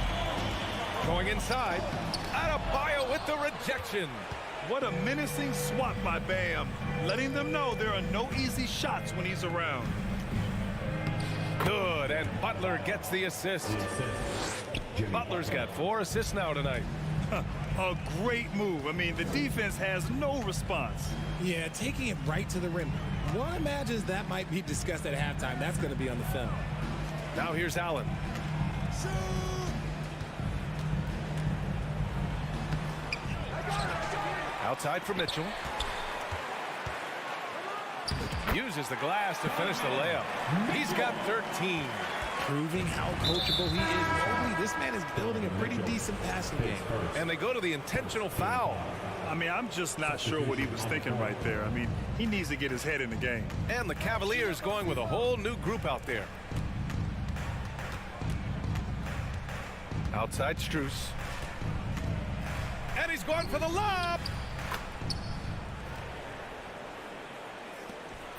Going inside, Adebayo with the rejection. What a menacing swat by Bam, letting them know there are no easy shots when he's around. Good, and Butler gets the assist. Butler's got 4 assists now tonight. A great move. I mean, the defense has no response. Yeah, taking it right to the rim. One imagines that might be discussed at halftime. That's going to be on the film. Now here's Allen. Outside for Mitchell. Uses the glass to finish the layup. He's got 13. Proving how coachable he is. Mobley, this man is building a pretty decent passing game. And they go to the intentional foul. I mean, I'm just not sure what he was thinking right there. I mean, he needs to get his head in the game. And the Cavaliers going with a whole new group out there. Outside Strus. And he's going for the lob.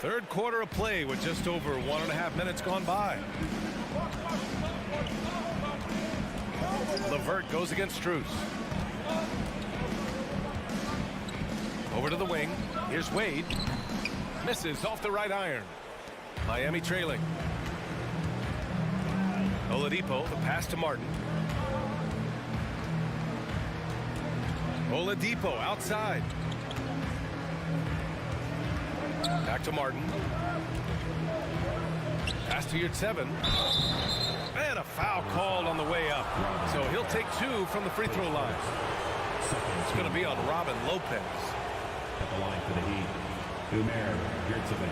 Third quarter of play with just over 1.5 minutes gone by. LeVert goes against Strus. Over to the wing. Here's Wade. Misses off the right iron. Miami trailing. Oladipo, the pass to Martin. Oladipo outside. Back to Martin. Pass to Yurtseven. And a foul called on the way up. So he'll take 2 from the free throw line. It's going to be on Robin Lopez. At the line for the Heat, Yurtseven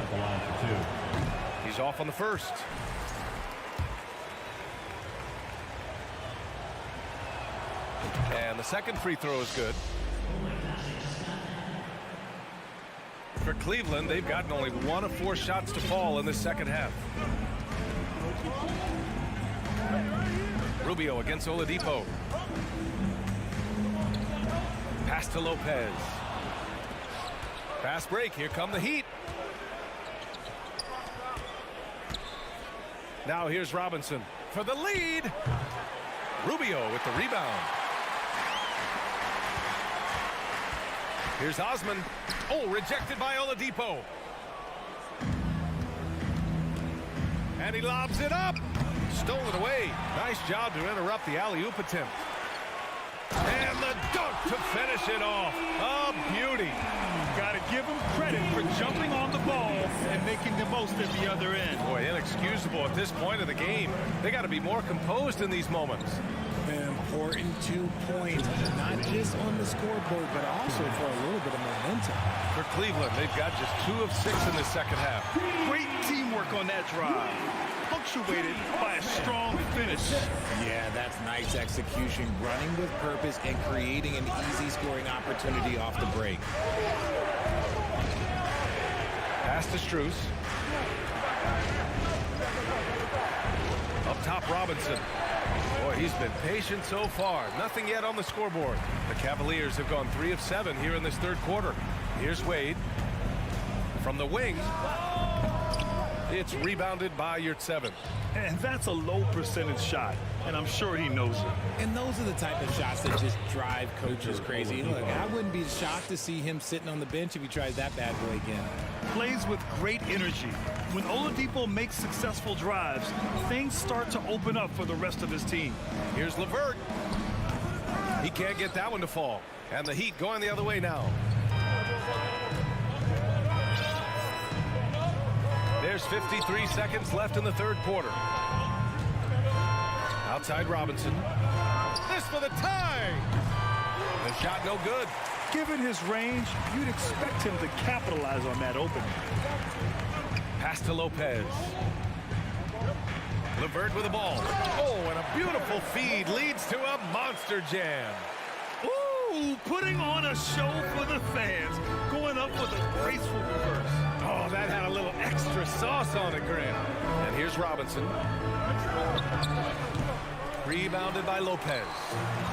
at the line for 2. He's off on the first. And the second free throw is good. For Cleveland, they've gotten only 1 of 4 shots to fall in this second half. Rubio against Oladipo. Pass to Lopez. Fast break. Here come the Heat. Now here's Robinson for the lead. Rubio with the rebound. Here's Osman. Oh, rejected by Oladipo. And he lobs it up. Stolen away. Nice job to interrupt the alley-oop attempt. And the dunk to finish it off. A beauty. Got to give him credit for jumping on the ball and making the most at the other end. Boy, inexcusable at this point of the game. They got to be more composed in these moments. An important 2 points, not just on the scoreboard, but also for a little bit of momentum. For Cleveland, they've got just 2 of 6 in the second half. Great teamwork on that drive, punctuated by a strong finish. Yeah, that's nice execution, running with purpose and creating an easy scoring opportunity off the break. Pass to Strus. Up top, Robinson. Boy, he's been patient so far. Nothing yet on the scoreboard. The Cavaliers have gone 3 of 7 here in this third quarter. Here's Wade. From the wing. It's rebounded by Yurtseven. And that's a low percentage shot, and I'm sure he knows it. And those are the type of shots that just drive coaches crazy. Look, I wouldn't be shocked to see him sitting on the bench if he tries that bad boy again. Plays with great energy. When Oladipo makes successful drives, things start to open up for the rest of his team. Here's LeVert. He can't get that one to fall. And the Heat going the other way now. There's 53 seconds left in the third quarter. Outside Robinson. This for the tie. The shot no good. Given his range, you'd expect him to capitalize on that opening. Pass to Lopez. LeVert with the ball. Oh, and a beautiful feed leads to a monster jam. Ooh, putting on a show for the fans. Going up with a graceful reverse. Oh, that had a little extra sauce on it, Grant. And here's Robinson. Rebounded by Lopez.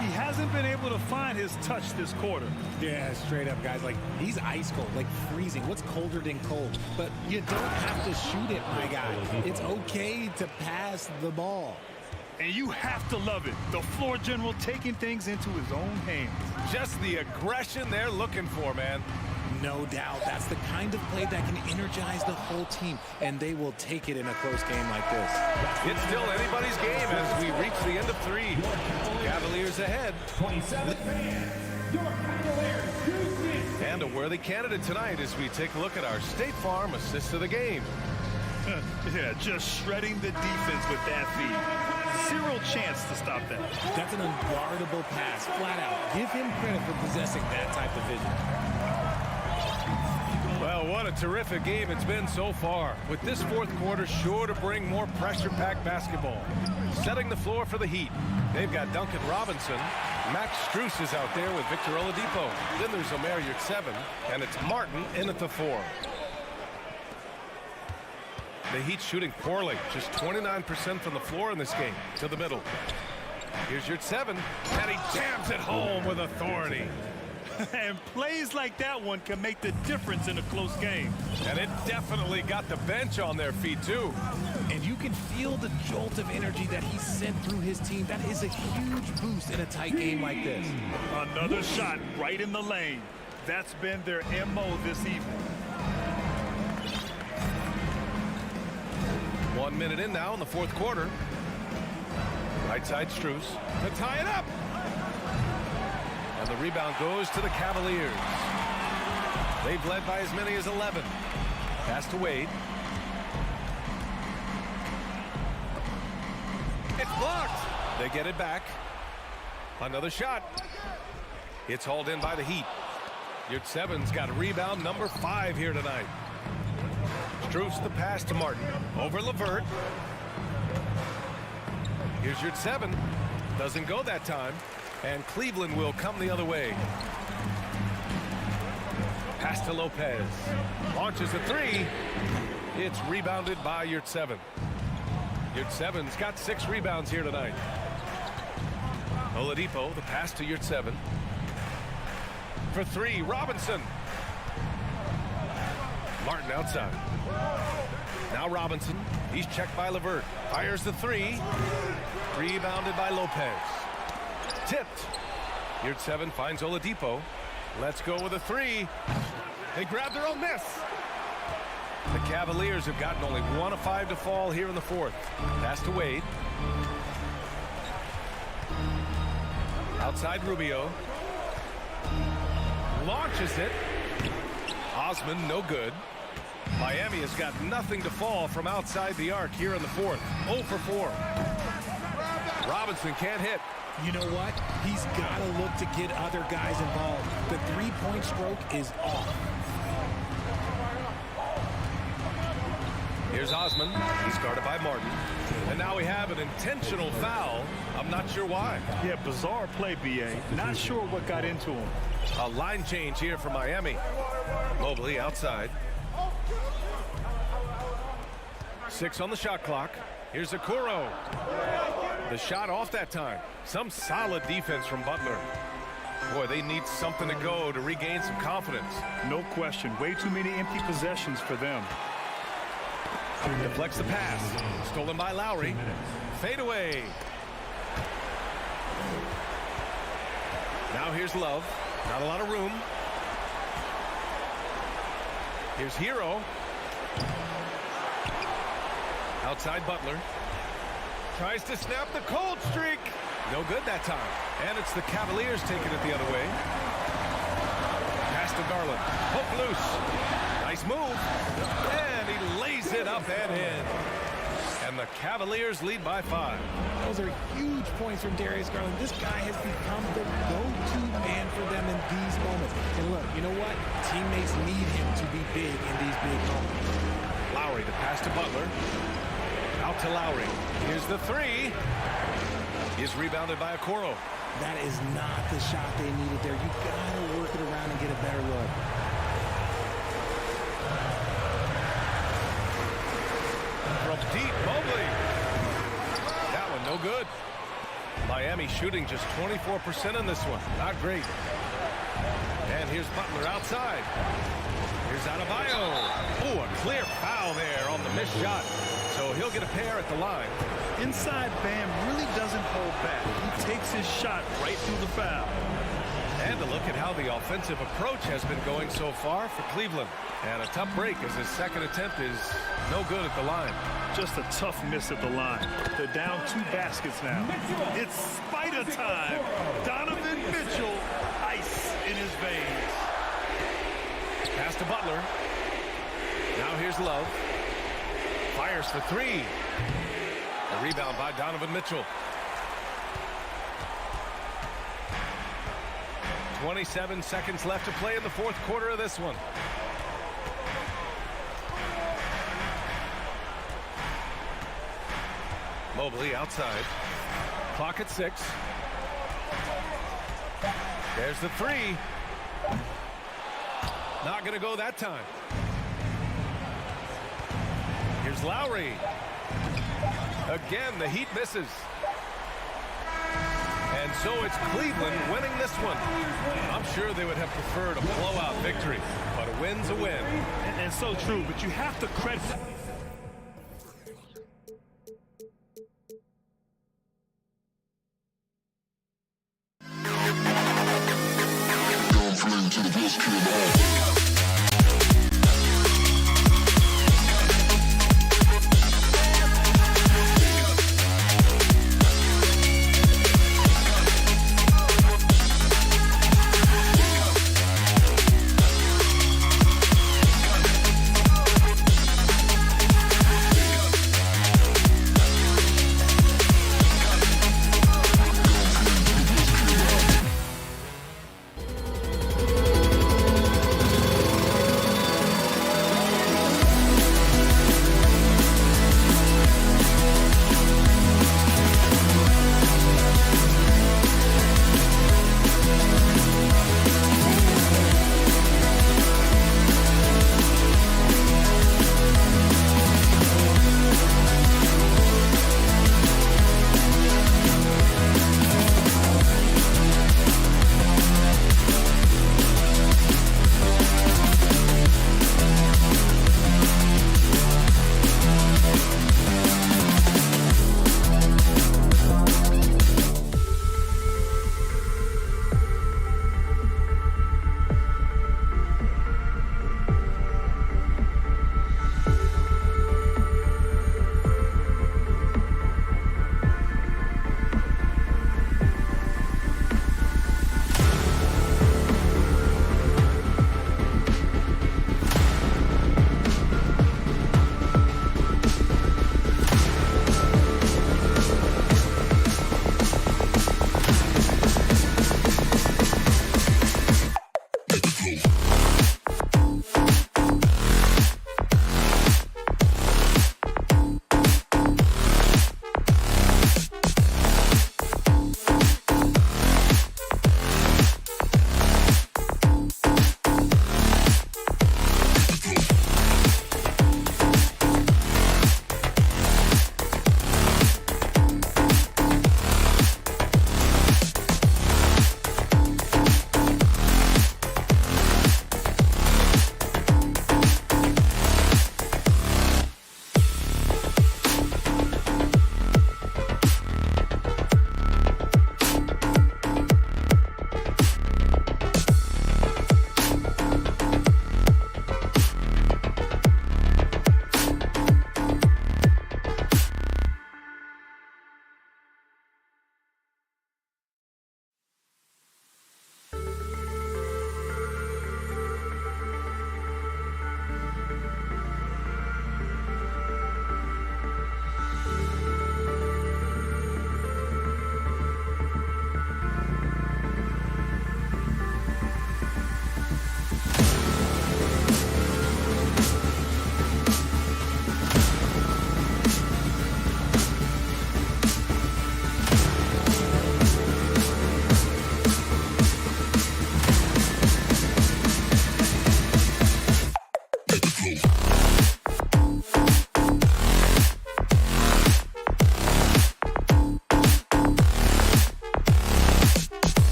He hasn't been able to find his touch this quarter. Yeah, straight up, guys. Like, he's ice cold, like freezing. What's colder than cold? But you don't have to shoot it, my guy. It's okay to pass the ball. And you have to love it. The floor general taking things into his own hands. Just the aggression they're looking for, man. No doubt. That's the kind of play that can energize the whole team, and they will take it in a close game like this. It's still anybody's game as we reach the end of 3. Cavaliers ahead. 27. And a worthy candidate tonight as we take a look at our State Farm assist of the game. Yeah, just shredding the defense with that feed. 0 chance to stop that. That's an unguardable pass, flat out. Give him credit for possessing that type of vision. Well, what a terrific game it's been so far. With this fourth quarter sure to bring more pressure-packed basketball. Setting the floor for the Heat. They've got Duncan Robinson. Max Strus is out there with Victor Oladipo. Then there's Omer Yurtseven, and it's Martin in at the 4. The Heat shooting poorly. Just 29% from the floor in this game. To the middle. Here's Yurtseven, and he jams it home with authority. And plays like that one can make the difference in a close game. And it definitely got the bench on their feet, too. And you can feel the jolt of energy that he sent through his team. That is a huge boost in a tight game like this. Another shot right in the lane. That's been their MO this evening. 1 minute in now in the fourth quarter. Right side Strus to tie it up. And the rebound goes to the Cavaliers. They've led by as many as 11. Pass to Wade. It's blocked. They get it back. Another shot. It's hauled in by the Heat. Yurtseven's got a rebound number 5 here tonight. Strus the pass to Martin. Over LeVert. Here's Yurtseven. Doesn't go that time. And Cleveland will come the other way. Pass to Lopez. Launches a 3. It's rebounded by Yurtseven. Yurtseven's got 6 rebounds here tonight. Oladipo, the pass to Yurtseven. For 3, Robinson. Martin outside. Now Robinson. He's checked by LeVert. Fires the 3. Rebounded by Lopez. Tipped. Yurtseven finds Oladipo. Let's go with a 3. They grab their own miss. The Cavaliers have gotten only 1 of 5 to fall here in the 4th. Pass to Wade. Outside Rubio. Launches it. Osman, no good. Miami has got nothing to fall from outside the arc here in the 4th. 0 for 4. Robinson can't hit. You know what? He's got to look to get other guys involved. The three-point stroke is off. Here's Osman. He's guarded by Martin. And now we have an intentional foul. I'm not sure why. Yeah, bizarre play, B.A. Not sure what got into him. A line change here for Miami. Mobley outside. 6 on the shot clock. Here's Okoro. The shot off that time. Some solid defense from Butler. Boy, they need something to go to regain some confidence. No question. Way too many empty possessions for them. Deflects the pass. Stolen by Lowry. Fade away. Now here's Love. Not a lot of room. Here's Hero. Outside Butler. Tries to snap the cold streak. No good that time. And it's the Cavaliers taking it the other way. Pass to Garland. Hook loose. Nice move. And he lays it up and in. And the Cavaliers lead by 5. Those are huge points from Darius Garland. This guy has become the go-to man for them in these moments. And look, you know what? Teammates need him to be big in these big moments. Lowry, the pass to Butler. Out to Lowry. Here's the 3. He's rebounded by Okoro. That is not the shot they needed there. You got to work it around and get a better look. From deep, Mobley. That one no good. Miami shooting just 24% in this one. Not great. And here's Butler outside. Here's Adebayo. Oh, a clear foul there on the missed shot. So he'll get a pair at the line. Inside Bam really doesn't hold back. He takes his shot right through the foul. And a look at how the offensive approach has been going so far for Cleveland. And a tough break as his second attempt is no good at the line. Just a tough miss at the line. They're down 2 baskets now. It's Spider time. Donovan Mitchell, ice in his veins. Pass to Butler. Now here's Love. Fires for 3. A rebound by Donovan Mitchell. 27 seconds left to play in the 4th quarter of this one. Mobley outside. Clock at 6. There's the 3. Not going to go that time. Here's Lowry. Again, the Heat misses. And so it's Cleveland winning this one. I'm sure they would have preferred a blowout victory, but a win's a win. And so true, but you have to credit.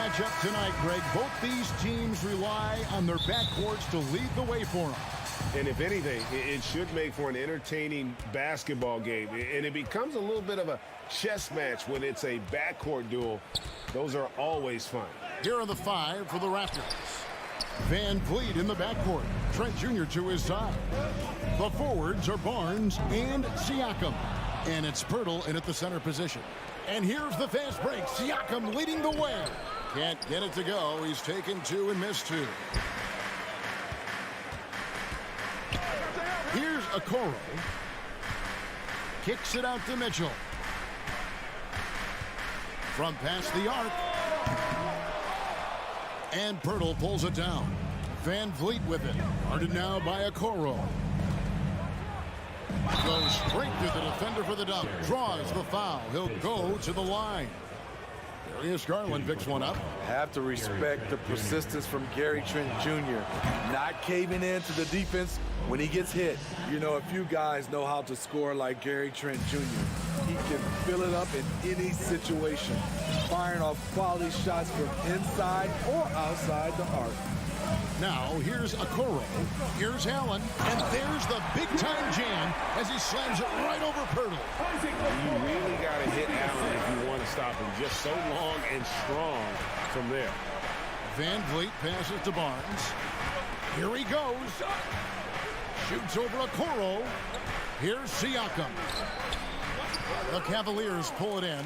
matchup tonight, Greg. Both these teams rely on their backcourts to lead the way for them. And if anything, it should make for an entertaining basketball game. And it becomes a little bit of a chess match when it's a backcourt duel. Those are always fun. Here are the 5 for the Raptors. Van Vliet in the backcourt. Trent Jr. to his side. The forwards are Barnes and Siakam. And it's Pirtle in at the center position. And here's the fast break. Siakam leading the way. Can't get it to go. He's taken 2 and missed 2. Here's Okoro. Kicks it out to Mitchell. From past the arc. And Pirtle pulls it down. Van Vliet with it. Guarded now by Okoro. Goes straight to the defender for the dunk. Draws the foul. He'll go to the line. Darius Garland picks one up. Have to respect the persistence from Gary Trent Jr. Not caving in to the defense when he gets hit. You know, a few guys know how to score like Gary Trent Jr. He can fill it up in any situation, firing off quality shots from inside or outside the arc. Now, here's Okoro. Here's Allen. And there's the big-time jam as he slams it right over Pirtle. You really got to hit Allen if you want to stop him. Just so long and strong from there. Van Vliet passes to Barnes. Here he goes. Shoots over Okoro. Here's Siakam. The Cavaliers pull it in.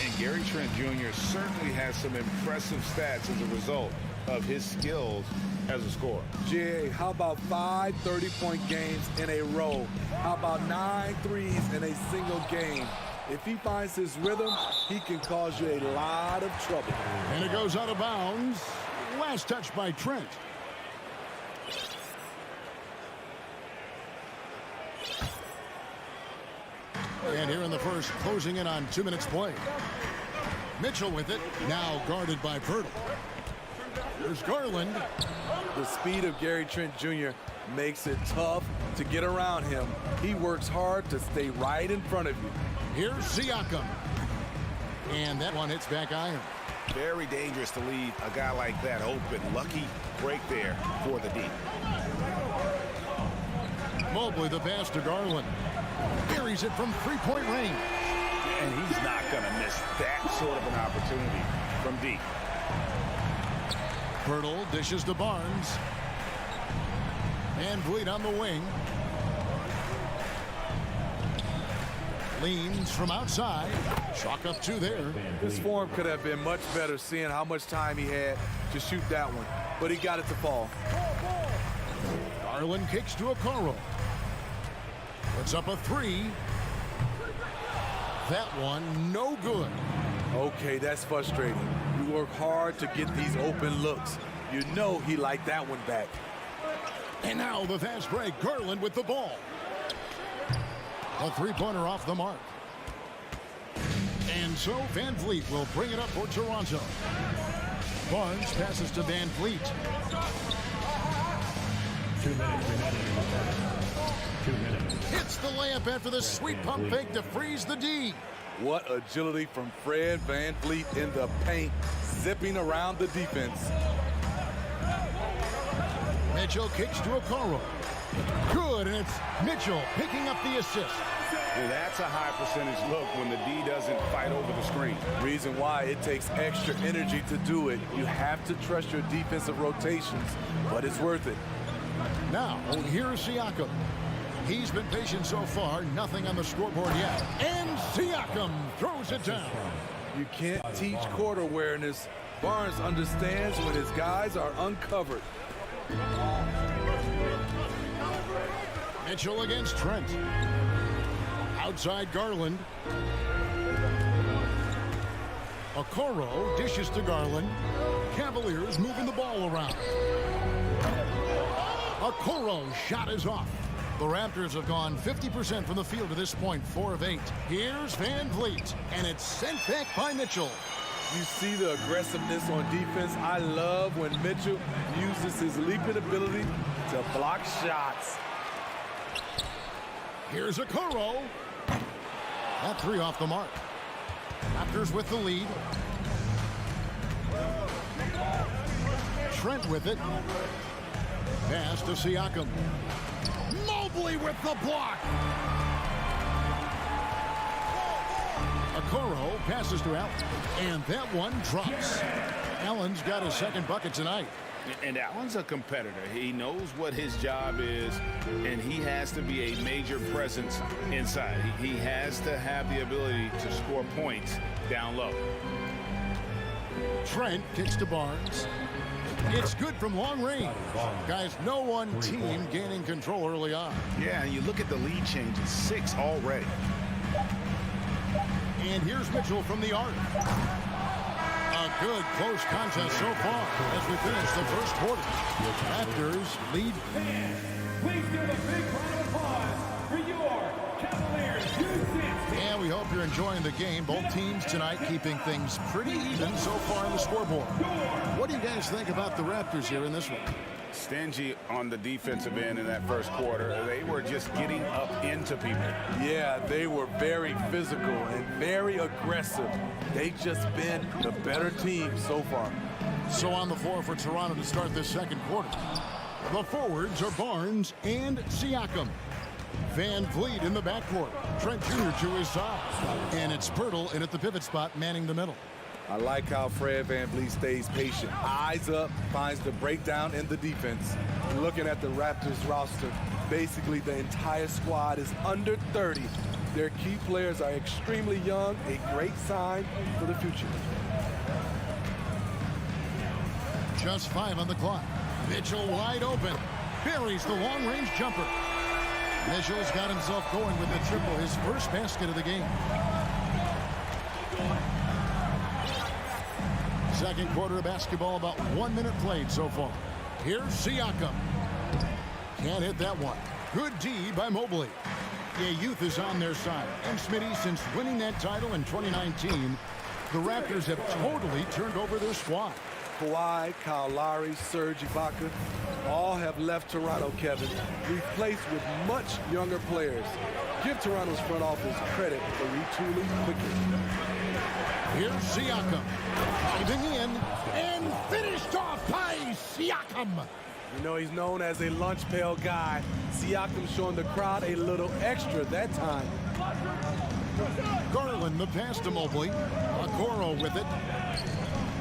And Gary Trent Jr. certainly has some impressive stats as a result of his skills as a scorer. GA, how about 5 30-point games in a row? How about 9 threes in a single game? If he finds his rhythm, he can cause you a lot of trouble. And it goes out of bounds. Last touch by Trent. And here in the first, closing in on 2 minutes play. Mitchell with it, now guarded by Pirtle. There's Garland. The speed of Gary Trent Jr. makes it tough to get around him. He works hard to stay right in front of you. Here's Siakam. And that one hits back iron. Very dangerous to leave a guy like that open. Lucky break there for the D. Mobley the pass to Garland. Buries it from three-point range. And he's not going to miss that sort of an opportunity from deep. Pirtle dishes to Barnes. And Vliet on the wing. Leans from outside. Chalk up 2 there. His form could have been much better seeing how much time he had to shoot that one. But he got it to fall. Garland kicks to Okoro. Puts up a 3. That one no good. Okay, that's frustrating. You work hard to get these open looks. You know he liked that one back. And now the fast break. Garland with the ball. A 3-pointer off the mark. And so Van Vliet will bring it up for Toronto. Barnes passes to Van Vliet. 2 minutes remaining in the first. 2 minutes. Hits the layup after the sweet pump fake to freeze the D. What agility from Fred Van Vliet in the paint, zipping around the defense. Mitchell kicks to Okoro. Good, and it's Mitchell picking up the assist. And that's a high percentage look when the D doesn't fight over the screen. Reason why it takes extra energy to do it. You have to trust your defensive rotations, but it's worth it. Now, here's Siakam. He's been patient so far, nothing on the scoreboard yet. And Siakam throws it down. You can't teach court awareness. Barnes understands when his guys are uncovered. Mitchell against Trent. Outside Garland. Okoro dishes to Garland. Cavaliers moving the ball around. Okoro's shot is off. The Raptors have gone 50% from the field to this point, 4 of 8. Here's Van Vliet, and it's sent back by Mitchell. You see the aggressiveness on defense. I love when Mitchell uses his leaping ability to block shots. Here's Okoro. That 3 off the mark. Raptors with the lead. Trent with it. Pass to Siakam. Mobley with the block. Okoro passes to Allen. And that one drops. Allen's got his second bucket tonight. And Allen's a competitor. He knows what his job is, and he has to be a major presence inside. He has to have the ability to score points down low. Trent kicks to Barnes. It's good from long range. Guys, no one team gaining control early on. Yeah, and you look at the lead changes, 6 already. And here's Mitchell from the arc. A good close contest so far as we finish the first quarter. Raptors lead. Please give a big round of applause for your Cavaliers. And we hope you're enjoying the game. Both teams tonight keeping things pretty even so far on the scoreboard. What do you guys think about the Raptors here in this one? Stingy on the defensive end in that first quarter. They were just getting up into people. Yeah, they were very physical and very aggressive. They've just been the better team so far. So on the floor for Toronto to start this second quarter. The forwards are Barnes and Siakam. Van Vliet in the backcourt. Trent Jr. to his side. And it's Pirtle in at the pivot spot, manning the middle. I like how Fred VanVleet stays patient. Eyes up, finds the breakdown in the defense. Looking at the Raptors roster, basically the entire squad is under 30. Their key players are extremely young, a great sign for the future. Just 5 on the clock. Mitchell wide open. Buries the long-range jumper. Mitchell's got himself going with the triple, his first basket of the game. Second quarter of basketball, about 1 minute played so far. Here's Siakam. Can't hit that one. Good D by Mobley. Yeah, youth is on their side. And Smitty, since winning that title in 2019, the Raptors have totally turned over their squad. Kawhi, Kyle Lowry, Serge Ibaka, all have left Toronto, Kevin, replaced with much younger players. Give Toronto's front office credit for retooling quickly. Here's Siakam. Diving in and finished off by Siakam. You know, he's known as a lunch pail guy. Siakam showing the crowd a little extra that time. Garland the pass to Mobley. Okoro with it.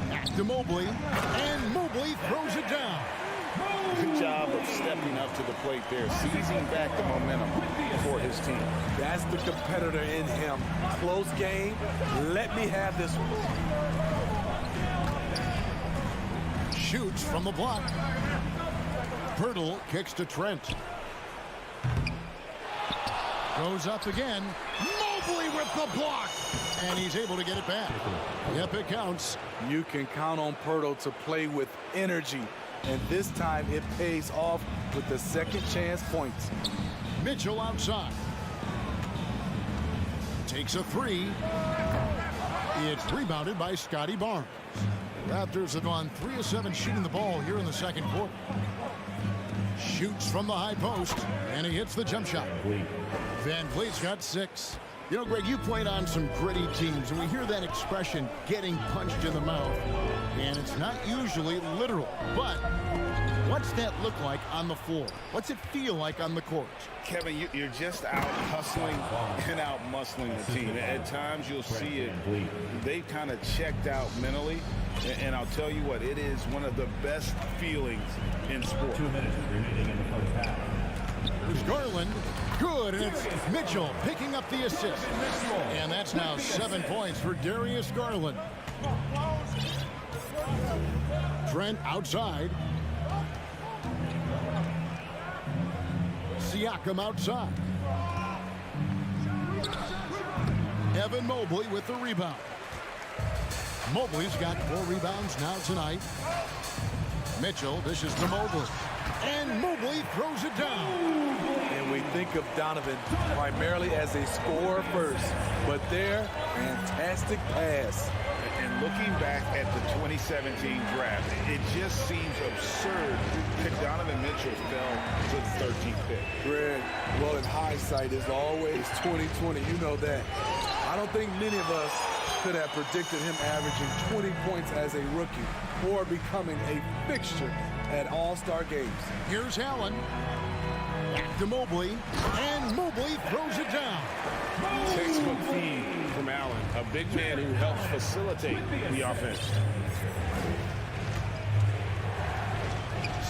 Back to Mobley. And Mobley throws it down. Good job of stepping up to the plate there, seizing back the momentum for his team. That's the competitor in him. Close game. Let me have this one. Shoots from the block. Pirtle kicks to Trent. Goes up again. Mobley with the block. And he's able to get it back. Yep, it counts. You can count on Pirtle to play with energy. And this time it pays off with the second chance points. Mitchell outside. Takes a three. It's rebounded by Scotty Barnes. Raptors have gone 3 of 7 shooting the ball here in the second quarter. Shoots from the high post, and he hits the jump shot. Van Vliet's got 6. You know, Greg, you played on some gritty teams, and we hear that expression, getting punched in the mouth. And it's not usually literal, but what's that look like on the floor? What's it feel like on the court? Kevin, you're just out hustling and out muscling the team. At times you'll see it. They've kind of checked out mentally. And I'll tell you what, it is one of the best feelings in sport. 2 minutes remaining in the first half. There's Garland. Good, and it's Mitchell picking up the assist. And that's now 7 points for Darius Garland. Trent outside. Siakam outside. Evan Mobley with the rebound. Mobley's got 4 rebounds now tonight. Mitchell dishes to Mobley. And Mobley throws it down. And we think of Donovan primarily as a scorer first, but their fantastic pass. And looking back at the 2017 draft, it just seems absurd that Donovan Mitchell fell to the 13th pick. Greg, well, in hindsight is always 20/20. You know that. I don't think many of us could have predicted him averaging 20 points as a rookie or becoming a fixture at all-star games. Here's Allen. Back to Mobley. And Mobley throws it down. Textbook feed from Allen, a big man who helps facilitate the offense.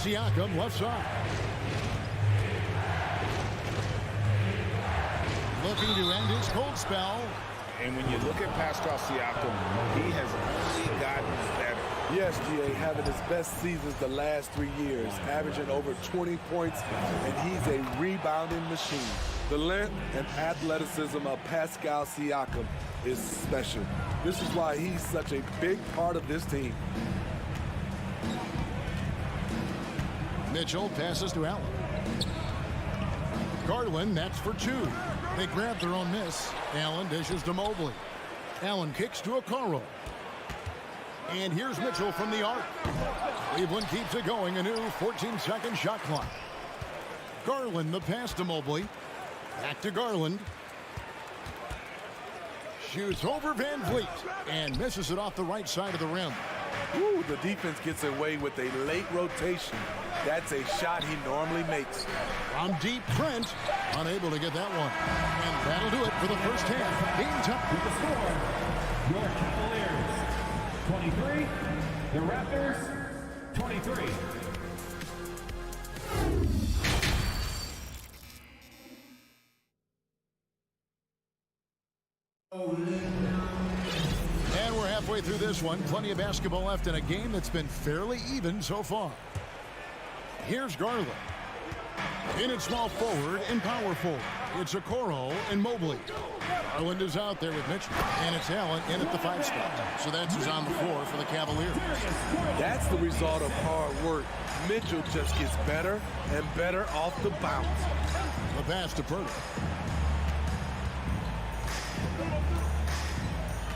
Siakam left side. Looking to end his cold spell. And when you look at Pascal Siakam, he has only gotten better. Yes, GA, having his best seasons the last 3 years, averaging over 20 points, and he's a rebounding machine. The length and athleticism of Pascal Siakam is special. This is why he's such a big part of this team. Mitchell passes to Allen. Garland, that's for two. They grab their own miss. Allen dishes to Mobley. Allen kicks to Okoro. And here's Mitchell from the arc. Cleveland keeps it going, a new 14-second shot clock. Garland, the pass to Mobley. Back to Garland. Shoots over Van Vliet and misses it off the right side of the rim. Ooh, the defense gets away with a late rotation. That's a shot he normally makes. From deep, Trent unable to get that one. And that'll do it for the first half. Game time. With the score, your Cavaliers 23, the Raptors 23. And we're halfway through this one. Plenty of basketball left in a game that's been fairly even so far. Here's Garland. In at small forward and power forward. It's Okoro and Mobley. Garland is out there with Mitchell. And it's Allen in at the 5 spot. So that's who's on the floor for the Cavaliers. That's the result of hard work. Mitchell just gets better and better off the bounce. The pass to Purtle.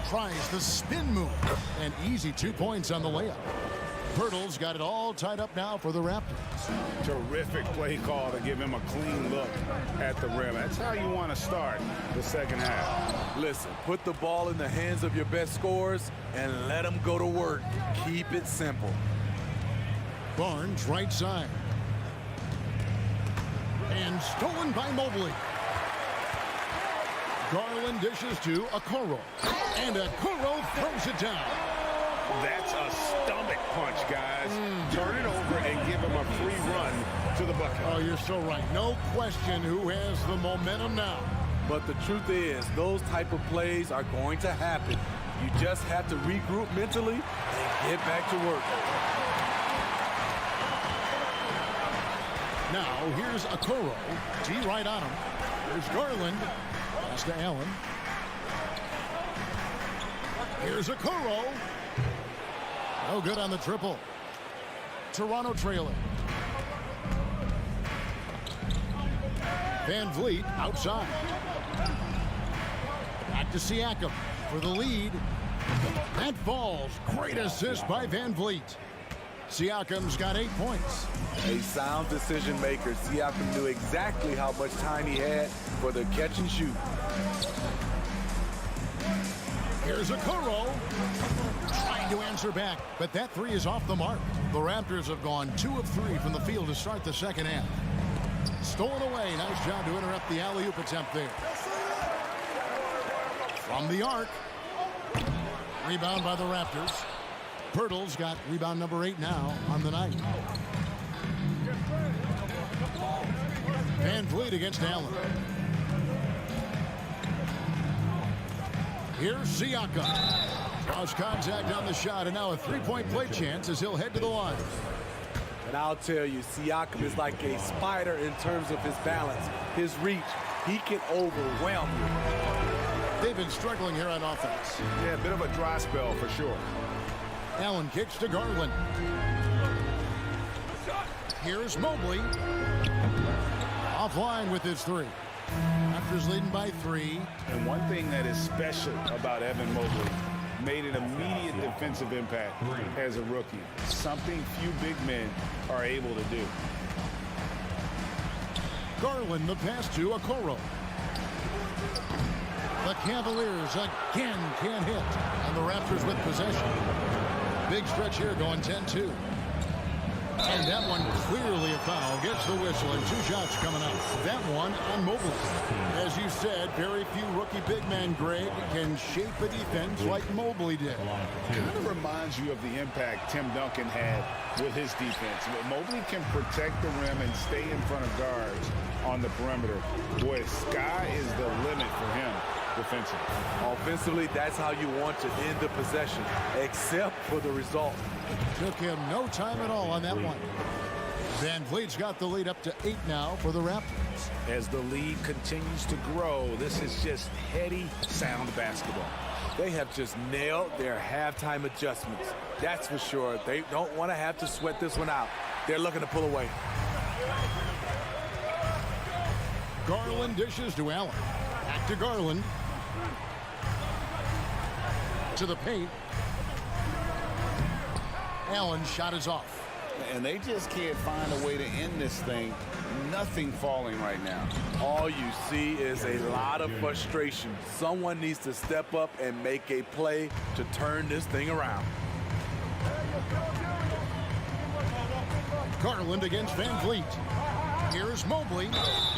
Tries the spin move. And easy 2 points on the layup. Pirtle's got it all tied up now for the Raptors. Terrific play call to give him a clean look at the rim. That's how you want to start the second half. Listen, put the ball in the hands of your best scorers and let them go to work. Keep it simple. Barnes right side. And stolen by Mobley. Garland dishes to Okoro. And Okoro throws it down. That's a stomach punch, guys. Turn it over and give him a free run to the bucket. Oh, you're so right. No question who has the momentum now. But the truth is, those type of plays are going to happen. You just have to regroup mentally and get back to work. Now, here's Okoro. T right on him. There's Garland. Pass to Allen. Here's Okoro. No good on the triple. Toronto trailing. Van Vliet outside. Back to Siakam for the lead. That falls. Great assist by Van Vliet. Siakam's got 8 points. A sound decision maker. Siakam knew exactly how much time he had for the catch and shoot. Here's Okoro. Trying to answer back, but that three is off the mark. The Raptors have gone 2 of 3 from the field to start the second half. Stolen away. Nice job to interrupt the alley-oop attempt there. From the arc. Rebound by the Raptors. Pirtle's got rebound number 8 now on the night. Van Vliet against Allen. Here's Siakam. Draws contact on the shot, and now a 3-point play chance as he'll head to the line. And I'll tell you, Siakam is like a spider in terms of his balance, his reach. He can overwhelm you. They've been struggling here on offense. Yeah, a bit of a dry spell for sure. Allen kicks to Garland. Here's Mobley. Offline with his 3. Raptors leading by 3. And one thing that is special about Evan Mobley, made an immediate defensive impact as a rookie. Something few big men are able to do. Garland the pass to Okoro. The Cavaliers again can't hit. Raptors with possession. Big stretch here going 10-2. And that one clearly a foul. Gets the whistle and 2 shots coming up. That one on Mobley. As you said, very few rookie big men, Greg, can shape a defense like Mobley did. Kind of reminds you of the impact Tim Duncan had with his defense. Mobley can protect the rim and stay in front of guards on the perimeter. Boy, sky is the limit for him defensively. Offensively, that's how you want to end the possession, except for the result. Took him no time at all on that one. Van Vliet's got the lead up to 8 now for the Raptors. As the lead continues to grow, this is just heady, sound basketball. They have just nailed their halftime adjustments. That's for sure. They don't want to have to sweat this one out. They're looking to pull away. Garland dishes to Allen. Back to Garland. To the paint. Allen's shot is off. And they just can't find a way to end this thing. Nothing falling right now. All you see is a lot of frustration. Someone needs to step up and make a play to turn this thing around. Garland against Van Vliet. Here's Mobley,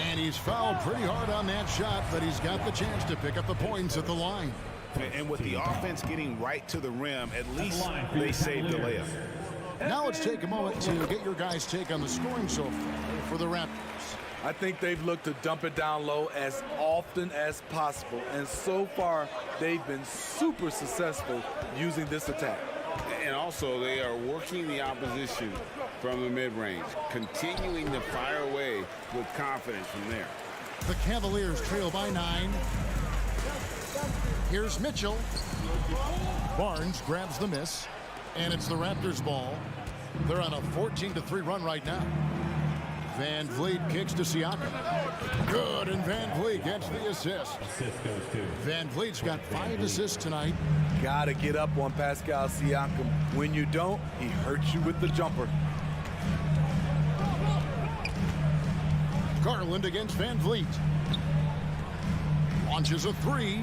and he's fouled pretty hard on that shot, but he's got the chance to pick up the points at the line. And with the offense getting right to the rim, at least they saved the layup. Now let's take a moment to get your guys' take on the scoring so far for the Raptors. I think they've looked to dump it down low as often as possible, and so far they've been super successful using this attack. And also, they are working the opposition from the mid-range, continuing to fire away with confidence from there. The Cavaliers trail by 9. Here's Mitchell. Barnes grabs the miss, and it's the Raptors' ball. They're on a 14-3 run right now. Van Vliet kicks to Siakam. Good, and Van Vliet gets the assist. Van Vliet's got 5 assists tonight. Gotta get up on Pascal Siakam. When you don't, he hurts you with the jumper. Garland against Van Vliet. Launches a 3.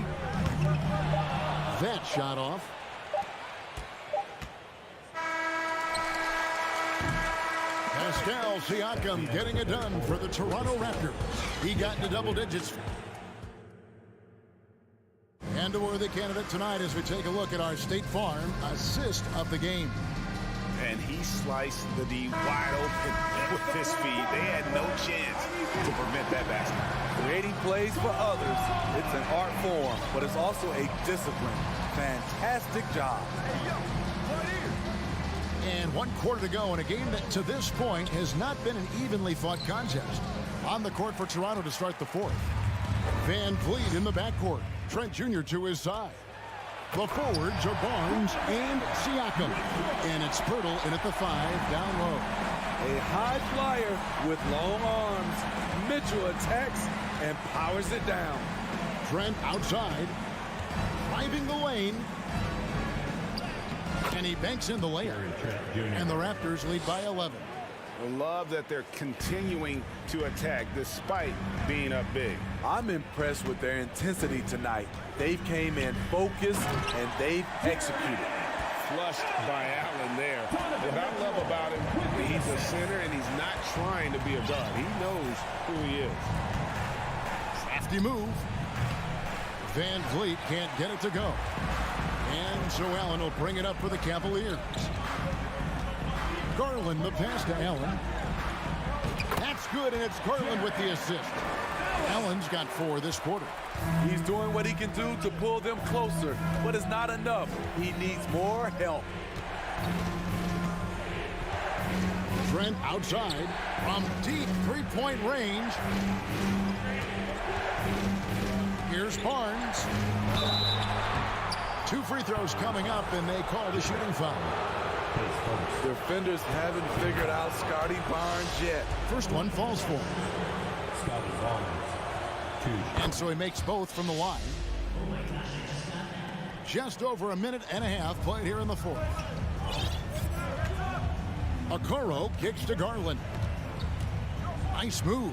That shot off. Pascal Siakam getting it done for the Toronto Raptors. He got into double digits. And a worthy candidate tonight as we take a look at our State Farm assist of the game. And he sliced the D wide open with his feed. They had no chance to prevent that basket. Creating plays for others, it's an art form, but it's also a discipline. Fantastic job. And 1 quarter to go in a game that to this point has not been an evenly fought contest. On the court for Toronto to start the 4th. Van Vliet in the backcourt. Trent Jr. to his side. The forwards are Barnes and Siakam. And it's Pirtle in at the 5 down low. A high flyer with long arms. Mitchell attacks and powers it down. Trent outside. Driving the lane. And he banks in the layup. And the Raptors lead by 11. I love that they're continuing to attack despite being up big. I'm impressed with their intensity tonight. They've came in focused and they've executed. Flushed by Allen there. What I love about him, he's a center and he's not trying to be a guard. He knows who he is. Safety move. Van Vliet can't get it to go. And so Allen will bring it up for the Cavaliers. Garland the pass to Allen. That's good, and it's Garland with the assist. Allen's got 4 this quarter. He's doing what he can do to pull them closer, but it's not enough. He needs more help. Trent outside from deep 3-point range. Here's Barnes. 2 free throws coming up, and they call the shooting foul. Defenders haven't figured out Scotty Barnes yet. First one falls for him. And so he makes both from the line. Just over a minute and a half played here in the 4th. Okoro kicks to Garland. Nice move.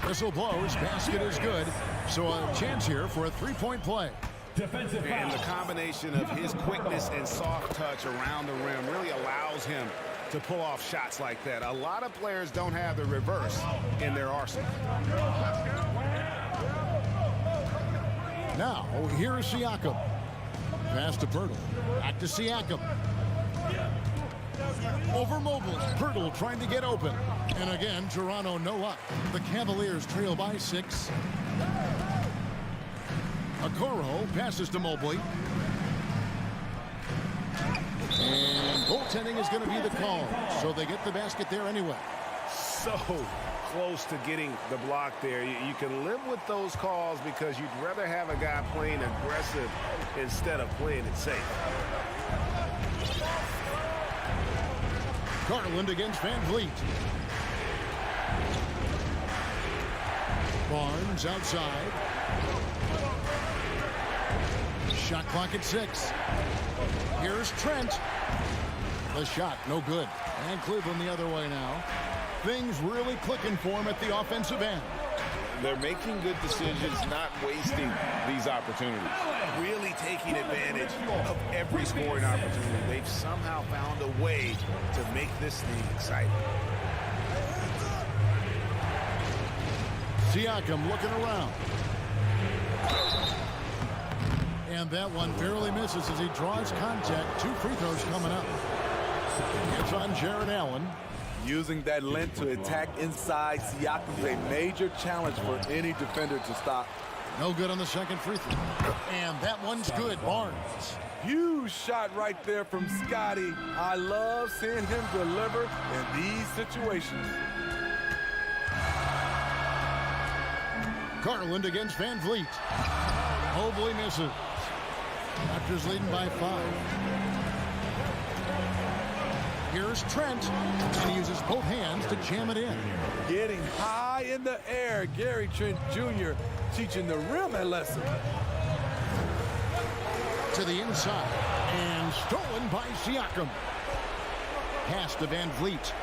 Whistle blows. Basket is good. So a chance here for a 3-point play. Defensive foul. And the combination of his quickness and soft touch around the rim really allows him to pull off shots like that. A lot of players don't have the reverse in their arsenal. Now, here's Siakam. Pass to Pirtle. Back to Siakam. Over Mobley. Pirtle trying to get open. And again, Toronto no luck. The Cavaliers trail by 6. Okoro passes to Mobley. And goaltending is going to be the call. So they get the basket there anyway. So close to getting the block there. You can live with those calls because you'd rather have a guy playing aggressive instead of playing it safe. Garland against Van Vliet. Barnes outside. Shot clock at 6. Here's Trent. The shot, no good. And Cleveland the other way now. Things really clicking for him at the offensive end. They're making good decisions, not wasting these opportunities. Really taking advantage of every scoring opportunity. They've somehow found a way to make this thing exciting. Siakam looking around. And that one barely misses as he draws contact. 2 free throws coming up. It's on Jared Allen. Using that length to attack inside Siakam's a major challenge for any defender to stop. No good on the second free throw. And that one's good. Barnes. Huge shot right there from Scotty. I love seeing him deliver in these situations. Garland against Van Vliet. Mobley misses. Raptors leading by 5. Here's Trent, and he uses both hands to jam it in. Getting high in the air, Gary Trent Jr. teaching the rim a lesson. To the inside, and stolen by Siakam. Pass to Van Vliet.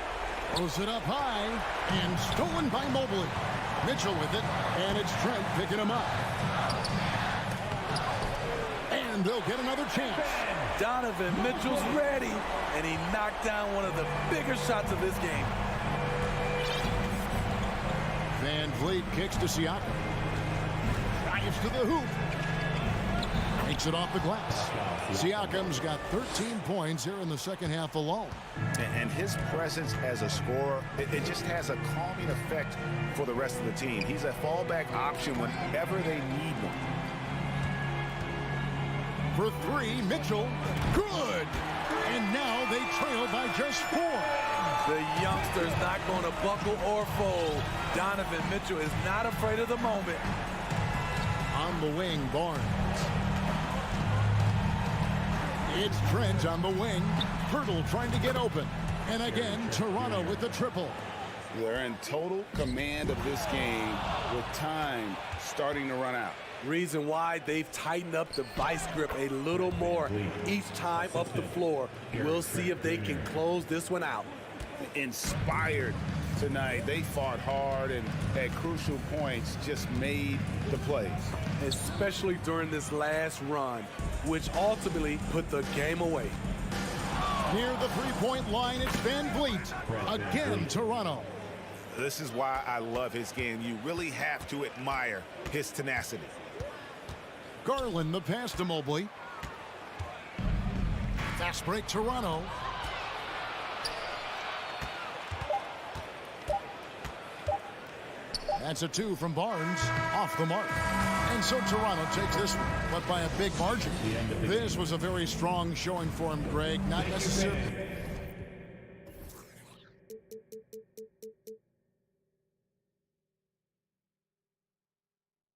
Throws it up high, and stolen by Mobley. Mitchell with it, and it's Trent picking him up. And they'll get another chance. Donovan Mitchell's ready, and he knocked down one of the bigger shots of this game. Van Vliet kicks to Siakam. Drives to the hoop. Takes it off the glass. Siakam's got 13 points here in the second half alone. And his presence as a scorer, it just has a calming effect for the rest of the team. He's a fallback option whenever they need one. For 3, Mitchell, good! And now they trail by just 4. The youngster's not going to buckle or fold. Donovan Mitchell is not afraid of the moment. On the wing, Barnes. It's Trent on the wing. Pirtle trying to get open. And again, Toronto with the triple. They're in total command of this game with time starting to run out. Reason why they've tightened up the vice grip a little more each time up the floor. We'll see if they can close this one out. Inspired tonight. They fought hard and at crucial points just made the plays. Especially during this last run, which ultimately put the game away. Near the three-point line, it's Van Vliet. Again, Toronto. This is why I love his game. You really have to admire his tenacity. Garland, the pass to Mobley. Fast break, Toronto. That's a 2 from Barnes, off the mark. And so Toronto takes this one, but by a big margin. This was a very strong showing for him, Greg. Not necessarily